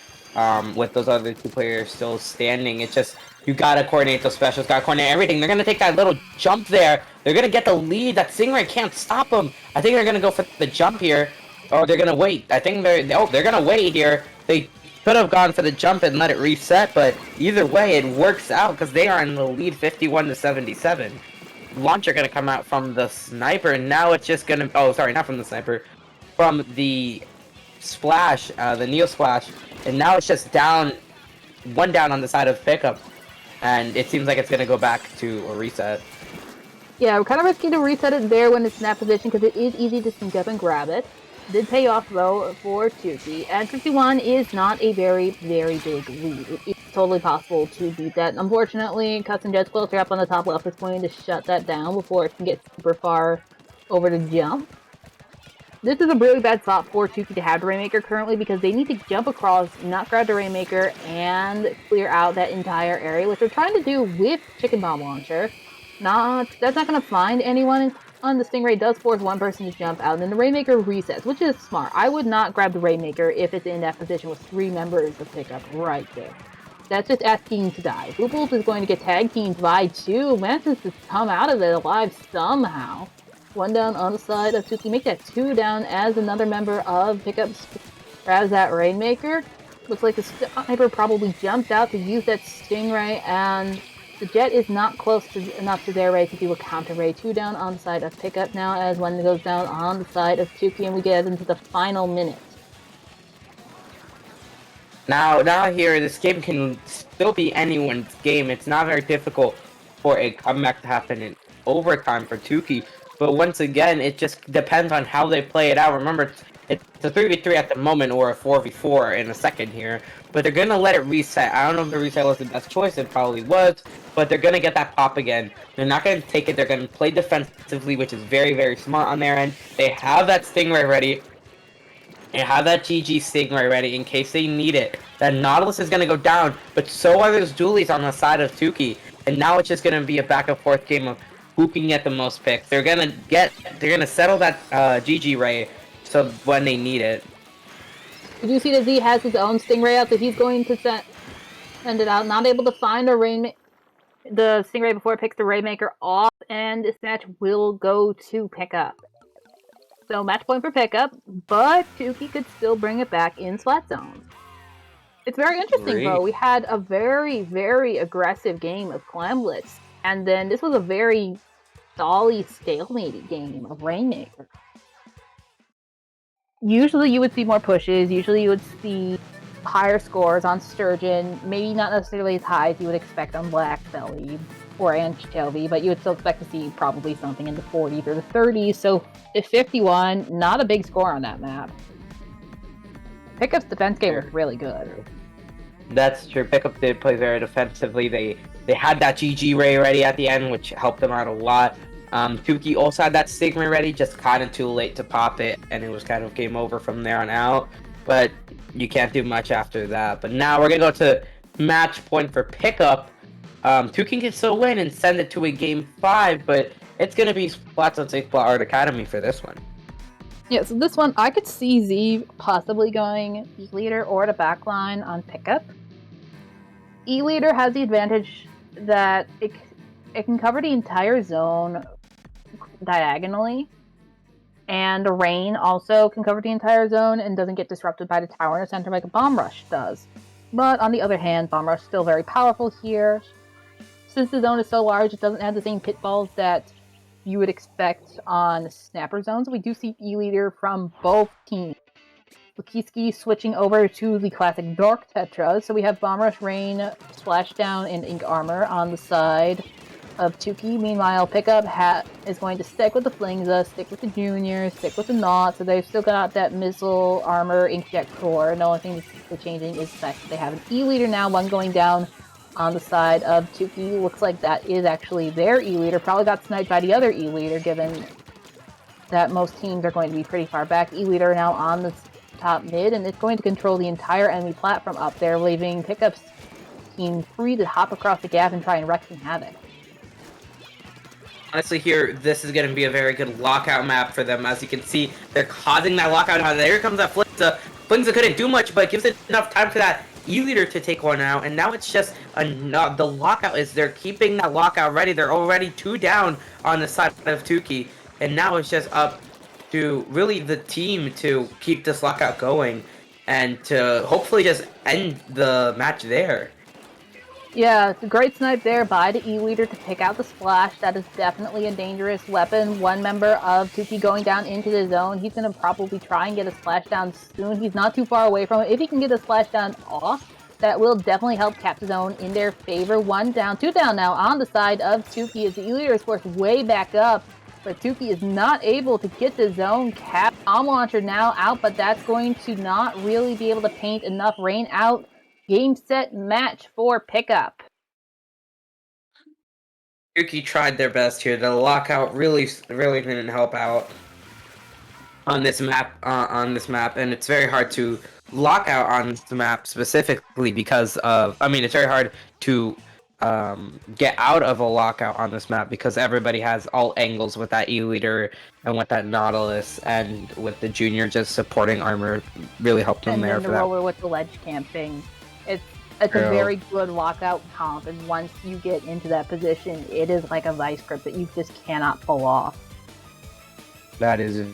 With those other 2 players still standing, it's just, you gotta coordinate those specials, gotta coordinate everything. They're gonna take that little jump there. They're gonna get the lead. That Stingray can't stop them. I think they're gonna go for the jump here, or they're gonna wait. I think they're gonna wait here. They could have gone for the jump and let it reset, but either way, it works out because they are in the lead, 51 to 77. Launcher gonna come out from the sniper, and now it's just gonna. Oh, sorry, not from the sniper, from the splash, the Neo Splash, and now it's just down, 1 down on the side of Pickup. And it seems like it's going to go back to a reset. Yeah, we're kind of risky to reset it there when it's in that position because it is easy to sneak up and grab it. Did pay off though for Tuki, and 51 is not a very, very big lead. It is totally possible to beat that. Unfortunately, Custom Jet's closer up on the top left is going to shut that down before it can get super far over to jump. This is a really bad spot for Tuki to have the Rainmaker currently because they need to jump across, not grab the Rainmaker, and clear out that entire area, which they're trying to do with Chicken Bomb Launcher. That's not going to find anyone on the Stingray. Does force one person to jump out, and then the Rainmaker resets, which is smart. I would not grab the Rainmaker if it's in that position with 3 members of pickup right there. That's just asking to die. Booples is going to get tag teamed by 2, manages to come out of it alive somehow. 1 down on the side of Tuki. Make that 2 down as another member of Pickups grabs that Rainmaker. Looks like the sniper probably jumped out to use that Stingray, and the Jet is not close enough to their Ray to do a counter Ray. 2 down on the side of Pickup now as 1 goes down on the side of Tuki, and we get into the final minute. Now here, this game can still be anyone's game. It's not very difficult for a comeback to happen in overtime for Tuki. But once again, it just depends on how they play it out. Remember, it's a 3v3 at the moment, or a 4v4 in a second here. But they're going to let it reset. I don't know if the reset was the best choice. It probably was. But they're going to get that pop again. They're not going to take it. They're going to play defensively, which is very, very smart on their end. They have that Stingray ready. They have that GG Stingray ready in case they need it. That Nautilus is going to go down. But so are those dualies on the side of Tuki. And now it's just going to be a back and forth game of who can get the most picks. They're gonna settle that GG Ray so when they need it. Did you see that Z has his own Stingray out that he's going to send it out? Not able to find the Stingray before it picks the Rainmaker off, and this match will go to Pickup. So match point for Pickup, but Tuki could still bring it back in Splat Zones. It's very interesting, though. We had a very, very aggressive game of Clam Blitz, and then this was a very stally, stalemated game of Rainmaker. Usually you would see more pushes, usually you would see higher scores on Sturgeon, maybe not necessarily as high as you would expect on Black Belly or Anchovy, but you would still expect to see probably something in the 40s or the 30s, so at 51, not a big score on that map. Pickup's defense game was really good. That's true. Pickup did play very defensively. They had that GG Ray ready at the end, which helped them out a lot. Tuki also had that Stingray ready, just kind of too late to pop it, and it was kind of game over from there on out. But you can't do much after that. But now we're going to go to match point for Pickup. Tuki can still win and send it to a game 5, but it's going to be Splat on Safe Splat Art Academy for this one. Yeah, so this one, I could see Z possibly going E-Leader or the backline on Pickup. E-Leader has the advantage that it can cover the entire zone diagonally, and the Rain also can cover the entire zone and doesn't get disrupted by the tower in the center like a Bomb Rush does. But on the other hand, Bomb Rush is still very powerful here. Since the zone is so large, it doesn't have the same pitfalls that you would expect on Snapper zones. We do see E-Leader from both teams. Lukiski switching over to the classic Dark Tetra, so we have Bomb Rush, Rain, Splashdown, and Ink Armor on the side of Tuki. Meanwhile, Pickup is going to stick with the Flingza, stick with the Juniors, stick with the Knot, so they've still got that Missile, Armor, Inkjet core. The only thing that's changing is the fact that they have an E-Leader now, one going down on the side of Tuki. Looks like that is actually their E-Leader. Probably got sniped by the other E-Leader, given that most teams are going to be pretty far back. E-Leader now on the top mid, and it's going to control the entire enemy platform up there, leaving Pickup's team free to hop across the gap and try and wreak some havoc. Honestly, here, this is going to be a very good lockout map for them. As you can see, they're causing that lockout. Now, there comes that Flingza. Flingza couldn't do much, but gives it enough time for that E-Leader to take one out. And now it's just the lockout is they're keeping that lockout ready. They're already 2 down on the side of Tuki. And now it's just up to really the team to keep this lockout going and to hopefully just end the match there. Yeah, it's a great snipe there by the E-Leader to pick out the Splash. That is definitely a dangerous weapon. One member of Tuki going down into the zone. He's going to probably try and get a Splashdown soon. He's not too far away from it. If he can get a Splashdown off, that will definitely help cap the zone in their favor. 1 down, 2 down now on the side of Tuki as the E-Leader is forced way back up. But Tuki is not able to get the zone cap. Bomb Launcher now out, but that's going to not really be able to paint enough Rain out Game, set, match for pickup. Tuki tried their best here. The lockout really didn't help out on this map. And it's very hard to lock out on this map specifically because of. I mean, it's very hard to get out of a lockout on this map because everybody has all angles with that E-liter and with that Nautilus and with the Junior just supporting armor really helped them there And then for the that. roller with the ledge camping. It's a very good lockout comp, and once you get into that position, it is like a vice grip that you just cannot pull off. That is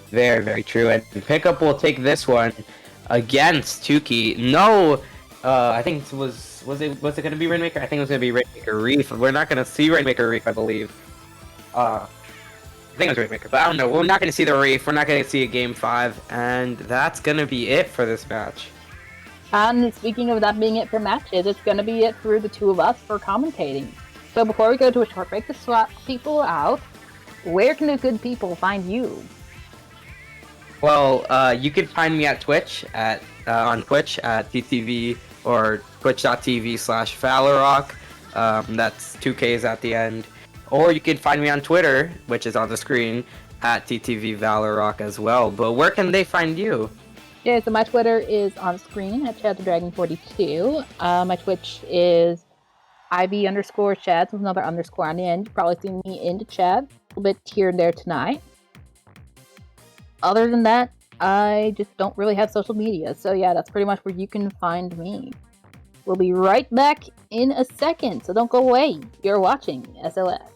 very true. And pickup will take this one against Tuki. No, I think it was it gonna be Rainmaker? I think it was gonna be Rainmaker Reef. We're not gonna see Rainmaker Reef, I believe. I think it was Rainmaker, but I don't know. We're not gonna see the Reef. We're not gonna see a game 5, and that's gonna be it for this match. And speaking of that being it for matches, it's going to be it for the two of us for commentating. So before we go to a short break to swap people out, where can the good people find you? Well, you can find me at Twitch on Twitch at TTV or twitch.tv/Valorrock. That's 2Ks at the end. Or you can find me on Twitter, which is on the screen, at TTV Valorrock as well. But where can they find you? Yeah, so my Twitter is on screen at ChadTheDragon42. My Twitch is IB_Chad with another underscore on the end. You've probably seen me into Chad a little bit here and there tonight. Other than that, I just don't really have social media. So yeah, that's pretty much where you can find me. We'll be right back in a second, so don't go away. You're watching SLS.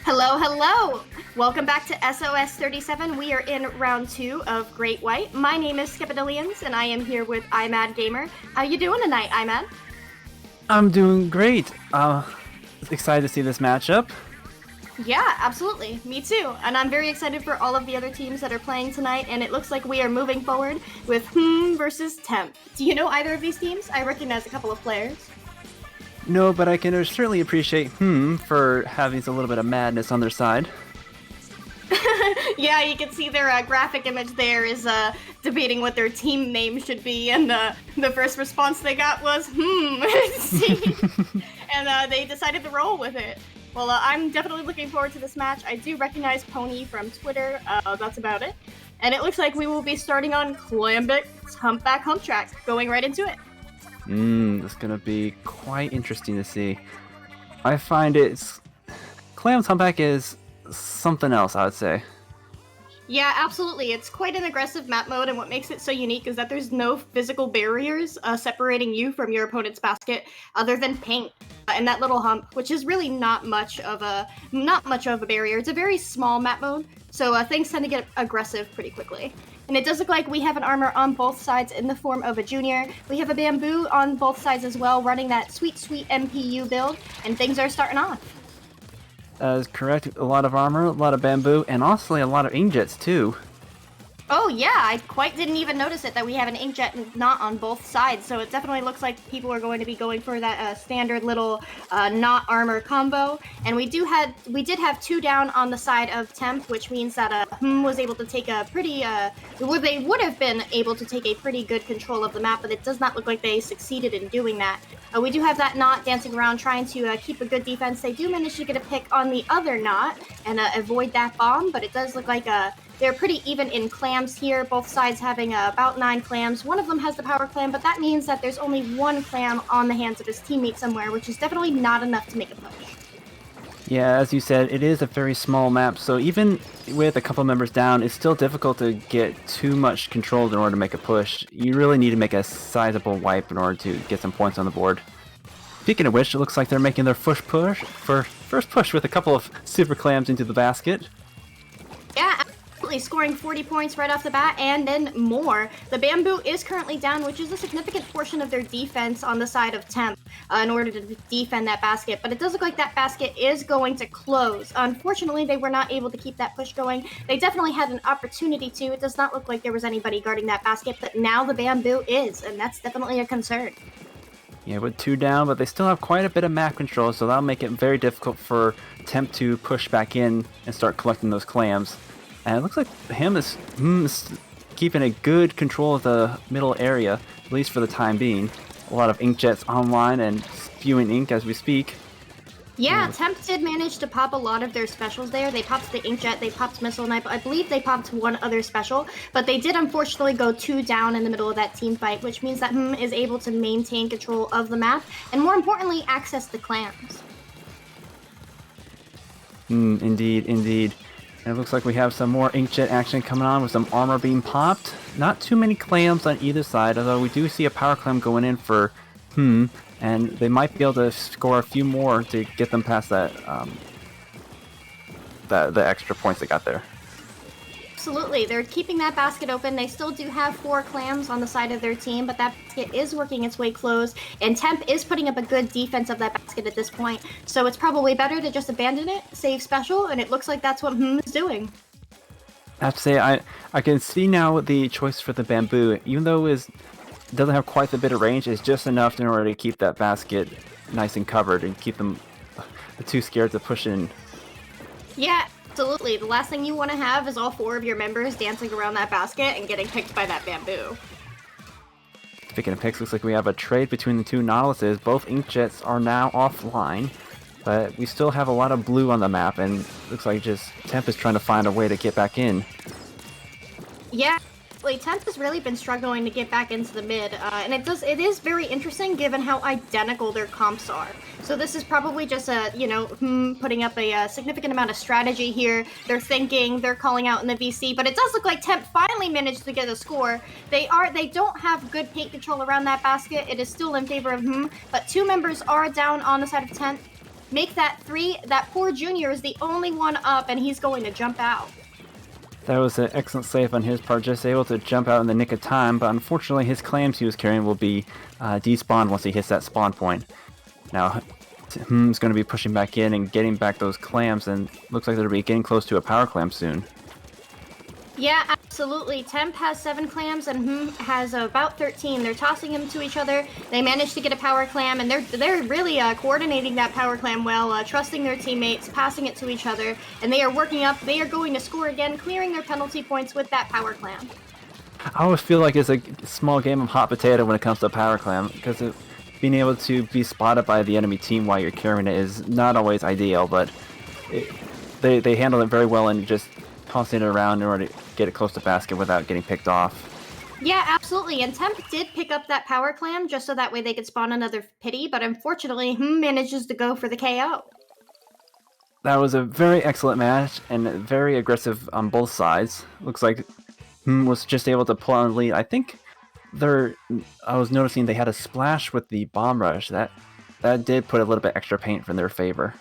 Hello, hello! Welcome back to SOS 37. We are in round 2 of Great White. My name is Skipadillions, and I am here with iMad Gamer. How you doing tonight, iMad? I'm doing great. Excited to see this matchup. Yeah, absolutely. Me too. And I'm very excited for all of the other teams that are playing tonight, and it looks like we are moving forward with Hmmm versus Temp. Do you know either of these teams? I recognize a couple of players. No, but I can certainly appreciate for having a little bit of madness on their side. Yeah, you can see their graphic image there is debating what their team name should be, and the first response they got was and they decided to roll with it. Well, I'm definitely looking forward to this match. I do recognize Pony from Twitter. That's about it. And it looks like we will be starting on Clambit's Humpback Hump Track, going right into it. It's gonna be quite interesting to see. I find Clam's Humpback is something else, I would say. Yeah, absolutely. It's quite an aggressive map mode, and what makes it so unique is that there's no physical barriers separating you from your opponent's basket other than paint and that little hump, which is really not much of a barrier. It's a very small map mode, so things tend to get aggressive pretty quickly. And it does look like we have an armor on both sides in the form of a junior. We have a bamboo on both sides as well, running that sweet, sweet MPU build, and things are starting off. That is correct. A lot of armor, a lot of bamboo, and also a lot of inkjets too. Oh yeah, I quite didn't even notice it that we have an inkjet knot on both sides, so it definitely looks like people are going to be going for that standard little knot armor combo. And we did have 2 down on the side of Temp, which means that was able to take a pretty they would have been able to take a pretty good control of the map, but it does not look like they succeeded in doing that. We do have that knot dancing around trying to keep a good defense. They do manage to get a pick on the other knot and avoid that bomb, but it does look like they're pretty even in clams here, both sides having about 9 clams. One of them has the power clam, but that means that there's only 1 clam on the hands of his teammate somewhere, which is definitely not enough to make a push. Yeah, as you said, it is a very small map, so even with a couple members down, it's still difficult to get too much control in order to make a push. You really need to make a sizable wipe in order to get some points on the board. Speaking of which, it looks like they're making their first push with a couple of super clams into the basket. Yeah, absolutely, scoring 40 points right off the bat, and then more. The bamboo is currently down, which is a significant portion of their defense on the side of Temp in order to defend that basket, but it does look like that basket is going to close. Unfortunately, they were not able to keep that push going. They definitely had an opportunity to. It does not look like there was anybody guarding that basket, but now the bamboo is, and that's definitely a concern. Yeah, with 2 down, but they still have quite a bit of map control, so that'll make it very difficult for Temp to push back in and start collecting those clams. And it looks like him is keeping a good control of the middle area, at least for the time being. A lot of inkjets online and spewing ink as we speak. Yeah, Temp did manage to pop a lot of their specials there. They popped the inkjet, they popped missile, and I believe they popped one other special, but they did unfortunately go 2 down in the middle of that team fight, which means that Hmmm is able to maintain control of the map, and more importantly, access the clams. Indeed, indeed. And it looks like we have some more inkjet action coming on with some armor being popped. Not too many clams on either side, although we do see a power clam going in for Hmmm, and they might be able to score a few more to get them past that the extra points they got there. Absolutely, they're keeping that basket open. They still do have 4 clams on the side of their team, but that basket is working its way closed, and Temp is putting up a good defense of that basket at this point, so it's probably better to just abandon it, save special, and it looks like that's what Hmmm is doing. I have to say, I can see now the choice for the bamboo, even though it doesn't have quite the bit of range, it's just enough in order to keep that basket nice and covered and keep them too scared to push in. Yeah, absolutely. The last thing you want to have is all 4 of your members dancing around that basket and getting picked by that bamboo. Speaking of picks, looks like we have a trade between the 2 Nautiluses. Both inkjets are now offline, but we still have a lot of blue on the map, and looks like just Temp is trying to find a way to get back in. Yeah, Temp has really been struggling to get back into the mid, and it is very interesting given how identical their comps are. So this is probably just putting up a significant amount of strategy here. They're thinking, they're calling out in the VC, but it does look like Temp finally managed to get a score. They don't have good paint control around that basket. It is still in favor of Hmmm, but 2 members are down on the side of Temp. make that 3. That poor Junior is the only one up, and he's going to jump out. That was an excellent save on his part, just able to jump out in the nick of time, but unfortunately his clams he was carrying will be despawned once he hits that spawn point. Now, Hmmm's going to be pushing back in and getting back those clams, and looks like they'll be getting close to a power clam soon. Yeah, absolutely. Temp has 7 clams and Hmmm has about 13. They're tossing them to each other. They managed to get a power clam, and they're really coordinating that power clam well, trusting their teammates, passing it to each other, and they are working up. They are going to score again, clearing their penalty points with that power clam. I always feel like it's a small game of hot potato when it comes to power clam, because being able to be spotted by the enemy team while you're carrying it is not always ideal, but they handle it very well and just tossing it around in order to get it close to basket without getting picked off. Yeah, absolutely. And Temp did pick up that power clam just so that way they could spawn another pity, but unfortunately, Hmmm manages to go for the KO. That was a very excellent match and very aggressive on both sides. Looks like Hmmm was just able to pull on the lead. I think I was noticing they had a splash with the bomb rush. That did put a little bit extra paint in their favor.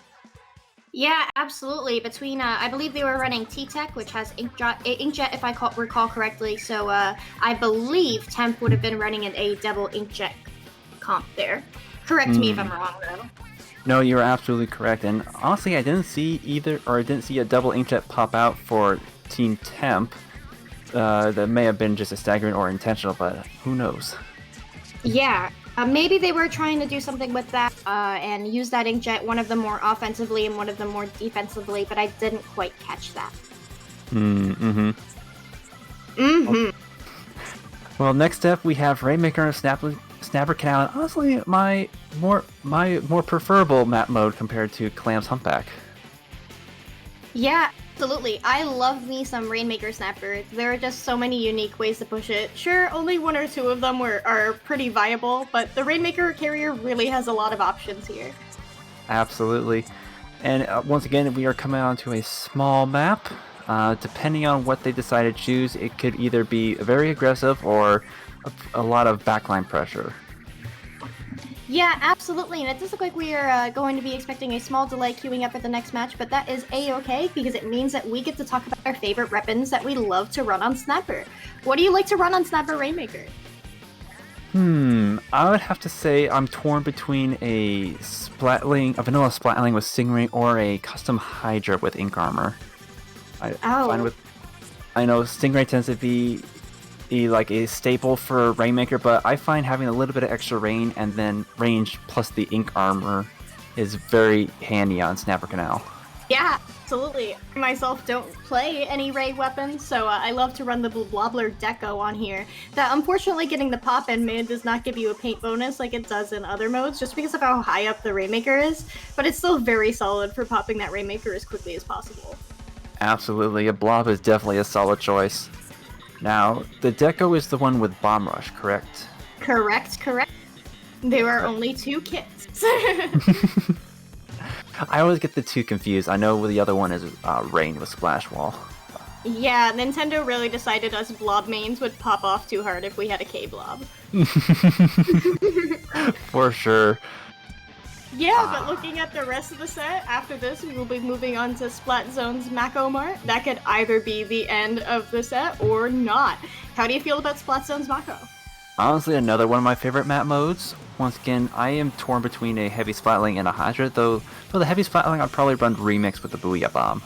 Yeah, absolutely. Between, I believe they were running T-Tech, which has Inkjet, if I recall correctly. So I believe Temp would have been running a double Inkjet comp there. Correct me if I'm wrong, though. No, you were absolutely correct. And honestly, I didn't see a double Inkjet pop out for Team Temp. That may have been just a staggering or intentional, but who knows? Yeah. Maybe they were trying to do something with that and use that Inkjet, one of them more offensively and one of them more defensively, but I didn't quite catch that. Well, next up we have Rainmaker and Snapper Canal, and honestly, my more preferable map mode compared to Clam's Humpback. Yeah, absolutely. I love me some Rainmaker Snapper. There are just so many unique ways to push it. Sure, only 1 or 2 of them are pretty viable, but the Rainmaker carrier really has a lot of options here. Absolutely. And once again, we are coming onto a small map. Depending on what they decide to choose, it could either be very aggressive or a lot of backline pressure. Yeah, absolutely, and it does look like we are going to be expecting a small delay queuing up for the next match, but that is a-okay because it means that we get to talk about our favorite weapons that we love to run on Snapper. What do you like to run on Snapper Rainmaker? I would have to say I'm torn between a vanilla Splatling with Stingray or a custom Hydra with Ink Armor. I know Stingray tends to be like a staple for Rainmaker, but I find having a little bit of extra range and then range plus the Ink Armor is very handy on Snapper Canal. Yeah, absolutely. I myself don't play any Ray weapons, so I love to run the Blobbler Deco on here. That unfortunately getting the pop in mid does not give you a paint bonus like it does in other modes, just because of how high up the Rainmaker is, but it's still very solid for popping that Rainmaker as quickly as possible. Absolutely, a Blob is definitely a solid choice. Now, the Deco is the one with Bomb Rush, correct? Correct. There are only 2 kits. I always get the 2 confused. I know the other one is Rain with Splash Wall. Yeah, Nintendo really decided us Blob mains would pop off too hard if we had a K-Blob. For sure. Yeah, but looking at the rest of the set, after this we will be moving on to Splat Zone's Mako Mart. That could either be the end of the set or not. How do you feel about Splat Zone's Mako? Honestly, another one of my favorite map modes. Once again, I am torn between a Heavy Splatling and a Hydra, though for the Heavy Splatling I'd probably run Remix with the Booyah Bomb.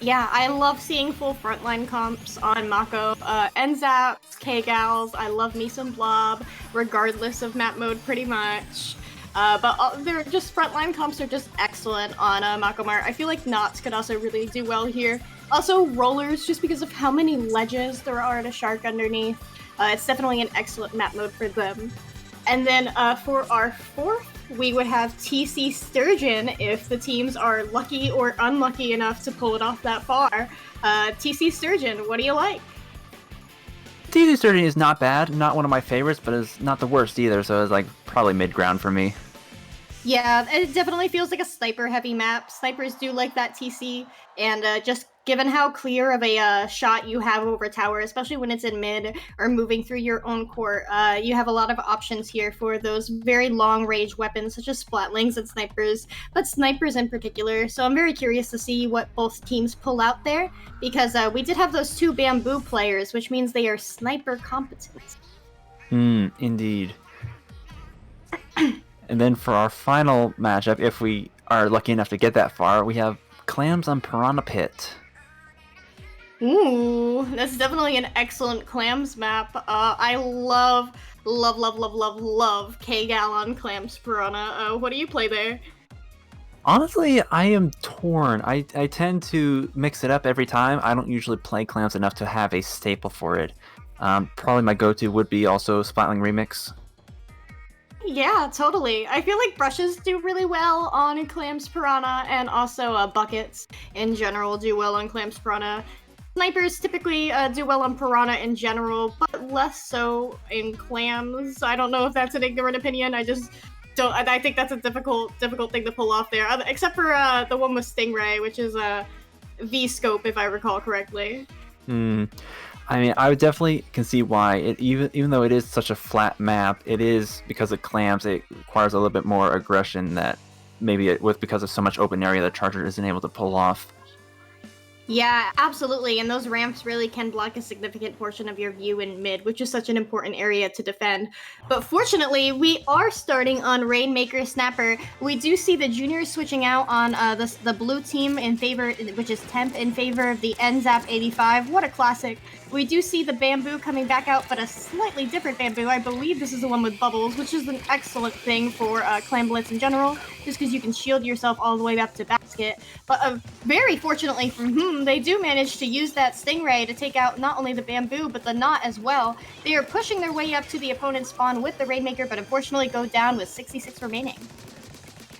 Yeah, I love seeing full frontline comps on Mako. Nzaps, K-Gals, I love me some Blob, regardless of map mode pretty much. But they're just frontline comps are just excellent on Mako Mart. I feel like Knots could also really do well here. Also Rollers, just because of how many ledges there are to Shark underneath. It's definitely an excellent map mode for them. And then for our 4th, we would have TC Sturgeon if the teams are lucky or unlucky enough to pull it off that far. TC Sturgeon, what do you like? TC Sturgeon is not bad, not one of my favorites, but it's not the worst either, so it's like probably mid-ground for me. Yeah, it definitely feels like a sniper-heavy map. Snipers do like that TC, and just given how clear of a shot you have over tower, especially when it's in mid or moving through your own court, you have a lot of options here for those very long-range weapons, such as splatlings and snipers, but snipers in particular. So I'm very curious to see what both teams pull out there, because we did have those 2 bamboo players, which means they are sniper competent. Indeed. And then for our final matchup, if we are lucky enough to get that far, we have Clams on Piranha Pit. Ooh, that's definitely an excellent clams map. I love K-Gal on Clams Piranha. What do you play there? Honestly, I am torn. I tend to mix it up every time. I don't usually play Clams enough to have a staple for it. Probably my go-to would be also Splatling Remix. Yeah, totally. I feel like brushes do really well on Clams Piranha, and also buckets in general do well on Clams Piranha. Snipers typically do well on Piranha in general, but less so in Clams. I don't know if that's an ignorant opinion. I just don't. I think that's a difficult thing to pull off there. Except for the one with Stingray, which is a V-scope, if I recall correctly. I mean, I would definitely can see why. Even though it is such a flat map, it is because of Clams. It requires a little bit more aggression that maybe because of so much open area, the Charger isn't able to pull off. Yeah, absolutely, and those ramps really can block a significant portion of your view in mid, which is such an important area to defend. But fortunately, we are starting on Rainmaker Snapper. We do see the juniors switching out on the blue team in favor, which is Temp, in favor of the NZAP 85. What a classic. We do see the Bamboo coming back out, but a slightly different Bamboo. I believe this is the one with bubbles, which is an excellent thing for Clan Blitz in general, just because you can shield yourself all the way up to basket. But very fortunately for Hmmm, they do manage to use that Stingray to take out not only the Bamboo, but the Knot as well. They are pushing their way up to the opponent's spawn with the Rainmaker, but unfortunately go down with 66 remaining.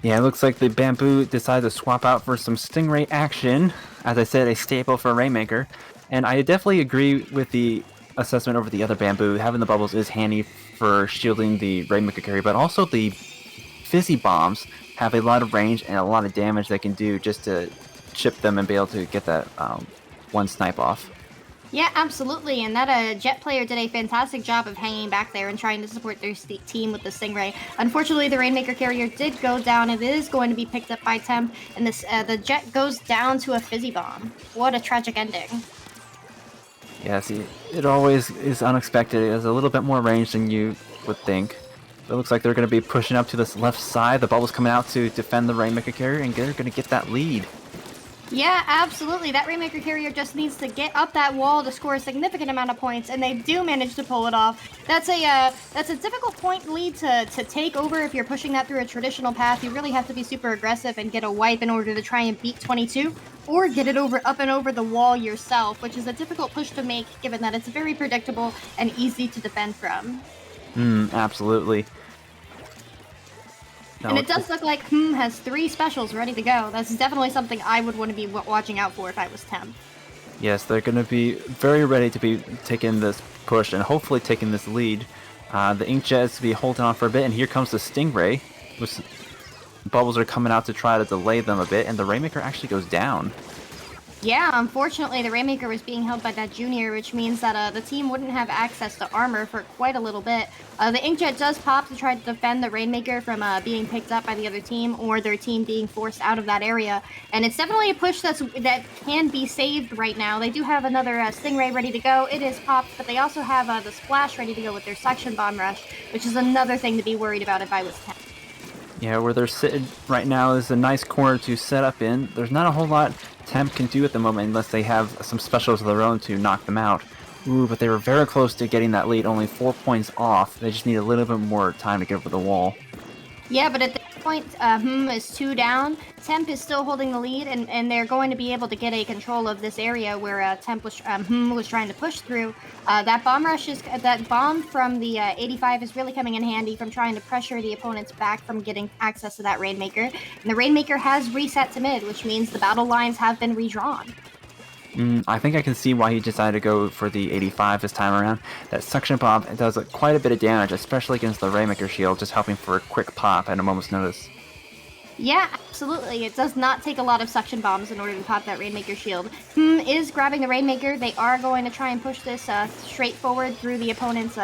Yeah, it looks like the Bamboo decided to swap out for some Stingray action. As I said, a staple for Rainmaker. And I definitely agree with the assessment over the other Bamboo. Having the bubbles is handy for shielding the Rainmaker carry, but also the Fizzy Bombs have a lot of range and a lot of damage they can do just to chip them and be able to get that one snipe off. Yeah, absolutely, and that Jet player did a fantastic job of hanging back there and trying to support their team with the Stingray. Unfortunately, the Rainmaker carrier did go down. It is going to be picked up by Temp, and the Jet goes down to a Fizzy Bomb. What a tragic ending. Yeah, see, it always is unexpected. It has a little bit more range than you would think. It looks like they're going to be pushing up to this left side. The bubble's coming out to defend the Rainmaker carrier, and they're going to get that lead. Yeah, absolutely. That Rainmaker carrier just needs to get up that wall to score a significant amount of points, and they do manage to pull it off. That's a difficult point lead to take over if you're pushing that through a traditional path. You really have to be super aggressive and get a wipe in order to try and beat 22, or get it up and over the wall yourself, which is a difficult push to make given that it's very predictable and easy to defend from. Absolutely. And it does look like Hmmm has 3 specials ready to go. That's definitely something I would want to be watching out for if I was Temp. Yes, they're going to be very ready to be taking this push and hopefully taking this lead. The Inkjets to be holding on for a bit, and here comes the Stingray. Bubbles are coming out to try to delay them a bit, and the Rainmaker actually goes down. Yeah, unfortunately, the Rainmaker was being held by that junior, which means that the team wouldn't have access to armor for quite a little bit. The Inkjet does pop to try to defend the Rainmaker from being picked up by the other team, or their team being forced out of that area. And it's definitely a push that can be saved right now. They do have another Stingray ready to go. It is popped, but they also have the Splash ready to go with their Suction Bomb Rush, which is another thing to be worried about if I was Temp. Yeah, where they're sitting right now is a nice corner to set up in. There's not a whole lot Temp can do at the moment unless they have some specials of their own to knock them out. Ooh, but they were very close to getting that lead, only 4 points off. They just need a little bit more time to get over the wall. Yeah, but at this point, Hmmm is 2 down. Temp is still holding the lead, and they're going to be able to get a control of this area where Hmmm was trying to push through. That bomb from the 85 is really coming in handy from trying to pressure the opponents back from getting access to that Rainmaker. And the Rainmaker has reset to mid, which means the battle lines have been redrawn. I think I can see why he decided to go for the 85 this time around. That Suction Bomb does quite a bit of damage, especially against the Rainmaker shield, just helping for a quick pop at a moment's notice. Yeah, absolutely. It does not take a lot of suction bombs in order to pop that Rainmaker shield. Hmmm is grabbing the Rainmaker. They are going to try and push this straight forward through the opponent's,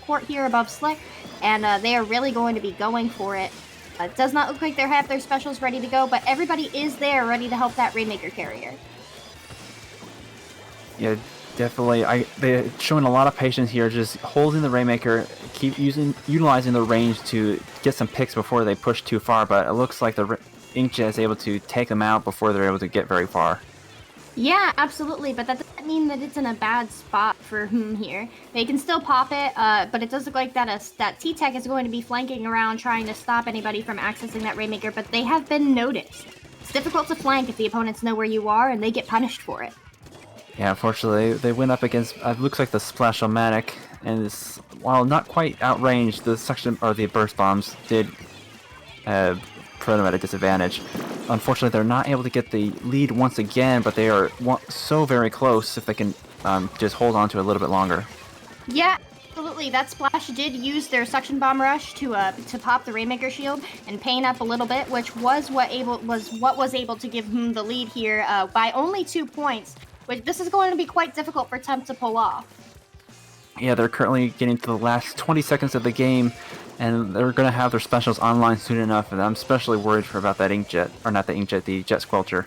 court here above Slick, and they are really going to be going for it. It does not look like they have their specials ready to go, but everybody is there ready to help that Rainmaker carrier. Yeah, definitely. They're showing a lot of patience here, just holding the Rainmaker, keep utilizing the range to get some picks before they push too far. But it looks like the Inkjet is able to take them out before they're able to get very far. Yeah, absolutely, but that doesn't mean that it's in a bad spot for Hmmm here. They can still pop it, but it does look like that T-Tech is going to be flanking around trying to stop anybody from accessing that Rainmaker, but they have been noticed. It's difficult to flank if the opponents know where you are, and they get punished for it. Yeah, unfortunately, they went up against, looks like the Splash-O-Matic, and while not quite outranged, the suction, or the burst bombs did put them at a disadvantage. Unfortunately, they're not able to get the lead once again, but they are so very close if they can just hold on to it a little bit longer. Yeah, absolutely. That Splash did use their suction bomb rush to pop the Rainmaker shield and paint up a little bit, which was what was able to give Hmmm the lead here by only 2 points. Which this is going to be quite difficult for Temp to pull off. Yeah, they're currently getting to the last 20 seconds of the game, and they're going to have their specials online soon enough, and I'm especially worried about that Inkjet, or not the Inkjet, the Jet Squelcher.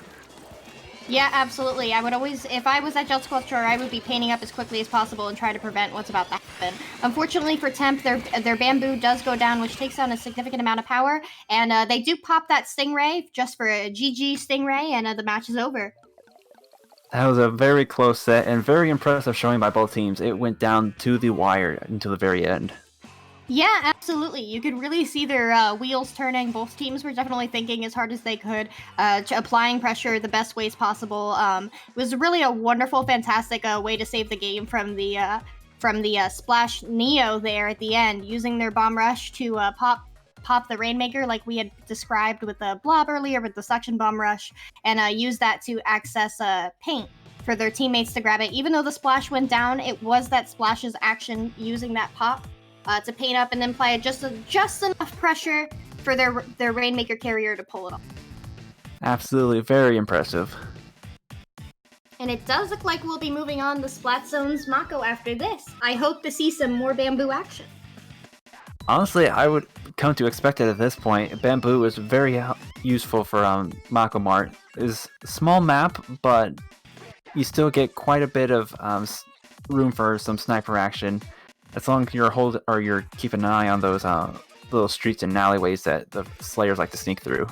Yeah, absolutely. I would always, if I was at Jet Squelcher, I would be painting up as quickly as possible and try to prevent what's about to happen. Unfortunately for Temp, their bamboo does go down, which takes down a significant amount of power, and they do pop that Stingray just for a GG Stingray, and the match is over. That was a very close set and very impressive showing by both teams. It went down to the wire until the very end. Yeah, absolutely. You could really see their wheels turning. Both teams were definitely thinking as hard as they could, applying pressure the best ways possible. It was really a wonderful, fantastic way to save the game from the Splash Neo there at the end, using their bomb rush to pop the Rainmaker like we had described with the Blob earlier with the suction bomb rush, and use that to access paint for their teammates to grab it. Even though the Splash went down, it was that Splash's action using that pop to paint up and then apply just enough pressure for their Rainmaker carrier to pull it off. Absolutely, very impressive. And it does look like we'll be moving on to Splat Zone's Mako after this. I hope to see some more bamboo action. Honestly, I would come to expect it at this point. Bamboo is very useful for Mako Mart. It's a small map, but you still get quite a bit of room for some sniper action. As long as you're keeping an eye on those little streets and alleyways that the Slayers like to sneak through.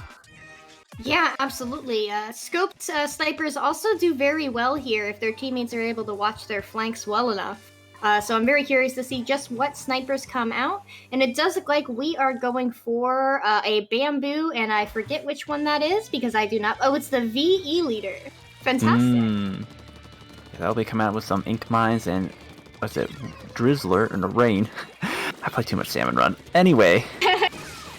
Yeah, absolutely. Scoped snipers also do very well here if their teammates are able to watch their flanks well enough. So I'm very curious to see just what snipers come out. And it does look like we are going for a bamboo, and I forget which one that is because I do not... Oh, it's the VE leader. Fantastic. Yeah, they'll be coming out with some ink mines and... What's it? Drizzler in the rain. I play too much Salmon Run. Anyway.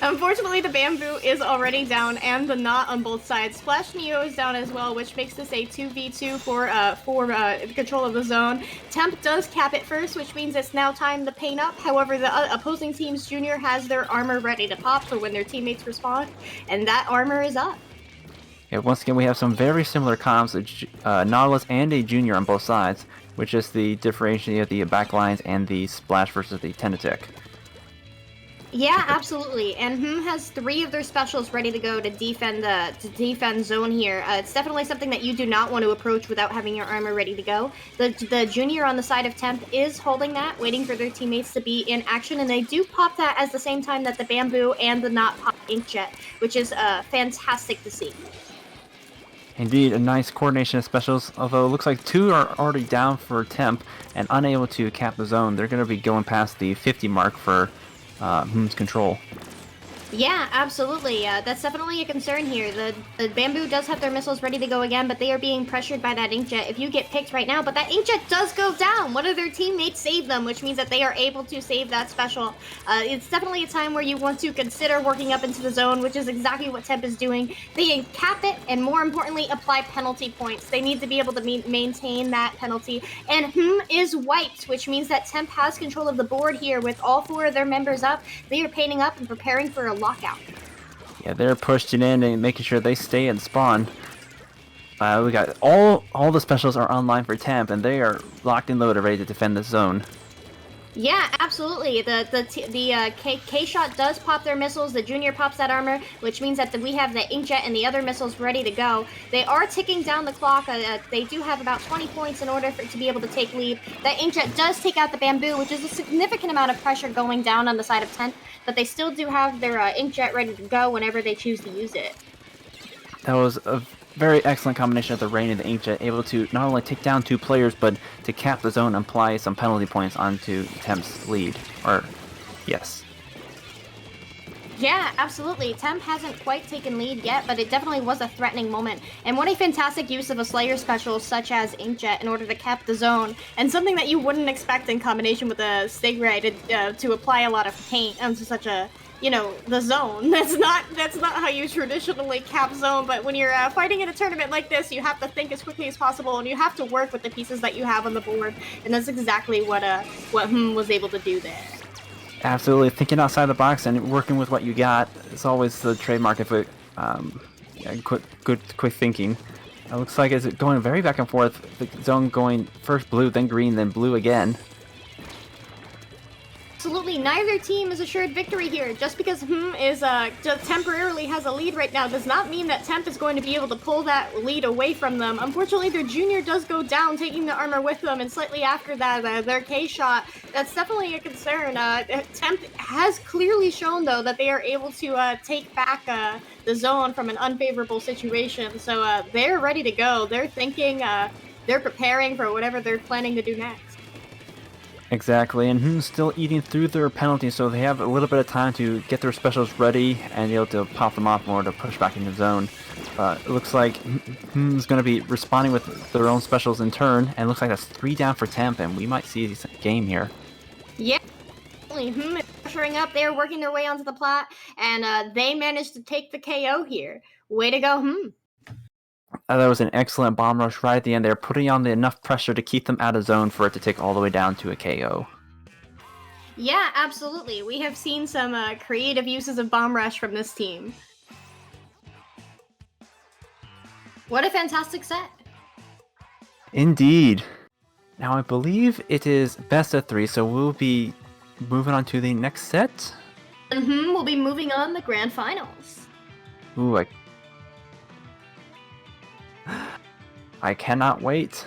Unfortunately, the bamboo is already down and the knot on both sides. Splash Neo is down as well, which makes this a 2v2 for control of the zone. Temp does cap it first, which means it's now time to paint up. However, the opposing team's junior has their armor ready to pop for when their teammates respond, and that armor is up. Yeah, once again, we have some very similar comps, Nautilus and a junior on both sides, which is the differentiation of the backlines and the Splash versus the Tentatek. Yeah, absolutely. And Hmmm has 3 of their specials ready to go to defend zone here. It's definitely something that you do not want to approach without having your armor ready to go. The junior on the side of Temp is holding that, waiting for their teammates to be in action, and they do pop that at the same time that the bamboo and the knot pop Inkjet, which is fantastic to see. Indeed, a nice coordination of specials, although it looks like 2 are already down for Temp and unable to cap the zone. They're going to be going past the 50 mark for Hmm's control. Yeah, absolutely. That's definitely a concern here. The bamboo does have their missiles ready to go again, but they are being pressured by that Inkjet. If you get picked right now, but that Inkjet does go down. One of their teammates saved them, which means that they are able to save that special. It's definitely a time where you want to consider working up into the zone, which is exactly what Temp is doing. They cap it, and more importantly, apply penalty points. They need to be able to maintain that penalty. And Hmmm is wiped, which means that Temp has control of the board here with all 4 of their members up. They are painting up and preparing for a lockout. Yeah, they're pushing in and making sure they stay and spawn. We got all the specials are online for Temp, and they are locked and loaded, ready to defend the zone. Yeah, absolutely. The K shot does pop their missiles. The Junior pops that armor, which means that we have the Inkjet and the other missiles ready to go. They are ticking down the clock. They do have about 20 points in order to be able to take lead. That Inkjet does take out the Bamboo, which is a significant amount of pressure going down on the side of Temp, but they still do have their Inkjet ready to go whenever they choose to use it. That was a very excellent combination of the Rain and the Inkjet, able to not only take down 2 players, but to cap the zone and apply some penalty points onto Temp's lead. Yes. Yeah, absolutely. Temp hasn't quite taken lead yet, but it definitely was a threatening moment. And what a fantastic use of a Slayer special such as Inkjet in order to cap the zone, and something that you wouldn't expect in combination with a Stingray to apply a lot of paint onto such a, the zone. That's not how you traditionally cap zone, but when you're fighting in a tournament like this, you have to think as quickly as possible, and you have to work with the pieces that you have on the board, and that's exactly what Hmmm was able to do there. Absolutely, thinking outside the box and working with what you got is always the trademark of it. Quick thinking. It looks like it's going very back and forth. The zone going first blue, then green, then blue again. Absolutely, neither team is assured victory here. Just because just temporarily has a lead right now does not mean that Temp is going to be able to pull that lead away from them. Unfortunately, their Junior does go down, taking the armor with them, and slightly after that, their K-shot. That's definitely a concern. Temp has clearly shown, though, that they are able to take back the zone from an unfavorable situation. So they're ready to go. They're thinking, they're preparing for whatever they're planning to do next. Exactly, and Hmmm still eating through their penalties, so they have a little bit of time to get their specials ready and be able to pop them off in order to push back into the zone. It looks like Hmmm's going to be responding with their own specials in turn, and it looks like that's 3 down for Temp, and we might see a game here. Yeah. Hmmm is pressuring up. They're working their way onto the plat, and they managed to take the KO here. Way to go, Hmmm. That was an excellent bomb rush right at the end there, putting on enough pressure to keep them out of zone for it to take all the way down to a KO. Yeah, absolutely. We have seen some creative uses of bomb rush from this team. What a fantastic set. Indeed. Now I believe it is best of 3, so we'll be moving on to the next set. We'll be moving on the grand finals. Ooh, I cannot wait.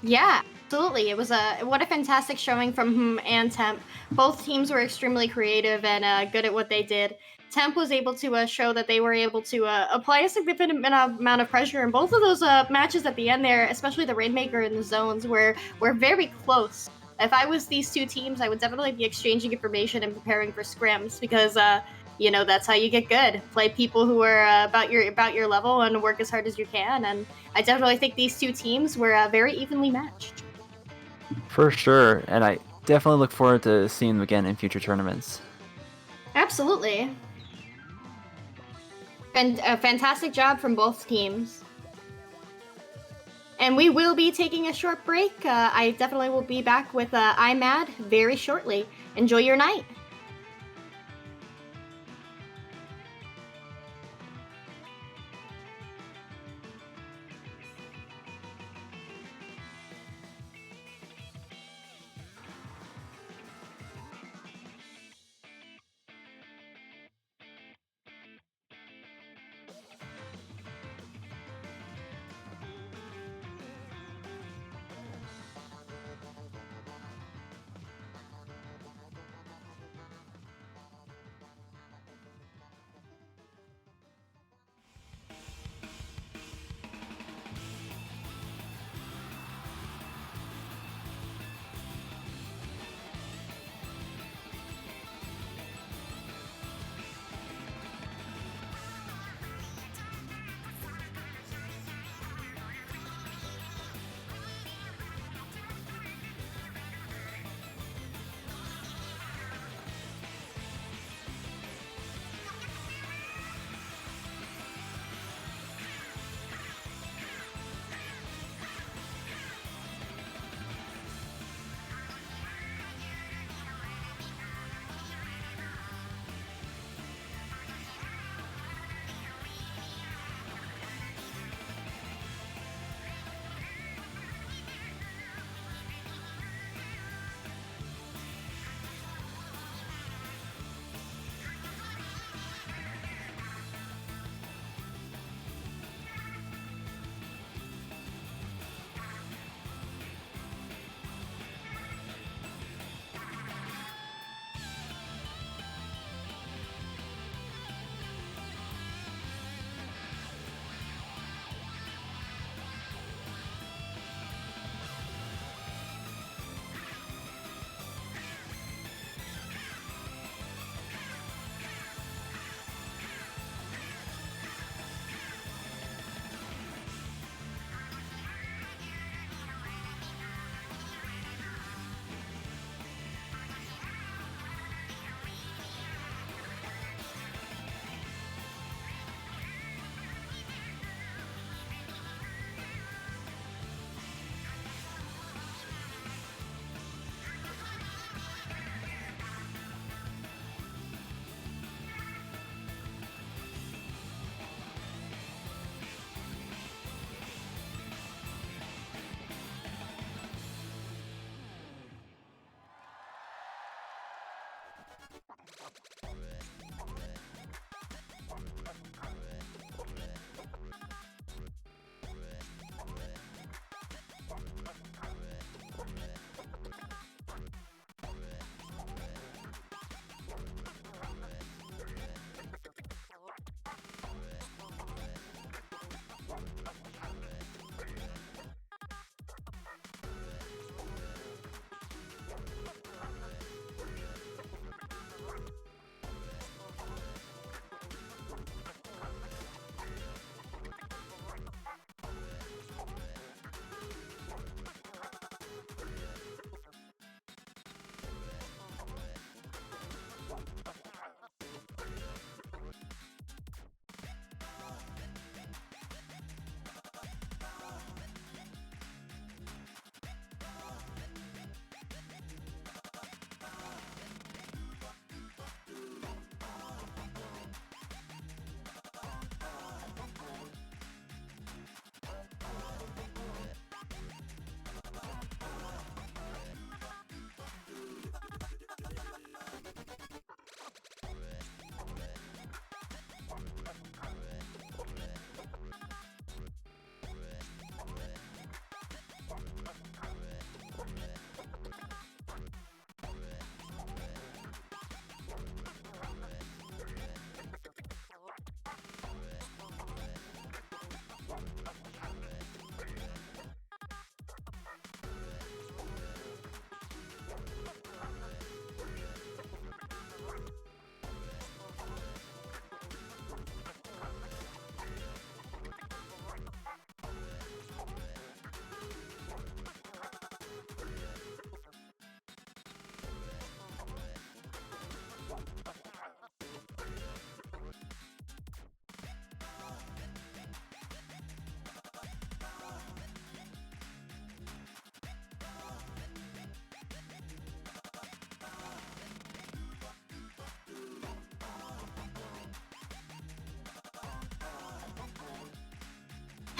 Yeah, absolutely. It was what a fantastic showing from Hmmm and Temp. Both teams were extremely creative and good at what they did. Temp was able to show that they were able to apply a significant amount of pressure in both of those matches at the end there, especially the Rainmaker and the zones were very close. If I was these two teams, I would definitely be exchanging information and preparing for scrims because that's how you get good. Play people who are about your level and work as hard as you can. And I definitely think these two teams were very evenly matched. For sure, and I definitely look forward to seeing them again in future tournaments. Absolutely. And a fantastic job from both teams. And we will be taking a short break. I definitely will be back with iMad very shortly. Enjoy your night.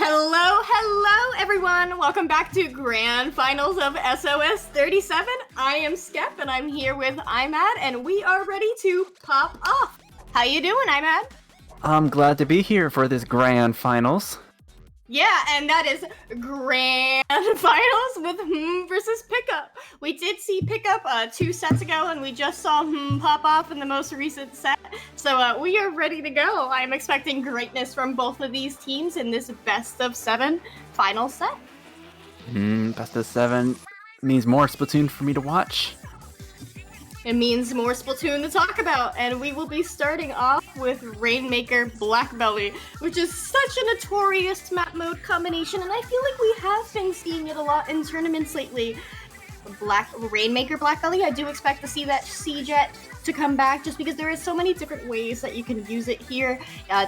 Hello, everyone! Welcome back to Grand Finals of SOS 37. I am Skep, and I'm here with Imad, and we are ready to pop off. How you doing, Imad? I'm glad to be here for this grand finals. Yeah, and that is Grand Finals with Hmmm versus Pickup. We did see Pickup 2 sets ago, and we just saw Hmmm pop off in the most recent set. So we are ready to go. I'm expecting greatness from both of these teams in this best of 7 final set. Best of 7 means more Splatoon for me to watch. It means more Splatoon to talk about, and we will be starting off with Rainmaker Blackbelly, which is such a notorious map mode combination, and I feel like we have been seeing it a lot in tournaments lately. Rainmaker Blackbelly, I do expect to see that C-Jet to come back, just because there is so many different ways that you can use it here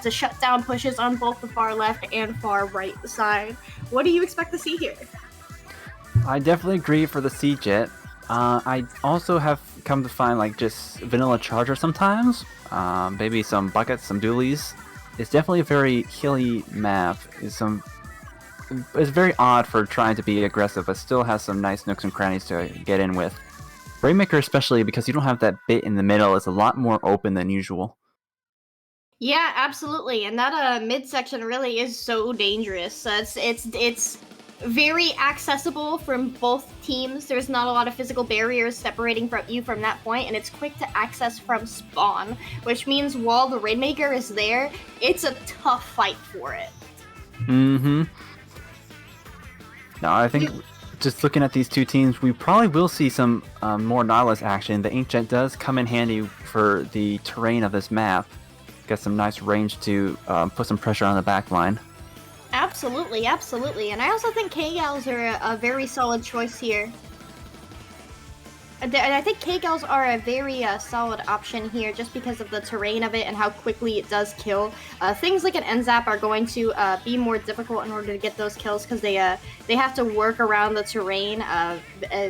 to shut down pushes on both the far left and far right side. What do you expect to see here? I definitely agree for the C-Jet. I also have come to find like just vanilla charger sometimes, maybe some buckets, some dualies. It's definitely a very hilly map. It's very odd for trying to be aggressive, but still has some nice nooks and crannies to get in with. Rainmaker especially because you don't have that bit in the middle, it's a lot more open than usual. Yeah, absolutely, and that midsection really is so dangerous. It's very accessible from both teams. There's not a lot of physical barriers separating you from that point, and it's quick to access from spawn, which means while the Rainmaker is there, it's a tough fight for it. No, I think just looking at these two teams, we probably will see some more Nautilus action. The Inkjet does come in handy for the terrain of this map. Get some nice range to put some pressure on the back line. Absolutely, absolutely. And I also think K-Gals are a very solid choice here. And I think K-Gals are a very solid option here just because of the terrain of it and how quickly it does kill. Things like an NZAP are going to be more difficult in order to get those kills because they have to work around the terrain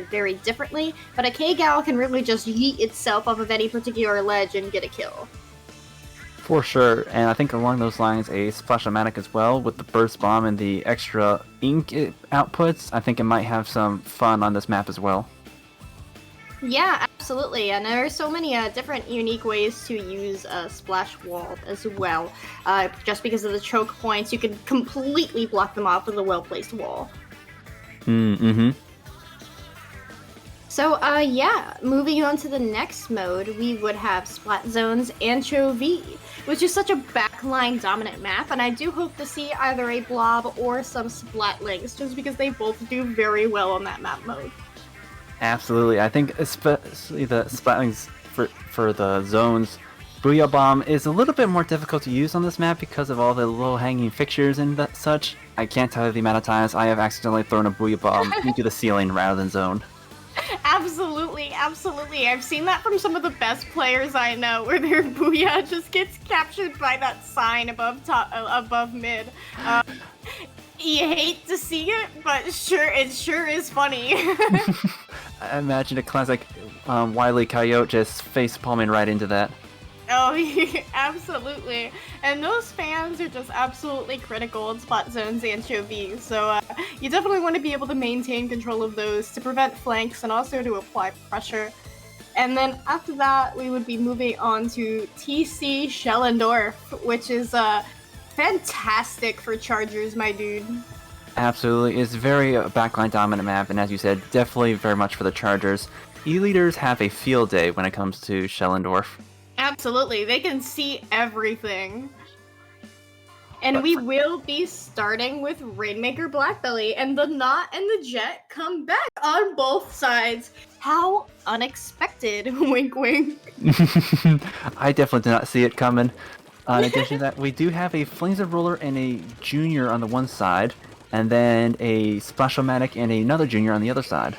very differently. But a K-Gal can really just yeet itself off of any particular ledge and get a kill. For sure, and I think along those lines, a Splash-O-Matic as well, with the burst bomb and the extra ink outputs, I think it might have some fun on this map as well. Yeah, absolutely, and there are so many different unique ways to use a Splash Wall as well. Just because of the choke points, you can completely block them off with a well-placed wall. So, yeah, moving on to the next mode, we would have Splat Zone's Anchovy, which is such a backline dominant map, and I do hope to see either a Blob or some Splatlings, just because they both do very well on that map mode. Absolutely, I think especially the Splatlings for the zones, Booyah Bomb is a little bit more difficult to use on this map because of all the low-hanging fixtures and such. I can't tell you the amount of times I have accidentally thrown a Booyah Bomb into the ceiling rather than zone. Absolutely, absolutely. I've seen that from some of the best players I know, where their booyah just gets captured by that sign above mid. You hate to see it, but it sure is funny. I imagine a classic Wile E. Coyote just face palming right into that. Oh, yeah, absolutely. And those fans are just absolutely critical in Spot Zone's Anchovies, so you definitely want to be able to maintain control of those to prevent flanks and also to apply pressure. And then after that, we would be moving on to TC Schellendorf, which is fantastic for Chargers, my dude. Absolutely, it's very backline dominant map, and as you said, definitely very much for the Chargers. E-leaders have a field day when it comes to Schellendorf. Absolutely, they can see everything. And we will be starting with Rainmaker Blackbelly, and the Knot and the Jet come back on both sides. How unexpected, wink wink. I definitely did not see it coming. In addition to that, we do have a Flames Roller and a Junior on the one side, and then a Splash-O-Matic and another Junior on the other side.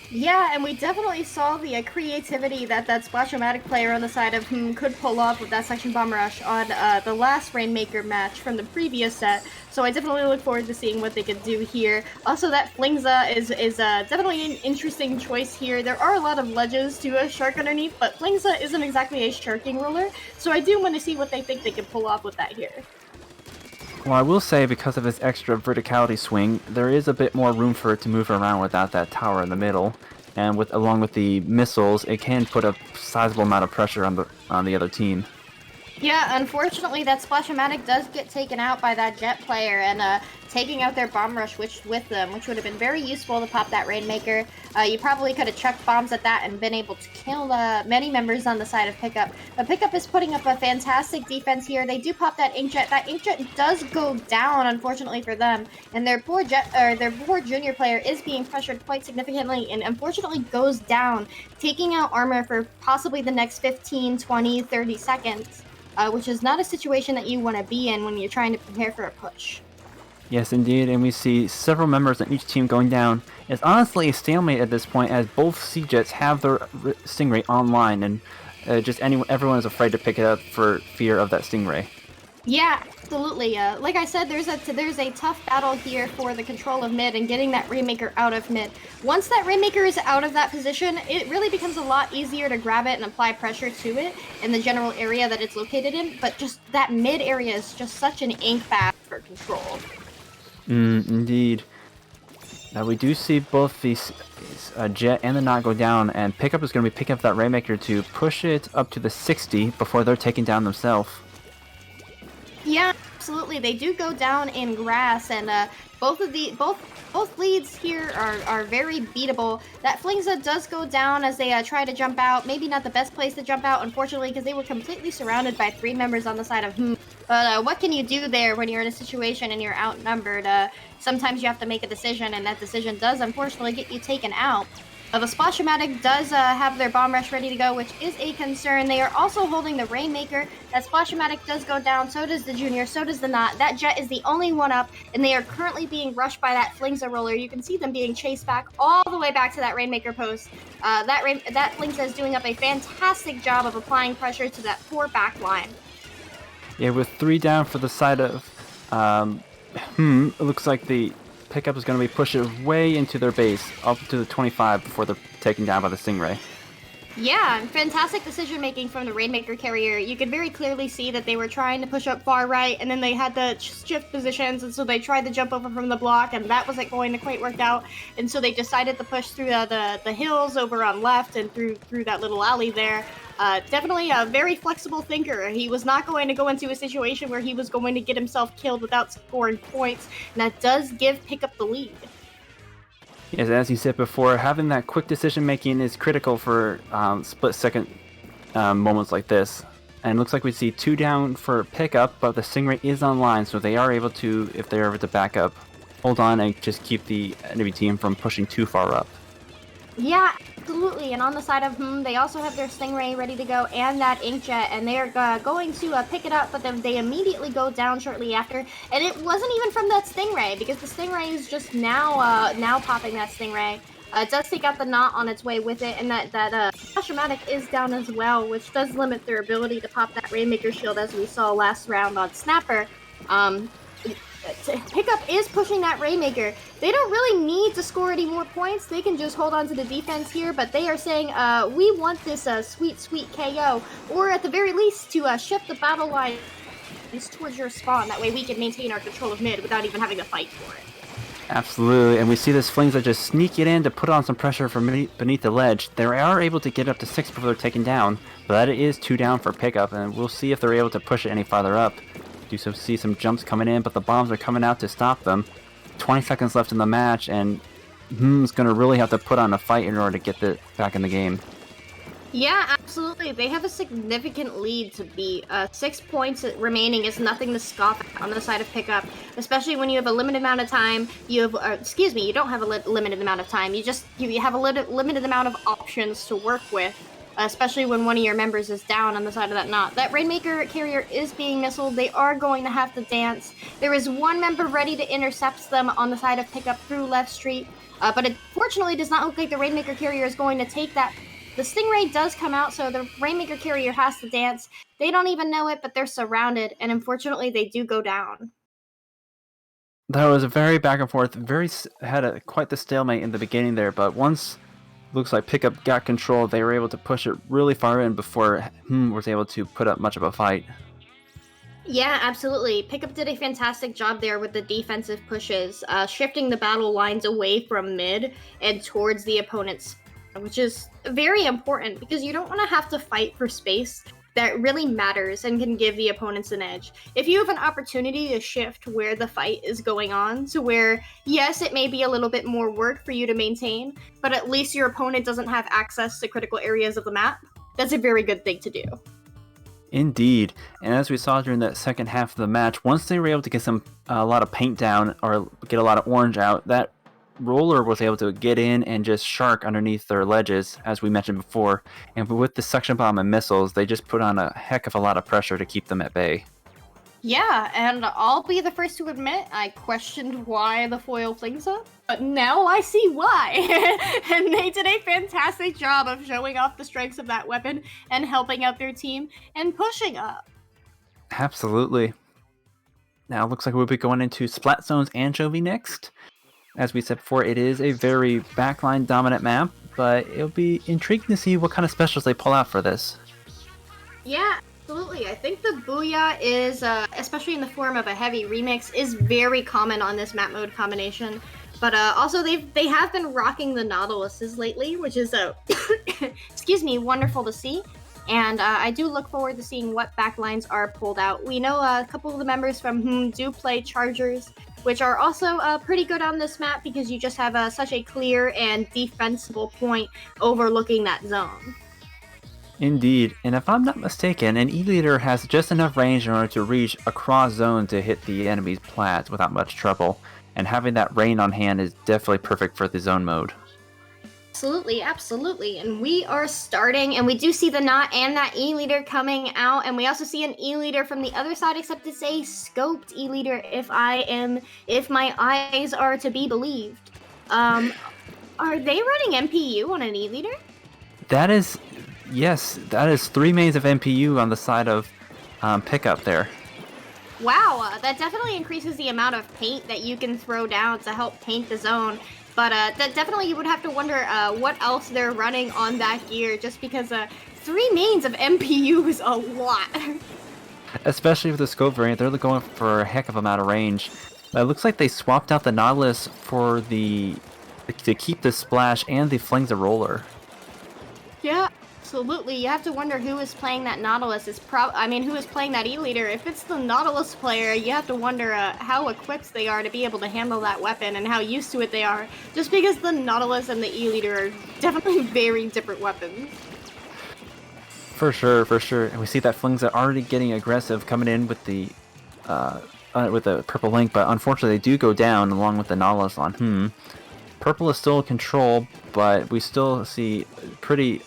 Yeah, and we definitely saw the creativity that Splash-O-Matic player on the side of Hmmm could pull off with that Section Bomb Rush on the last Rainmaker match from the previous set. So I definitely look forward to seeing what they could do here. Also, that Flingza is definitely an interesting choice here. There are a lot of ledges to shark underneath, but Flingza isn't exactly a sharking roller, so I do want to see what they think they can pull off with that here. Well, I will say, because of his extra verticality swing, there is a bit more room for it to move around without that tower in the middle. And along with the missiles, it can put a sizable amount of pressure on the other team. Yeah, unfortunately, that Splash-O-Matic does get taken out by that Jet player, and taking out their Bomb Rush with them, which would have been very useful to pop that Rainmaker. You probably could have chucked bombs at that and been able to kill many members on the side of Pickup. But Pickup is putting up a fantastic defense here. They do pop that Inkjet. That Inkjet does go down, unfortunately for them, and their poor junior player is being pressured quite significantly, and unfortunately goes down, taking out armor for possibly the next 15, 20, 30 seconds. Which is not a situation that you want to be in when you're trying to prepare for a push. Yes, indeed, and we see several members on each team going down. It's honestly a stalemate at this point, as both Sea-Jets have their Stingray online, and everyone is afraid to pick it up for fear of that Stingray. Yeah, absolutely. Like I said, there's a tough battle here for the control of mid and getting that Rainmaker out of mid. Once that Rainmaker is out of that position, it really becomes a lot easier to grab it and apply pressure to it in the general area that it's located in, but just that mid area is just such an ink bath for control. Indeed. Now we do see both the Jet and the Knot go down, and Pickup is going to be picking up that Rainmaker to push it up to the 60 before they're taken down themselves. Yeah, absolutely. They do go down in grass, and both leads here are very beatable. That Flingza does go down as they try to jump out. Maybe not the best place to jump out, unfortunately, because they were completely surrounded by 3 members on the side of Hmmm. But what can you do there when you're in a situation and you're outnumbered? Sometimes you have to make a decision, and that decision does unfortunately get you taken out. The Splash-O-Matic does have their Bomb Rush ready to go, which is a concern. They are also holding the Rainmaker. That Splash-O-Matic does go down, so does the Junior, so does the Knot. That Jet is the only one up, and they are currently being rushed by that Flingza roller. You can see them being chased back all the way back to that Rainmaker post. That Flingza is doing up a fantastic job of applying pressure to that poor back line. Yeah, with 3 down for the side of it looks like the Pickup is going to be pushed way into their base, up to the 25 before they're taken down by the Stingray. Yeah, fantastic decision making from the Rainmaker carrier. You could very clearly see that they were trying to push up far right, and then they had to shift positions, and so they tried to jump over from the block, and that wasn't going to quite work out. And so they decided to push through the hills over on left and through that little alley there. Definitely a very flexible thinker. He was not going to go into a situation where he was going to get himself killed without scoring points, and that does give Pickup the lead. Yes, as you said before, having that quick decision making is critical for split-second moments like this. And it looks like we see 2 down for Pickup, but the Stingray is online, so they are able to, if they're able to back up, hold on and just keep the enemy team from pushing too far up. Yeah, absolutely. And on the side of Hmmm, they also have their Stingray ready to go and that Inkjet, and they are going to pick it up, but then they immediately go down shortly after. And it wasn't even from that Stingray, because the Stingray is just now popping that Stingray. It does take out the Knot on its way with it, and that Splash-O-Matic is down as well, which does limit their ability to pop that Rainmaker shield, as we saw last round on Snapper. Pickup is pushing that Rainmaker. They don't really need to score any more points. They can just hold on to the defense here, but they are saying, we want this sweet KO, or at the very least to shift the battle line towards your spawn. That way we can maintain our control of mid without even having to fight for it. Absolutely, and we see this Flingza just sneak it in to put on some pressure from beneath the ledge. They are able to get up to 6 before they're taken down, but that is 2 down for Pickup, and we'll see if they're able to push it any farther up. Do see some jumps coming in, but the bombs are coming out to stop them. 20 seconds left in the match, and Hmm's going to really have to put on a fight in order to get back in the game. Yeah, absolutely. They have a significant lead to beat. 6 points remaining is nothing to scoff at on the side of Pickup, especially when you have a limited amount of time. You don't have a limited amount of time. You have a limited amount of options to work with. Especially when one of your members is down on the side of that Knot. That Rainmaker carrier is being missiled. They are going to have to dance. There is one member ready to intercept them on the side of Pickup through left street, but it fortunately does not look like the Rainmaker carrier is going to take that. The Stingray does come out, so the Rainmaker carrier has to dance. They don't even know it, but they're surrounded, and unfortunately they do go down. That was a very back and forth, quite the stalemate in the beginning there, but once looks like Pickup got control, they were able to push it really far in before Hmmm was able to put up much of a fight. Yeah, absolutely. Pickup did a fantastic job there with the defensive pushes, shifting the battle lines away from mid and towards the opponent's, which is very important because you don't want to have to fight for space that really matters and can give the opponents an edge. If you have an opportunity to shift where the fight is going on to where, yes, it may be a little bit more work for you to maintain, but at least your opponent doesn't have access to critical areas of the map, that's a very good thing to do. Indeed, and as we saw during that second half of the match, once they were able to get a lot of paint down or get a lot of orange out, that roller was able to get in and just shark underneath their ledges, as we mentioned before. And with the suction bomb and missiles, they just put on a heck of a lot of pressure to keep them at bay. Yeah, and I'll be the first to admit I questioned why the foil flings up, but now I see why. And they did a fantastic job of showing off the strengths of that weapon and helping out their team and pushing up. Absolutely. Now it looks like we'll be going into Splat Zone's Anchovy next. As we said before, it is a very backline dominant map, but it'll be intriguing to see what kind of specials they pull out for this. Yeah, absolutely. I think the Booyah is, especially in the form of a heavy remix, is very common on this map mode combination. But also they have been rocking the Nautiluses lately, which is excuse me, wonderful to see. And I do look forward to seeing what backlines are pulled out. We know a couple of the members from Hmmm do play Chargers, which are also pretty good on this map because you just have such a clear and defensible point overlooking that zone. Indeed, and if I'm not mistaken, an E-Leader has just enough range in order to reach across zone to hit the enemy's plats without much trouble, and having that rain on hand is definitely perfect for the zone mode. Absolutely, absolutely. And we are starting, and we do see the Knot and that E-Leader coming out, and we also see an E-Leader from the other side, except it's a scoped E-Leader if my eyes are to be believed. Are they running MPU on an E-Leader? That is, yes, that is 3 mains of MPU on the side of Pickup there. Wow, that definitely increases the amount of paint that you can throw down to help paint the zone. But that definitely you would have to wonder what else they're running on that gear, just because 3 mains of MPU is a lot. Especially with the scope variant, they're going for a heck of a amount of range. It looks like they swapped out the Nautilus for to keep the splash and the flings a roller. Yeah, absolutely. You have to wonder who is playing that Nautilus. Who is playing that E-Leader. If it's the Nautilus player, you have to wonder how equipped they are to be able to handle that weapon and how used to it they are. Just because the Nautilus and the E-Leader are definitely very different weapons. For sure, for sure. And we see that Flings are already getting aggressive, coming in with the purple link, but unfortunately they do go down along with the Nautilus on Hmmm. Purple is still in control, but we still see pretty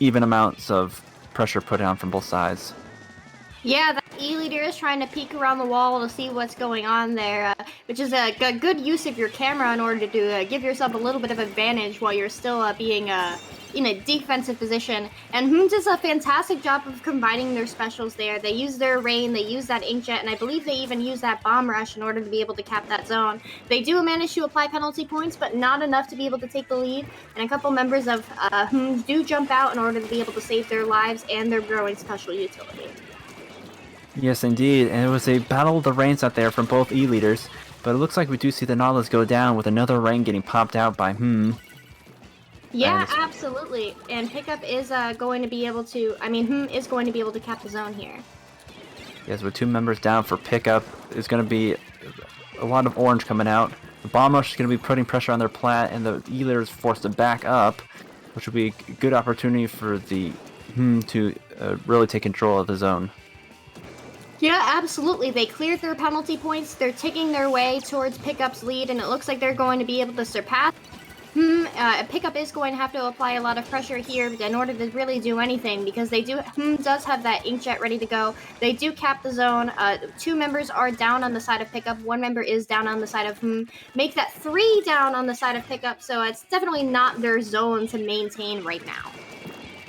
even amounts of pressure put down from both sides. Yeah, the E-Leader is trying to peek around the wall to see what's going on there, which is a good use of your camera in order to give yourself a little bit of advantage while you're still being in a defensive position. And Hmmm does a fantastic job of combining their specials there. They use their rain, they use that inkjet, and I believe they even use that bomb rush in order to be able to cap that zone. They do manage to apply penalty points, but not enough to be able to take the lead. And a couple members of Hmmm do jump out in order to be able to save their lives and their growing special utility. Yes, indeed, and it was a battle of the rains out there from both E-Leaders, but it looks like we do see the Nautilus go down with another rain getting popped out by Hmmm. Yeah, absolutely. And Pickup is going to be able to, Hmmm is going to be able to cap the zone here. Yes, with 2 members down for Pickup, there's going to be a lot of orange coming out. The Bomb Rush is going to be putting pressure on their plat, and the E-Leader is forced to back up, which will be a good opportunity for the Hmmm to really take control of the zone. Yeah, absolutely. They cleared their penalty points. They're taking their way towards Pickup's lead, and it looks like they're going to be able to surpass. Pickup is going to have to apply a lot of pressure here in order to really do anything, because Hmmm does have that inkjet ready to go. They do cap the zone. 2 members are down on the side of Pickup. 1 member is down on the side of Hmmm. Make that 3 down on the side of Pickup, so it's definitely not their zone to maintain right now.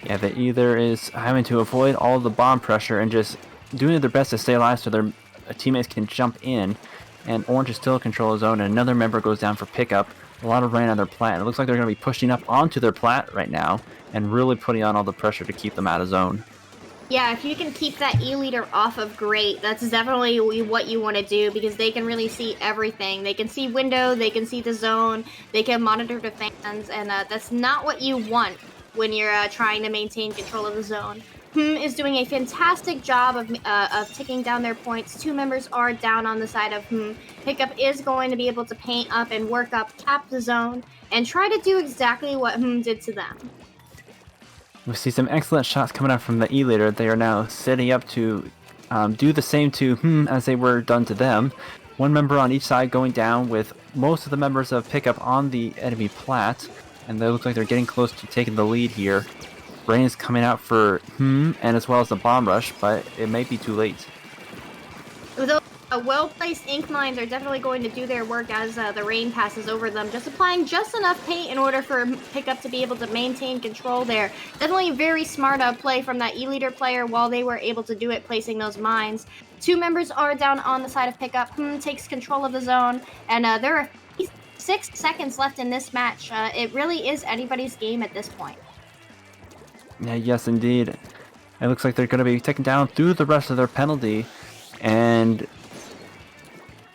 Yeah, the E-Leader is having to avoid all the bomb pressure and just doing their best to stay alive so their teammates can jump in. And Orange is still in control of the zone, and another member goes down for Pickup. A lot of rain on their plat, and it looks like they're going to be pushing up onto their plat right now and really putting on all the pressure to keep them out of zone. Yeah, if you can keep that E-leader off of Great, that's definitely what you want to do because they can really see everything. They can see window, they can see the zone, they can monitor the fans, and that's not what you want when you're trying to maintain control of the zone. Is doing a fantastic job of ticking down their points. 2 members are down on the side of Pickup is going to be able to paint up and work up, cap the zone, and try to do exactly what did to them. We see some excellent shots coming out from the E-leader. They are now setting up to do the same to as they were done to them. One member on each side going down with most of the members of Pickup on the enemy plat. And they look like they're getting close to taking the lead here. Rain is coming out for and as well as the bomb rush, but it may be too late. Those well-placed ink mines are definitely going to do their work as the rain passes over them, just applying just enough paint in order for Pickup to be able to maintain control there. Definitely a very smart play from that E-leader player while they were able to do it, placing those mines. 2 members are down on the side of Pickup. Takes control of the zone, and there are 6 seconds left in this match. It really is anybody's game at this point. Yeah, yes, indeed. It looks like they're going to be taken down through the rest of their penalty, and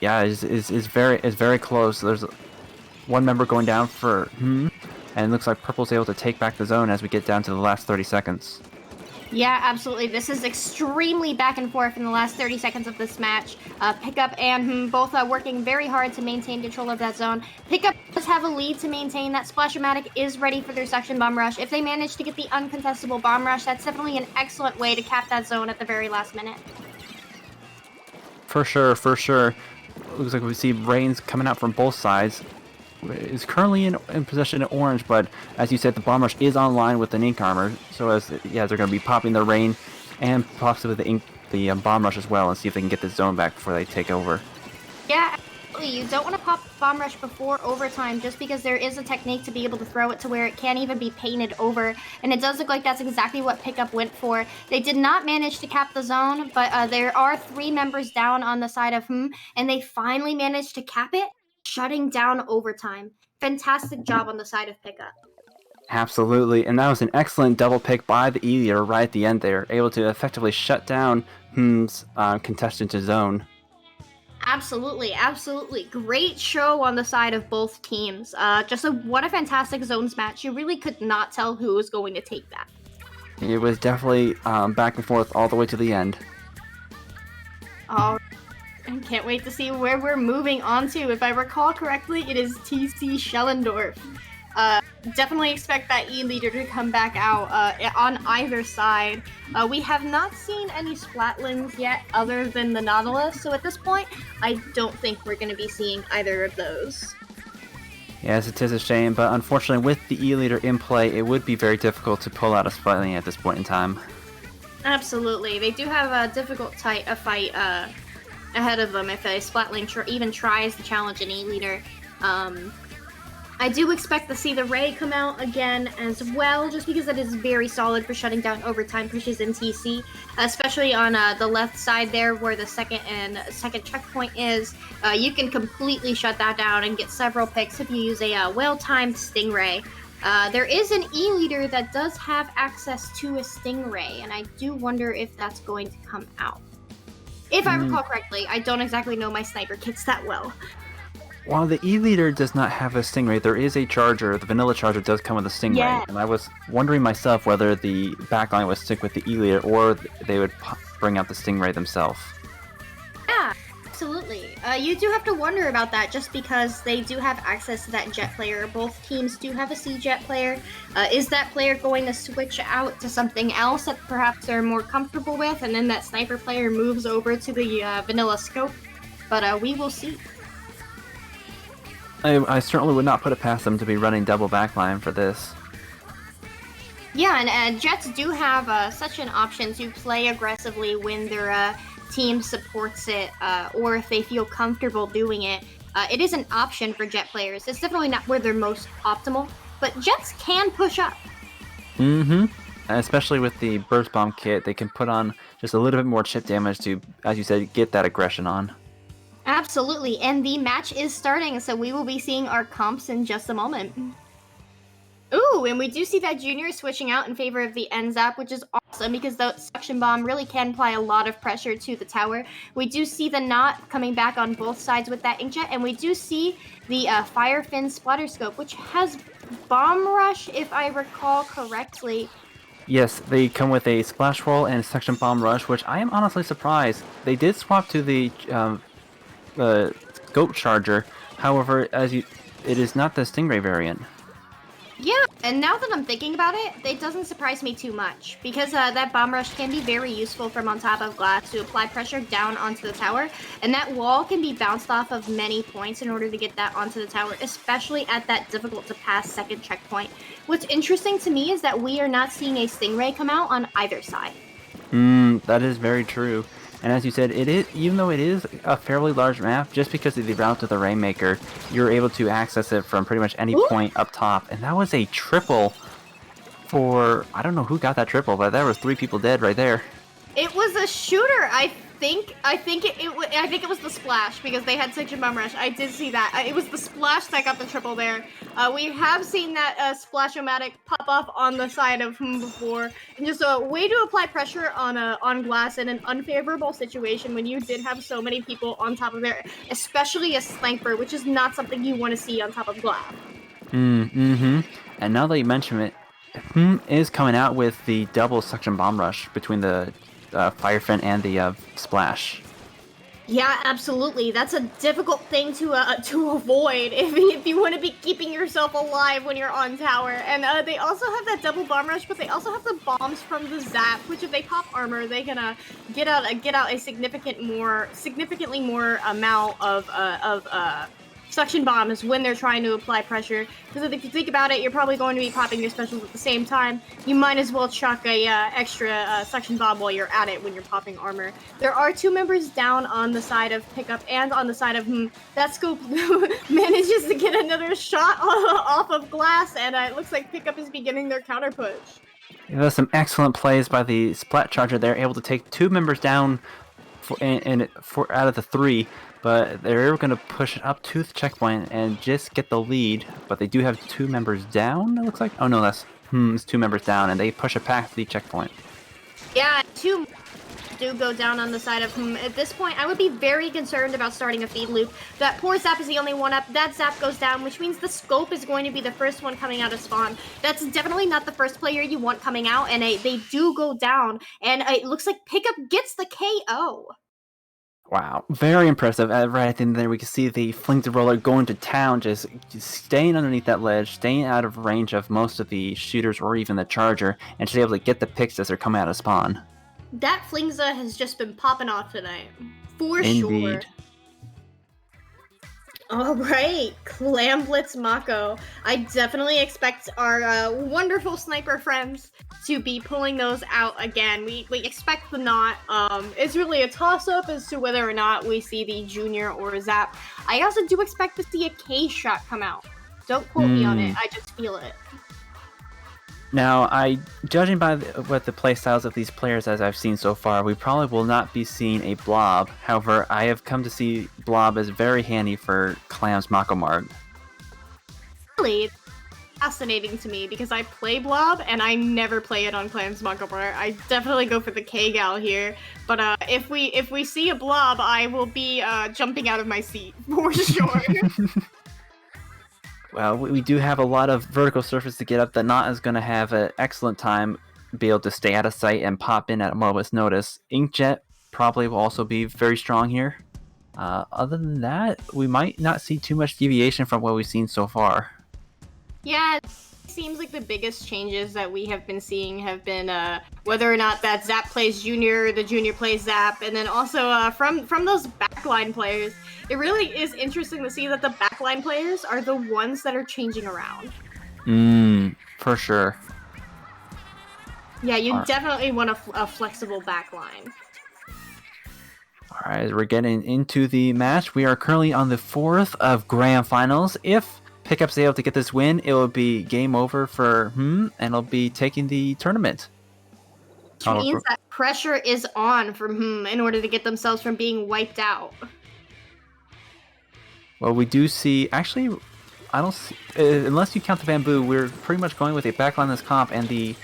yeah, is very close. There's one member going down for and it looks like Purple's able to take back the zone as we get down to the last 30 seconds. Yeah, absolutely. This is extremely back and forth in the last 30 seconds of this match. Pickup and both working very hard to maintain control of that zone. Pickup does have a lead to maintain. That Splash-O-Matic is ready for their section bomb rush. If they manage to get the uncontestable bomb rush, that's definitely an excellent way to cap that zone at the very last minute. For sure, for sure. Looks like we see Rains coming out from both sides. Is currently in possession of orange, but as you said, the bomb rush is online with an ink armor. So they're going to be popping the rain and possibly the bomb rush as well, and see if they can get the zone back before they take over. Yeah, absolutely. You don't want to pop bomb rush before overtime, just because there is a technique to be able to throw it to where it can't even be painted over, and it does look like that's exactly what Pickup went for. They did not manage to cap the zone, but there are 3 members down on the side of and they finally managed to cap it, shutting down overtime. Fantastic job on the side of Pickup. Absolutely, and that was an excellent double pick by the E-leader right at the end there, able to effectively shut down contestant to zone. Absolutely, absolutely. Great show on the side of both teams. What a fantastic zones match. You really could not tell who was going to take that. It was definitely back and forth all the way to the end. Oh, I can't wait to see where we're moving on to. If I recall correctly, it is TC Schellendorf. Definitely expect that E-leader to come back out on either side. We have not seen any Splatlins yet other than the Nautilus, so at this point, I don't think we're going to be seeing either of those. Yes, it is a shame, but unfortunately with the E-leader in play, it would be very difficult to pull out a Splatling at this point in time. Absolutely. They do have a difficult fight ahead of them if a Splatling even tries to challenge an E-leader. I do expect to see the Ray come out again as well, just because it is very solid for shutting down overtime pushes in TC, especially on the left side there where the second checkpoint is. You can completely shut that down and get several picks if you use a well-timed Stingray. There is an E-leader that does have access to a Stingray, and I do wonder if that's going to come out. If I recall correctly, I don't exactly know my sniper kits that well. While the E-leader does not have a Stingray, there is a charger. The vanilla charger does come with a Stingray. Yeah. And I was wondering myself whether the backline would stick with the E-leader or they would bring out the Stingray themselves. Yeah, absolutely. You do have to wonder about that just because they do have access to that jet player. Both teams do have a C-jet player. Is that player going to switch out to something else that perhaps they're more comfortable with, and then that sniper player moves over to the vanilla scope? But we will see. I certainly would not put it past them to be running double backline for this. Yeah, and Jets do have such an option to play aggressively when their team supports it, or if they feel comfortable doing it. It is an option for Jet players. It's definitely not where they're most optimal, but Jets can push up. Mm-hmm. Especially with the Burst Bomb kit, they can put on just a little bit more chip damage to, as you said, get that aggression on. Absolutely, and the match is starting, so we will be seeing our comps in just a moment. Ooh, and we do see that Junior switching out in favor of the end zap, which is awesome because the suction bomb really can apply a lot of pressure to the tower. We do see the knot coming back on both sides with that inkjet, and we do see the Fire Fin splatter scope, which has bomb rush, if I recall correctly. Yes, they come with a splash roll and suction bomb rush, which I am honestly surprised. They did swap to the scope charger. However, it is not the Stingray variant. Yeah, and now that I'm thinking about it, it doesn't surprise me too much because that bomb rush can be very useful from on top of glass to apply pressure down onto the tower, and that wall can be bounced off of many points in order to get that onto the tower, especially at that difficult to pass second checkpoint. What's interesting to me is that we are not seeing a Stingray come out on either side. That is very true. And as you said, it is, even though it is a fairly large map, just because of the route to the Rainmaker, you're able to access it from pretty much any point up top. And that was a triple for, I don't know who got that triple, but there was 3 people dead right there. It was a shooter, I think it was the splash because they had such a bomb rush. I did see that. It was the splash that got the triple there. We have seen that splash-o-matic pop off on the side of Hmmm before, and just a way to apply pressure on glass in an unfavorable situation when you did have so many people on top of there, especially a sniper, which is not something you want to see on top of glass. And now that you mention it, Hmmm is coming out with the double suction bomb rush between the Fire Fin and the splash. Yeah, absolutely. That's a difficult thing to avoid if you want to be keeping yourself alive when you're on tower. And they also have that double bomb rush, but they also have the bombs from the zap, which if they pop armor, they can get out a significantly more amount of suction bombs when they're trying to apply pressure. Because if you think about it, you're probably going to be popping your specials at the same time. You might as well chuck a extra suction bomb while you're at it when you're popping armor. There are 2 members down on the side of Pickup and on the side of Hmmm. That scope manages to get another shot off of glass, and it looks like Pickup is beginning their counter push. There's some excellent plays by the Splat Charger. They're able to take 2 members down out of the 3. But they're going to push it up to the checkpoint and just get the lead. But they do have 2 members down, it looks like. Oh no, it's 2 members down, and they push it past the checkpoint. Yeah, 2 do go down on the side of Hmmm. At this point, I would be very concerned about starting a feed loop. That poor zap is the only one up. That zap goes down, which means the scope is going to be the first one coming out of spawn. That's definitely not the first player you want coming out, and they do go down. And it looks like Pickup gets the KO. Wow, very impressive. Right at the end there, we can see the Fling the Roller going to town, just staying underneath that ledge, staying out of range of most of the shooters or even the Charger, and she's able to get the picks as they're coming out of spawn. That Flingza has just been popping off tonight. For sure. Indeed. Alright, Clam Blitz Mako. I definitely expect our wonderful sniper friends to be pulling those out again. We expect the knot. It's really a toss-up as to whether or not we see the Junior or Zap. I also do expect to see a K shot come out. Don't quote me on it, I just feel it. Now, judging by what the playstyles of these players as I've seen so far, we probably will not be seeing a Blob. However, I have come to see Blob as very handy for Clam's Mako Mark. Really fascinating to me because I play Blob and I never play it on Clam's Mako Mark. I definitely go for the K-Gal here, but if we see a Blob, I will be jumping out of my seat for sure. Well, we do have a lot of vertical surface to get up. The Knot is going to have an excellent time be able to stay out of sight and pop in at a moment's notice. Inkjet probably will also be very strong here. Other than that, we might not see too much deviation from what we've seen so far. Yeah, it seems like the biggest changes that we have been seeing have been whether or not that Zap plays Junior, the Junior plays Zap, and then also from those backline players. It really is interesting to see that the backline players are the ones that are changing around. For sure. Yeah, you definitely want a flexible backline. Alright, as we're getting into the match, we are currently on the 4th of Grand Finals. If Pickup's able to get this win, it will be game over for Hmmm, and it'll be taking the tournament. Which means that pressure is on for Hmmm in order to get themselves from being wiped out. Well, we do see, actually, I don't see, unless you count the bamboo, we're pretty much going with a backline this comp, and the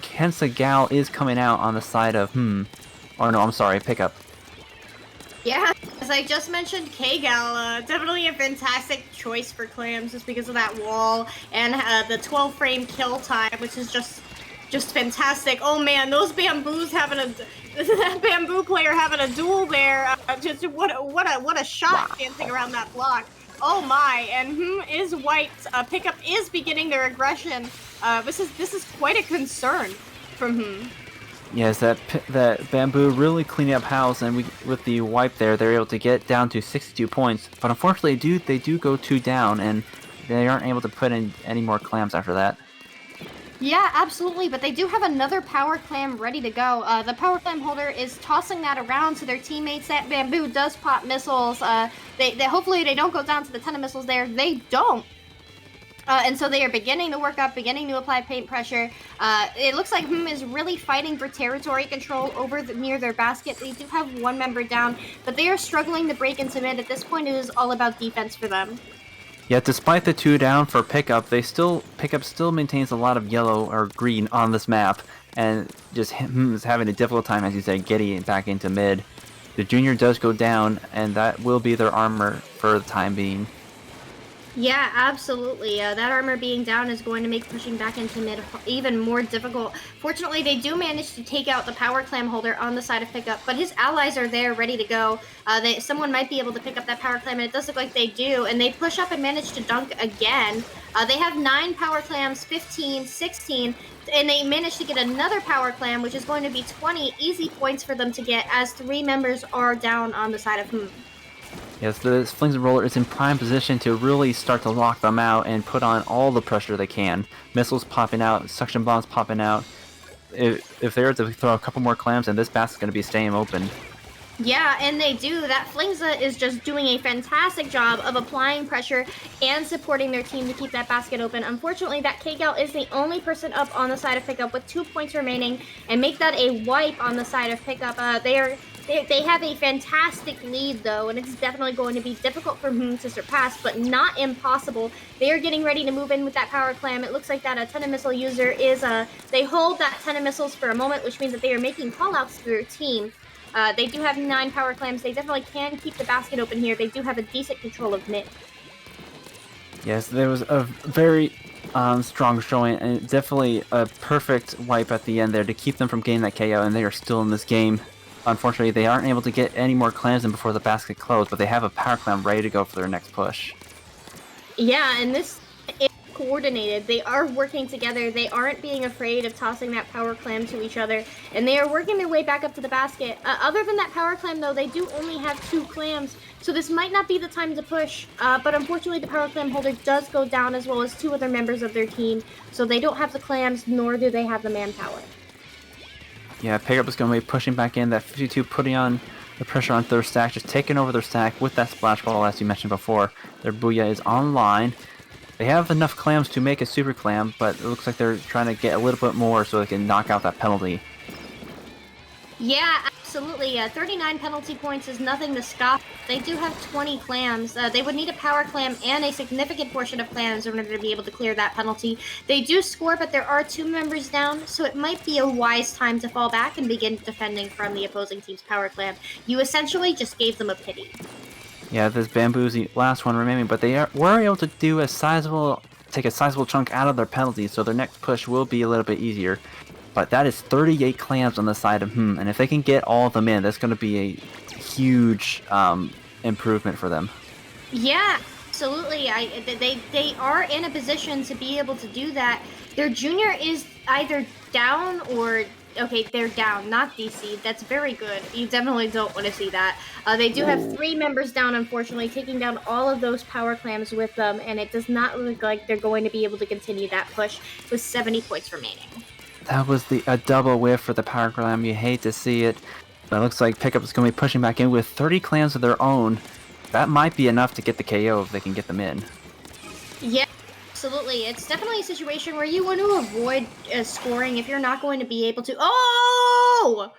Kensa Gal is coming out on the side of or no, I'm sorry, pickup. Yeah, as I just mentioned, K-Gal, definitely a fantastic choice for clams just because of that wall and the 12 frame kill time, which is just fantastic. Oh man, those bamboos having that bamboo player having a duel there. Just what a shot dancing around that block. Oh my, and is wiped. Pickup is beginning their aggression. This is quite a concern from Yes, that bamboo really cleaning up house, and with the wipe there, they're able to get down to 62 points. But unfortunately, they do go 2 down, and they aren't able to put in any more clams after that. Yeah, absolutely, but they do have another power clam ready to go. The power clam holder is tossing that around to their teammates. That bamboo does pop missiles. They hopefully they don't go down to the ton of missiles there. They don't. And so they are beginning to work up, beginning to apply paint pressure. It looks like is really fighting for territory control over near their basket. They do have one member down, but they are struggling to break into mid. At this point, it is all about defense for them. Yet despite the 2 down for pickup, pickup still maintains a lot of yellow or green on this map, and just is having a difficult time, as you said, getting back into mid. The junior does go down, and that will be their armor for the time being. Yeah, absolutely. That armor being down is going to make pushing back into mid even more difficult. Fortunately, they do manage to take out the power clam holder on the side of pickup, but his allies are there ready to go. Someone might be able to pick up that power clam, and it does look like they do, and they push up and manage to dunk again. They have 9 power clams, 15, 16, and they managed to get another power clam, which is going to be 20 easy points for them to get, as 3 members are down on the side of Yes, the Flings and Roller is in prime position to really start to lock them out and put on all the pressure they can. Missiles popping out, suction bombs popping out. If they were to throw a couple more clams, and this basket's going to be staying open. Yeah, and they do. That Flingza is just doing a fantastic job of applying pressure and supporting their team to keep that basket open. Unfortunately, that K-Gal is the only person up on the side of pickup with 2 points remaining, and make that a wipe on the side of pickup. They have a fantastic lead, though, and it's definitely going to be difficult for to surpass, but not impossible. They are getting ready to move in with that power clam. It looks like that a ton of missile user is, they hold that ton of missiles for a moment, which means that they are making call-outs to their team. They do have 9 power clams. They definitely can keep the basket open here. They do have a decent control of mid. Yes, there was a very strong showing, and definitely a perfect wipe at the end there to keep them from getting that KO, and they are still in this game. Unfortunately, they aren't able to get any more clams in before the basket closed, but they have a power clam ready to go for their next push. Yeah, and this is coordinated. They are working together. They aren't being afraid of tossing that power clam to each other, and they are working their way back up to the basket. Other than that power clam, though, they do only have 2 clams, so this might not be the time to push, but unfortunately the power clam holder does go down, as well as 2 other members of their team, so they don't have the clams, nor do they have the manpower. Yeah, Pickup is going to be pushing back in. That 52 putting on the pressure on their stack, just taking over their stack with that splash ball, as you mentioned before. Their Booyah is online. They have enough clams to make a super clam, but it looks like they're trying to get a little bit more so they can knock out that penalty. Yeah, absolutely. 39 penalty points is nothing to scoff. They do have 20 clams. They would need a power clam and a significant portion of clams in order to be able to clear that penalty. They do score, but there are 2 members down, so it might be a wise time to fall back and begin defending from the opposing team's power clam. You essentially just gave them a pity. Yeah, this Bamboo's the last one remaining, but they were able to take a sizable chunk out of their penalty, so their next push will be a little bit easier. But that is 38 clams on the side of and if they can get all of them in, that's going to be a huge improvement for them. Yeah, absolutely. They are in a position to be able to do that. Their junior is either down or... Okay, they're down, not DC. That's very good. You definitely don't want to see that. They do have 3 members down, unfortunately, taking down all of those power clams with them, and it does not look like they're going to be able to continue that push with 70 points remaining. That was a double whiff for the power clam. You hate to see it, but it looks like Pickup is going to be pushing back in with 30 clams of their own. That might be enough to get the KO if they can get them in. Yeah, absolutely. It's definitely a situation where you want to avoid scoring if you're not going to be able to. Oh!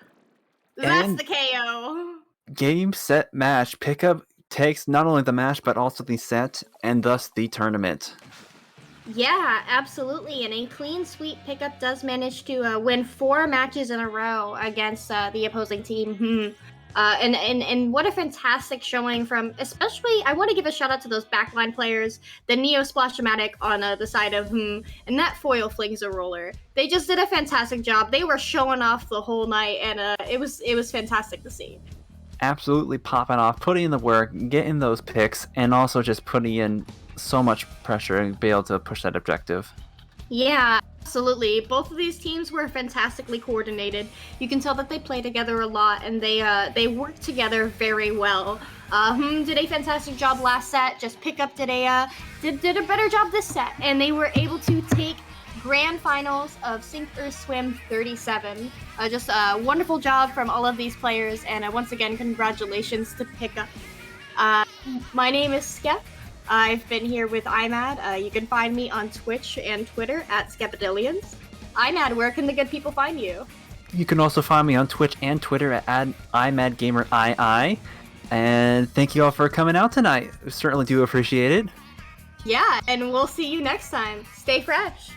That's And the KO. game, set, match. Pickup takes not only the match but also the set and thus the tournament. Yeah, absolutely. And a clean sweep pickup does manage to win 4 matches in a row against the opposing team. And what a fantastic showing from, especially, I want to give a shout out to those backline players, the Neo Splashomatic on the side of and that foil flings a roller. They just did a fantastic job. They were showing off the whole night, and it was fantastic to see. Absolutely popping off, putting in the work, getting those picks, and also just putting in so much pressure and be able to push that objective. Yeah, absolutely. Both of these teams were fantastically coordinated. You can tell that they play together a lot, and they work together very well. Did a fantastic job last set. Just Pickup did a better job this set, and they were able to take grand finals of Sink or Swim 37. Just a wonderful job from all of these players, and once again, congratulations to Pickup. My name is Skep. I've been here with IMAD. You can find me on Twitch and Twitter at Skepadillions. IMAD, where can the good people find you? You can also find me on Twitch and Twitter at IMADGamerII. And thank you all for coming out tonight. We certainly do appreciate it. Yeah, and we'll see you next time. Stay fresh.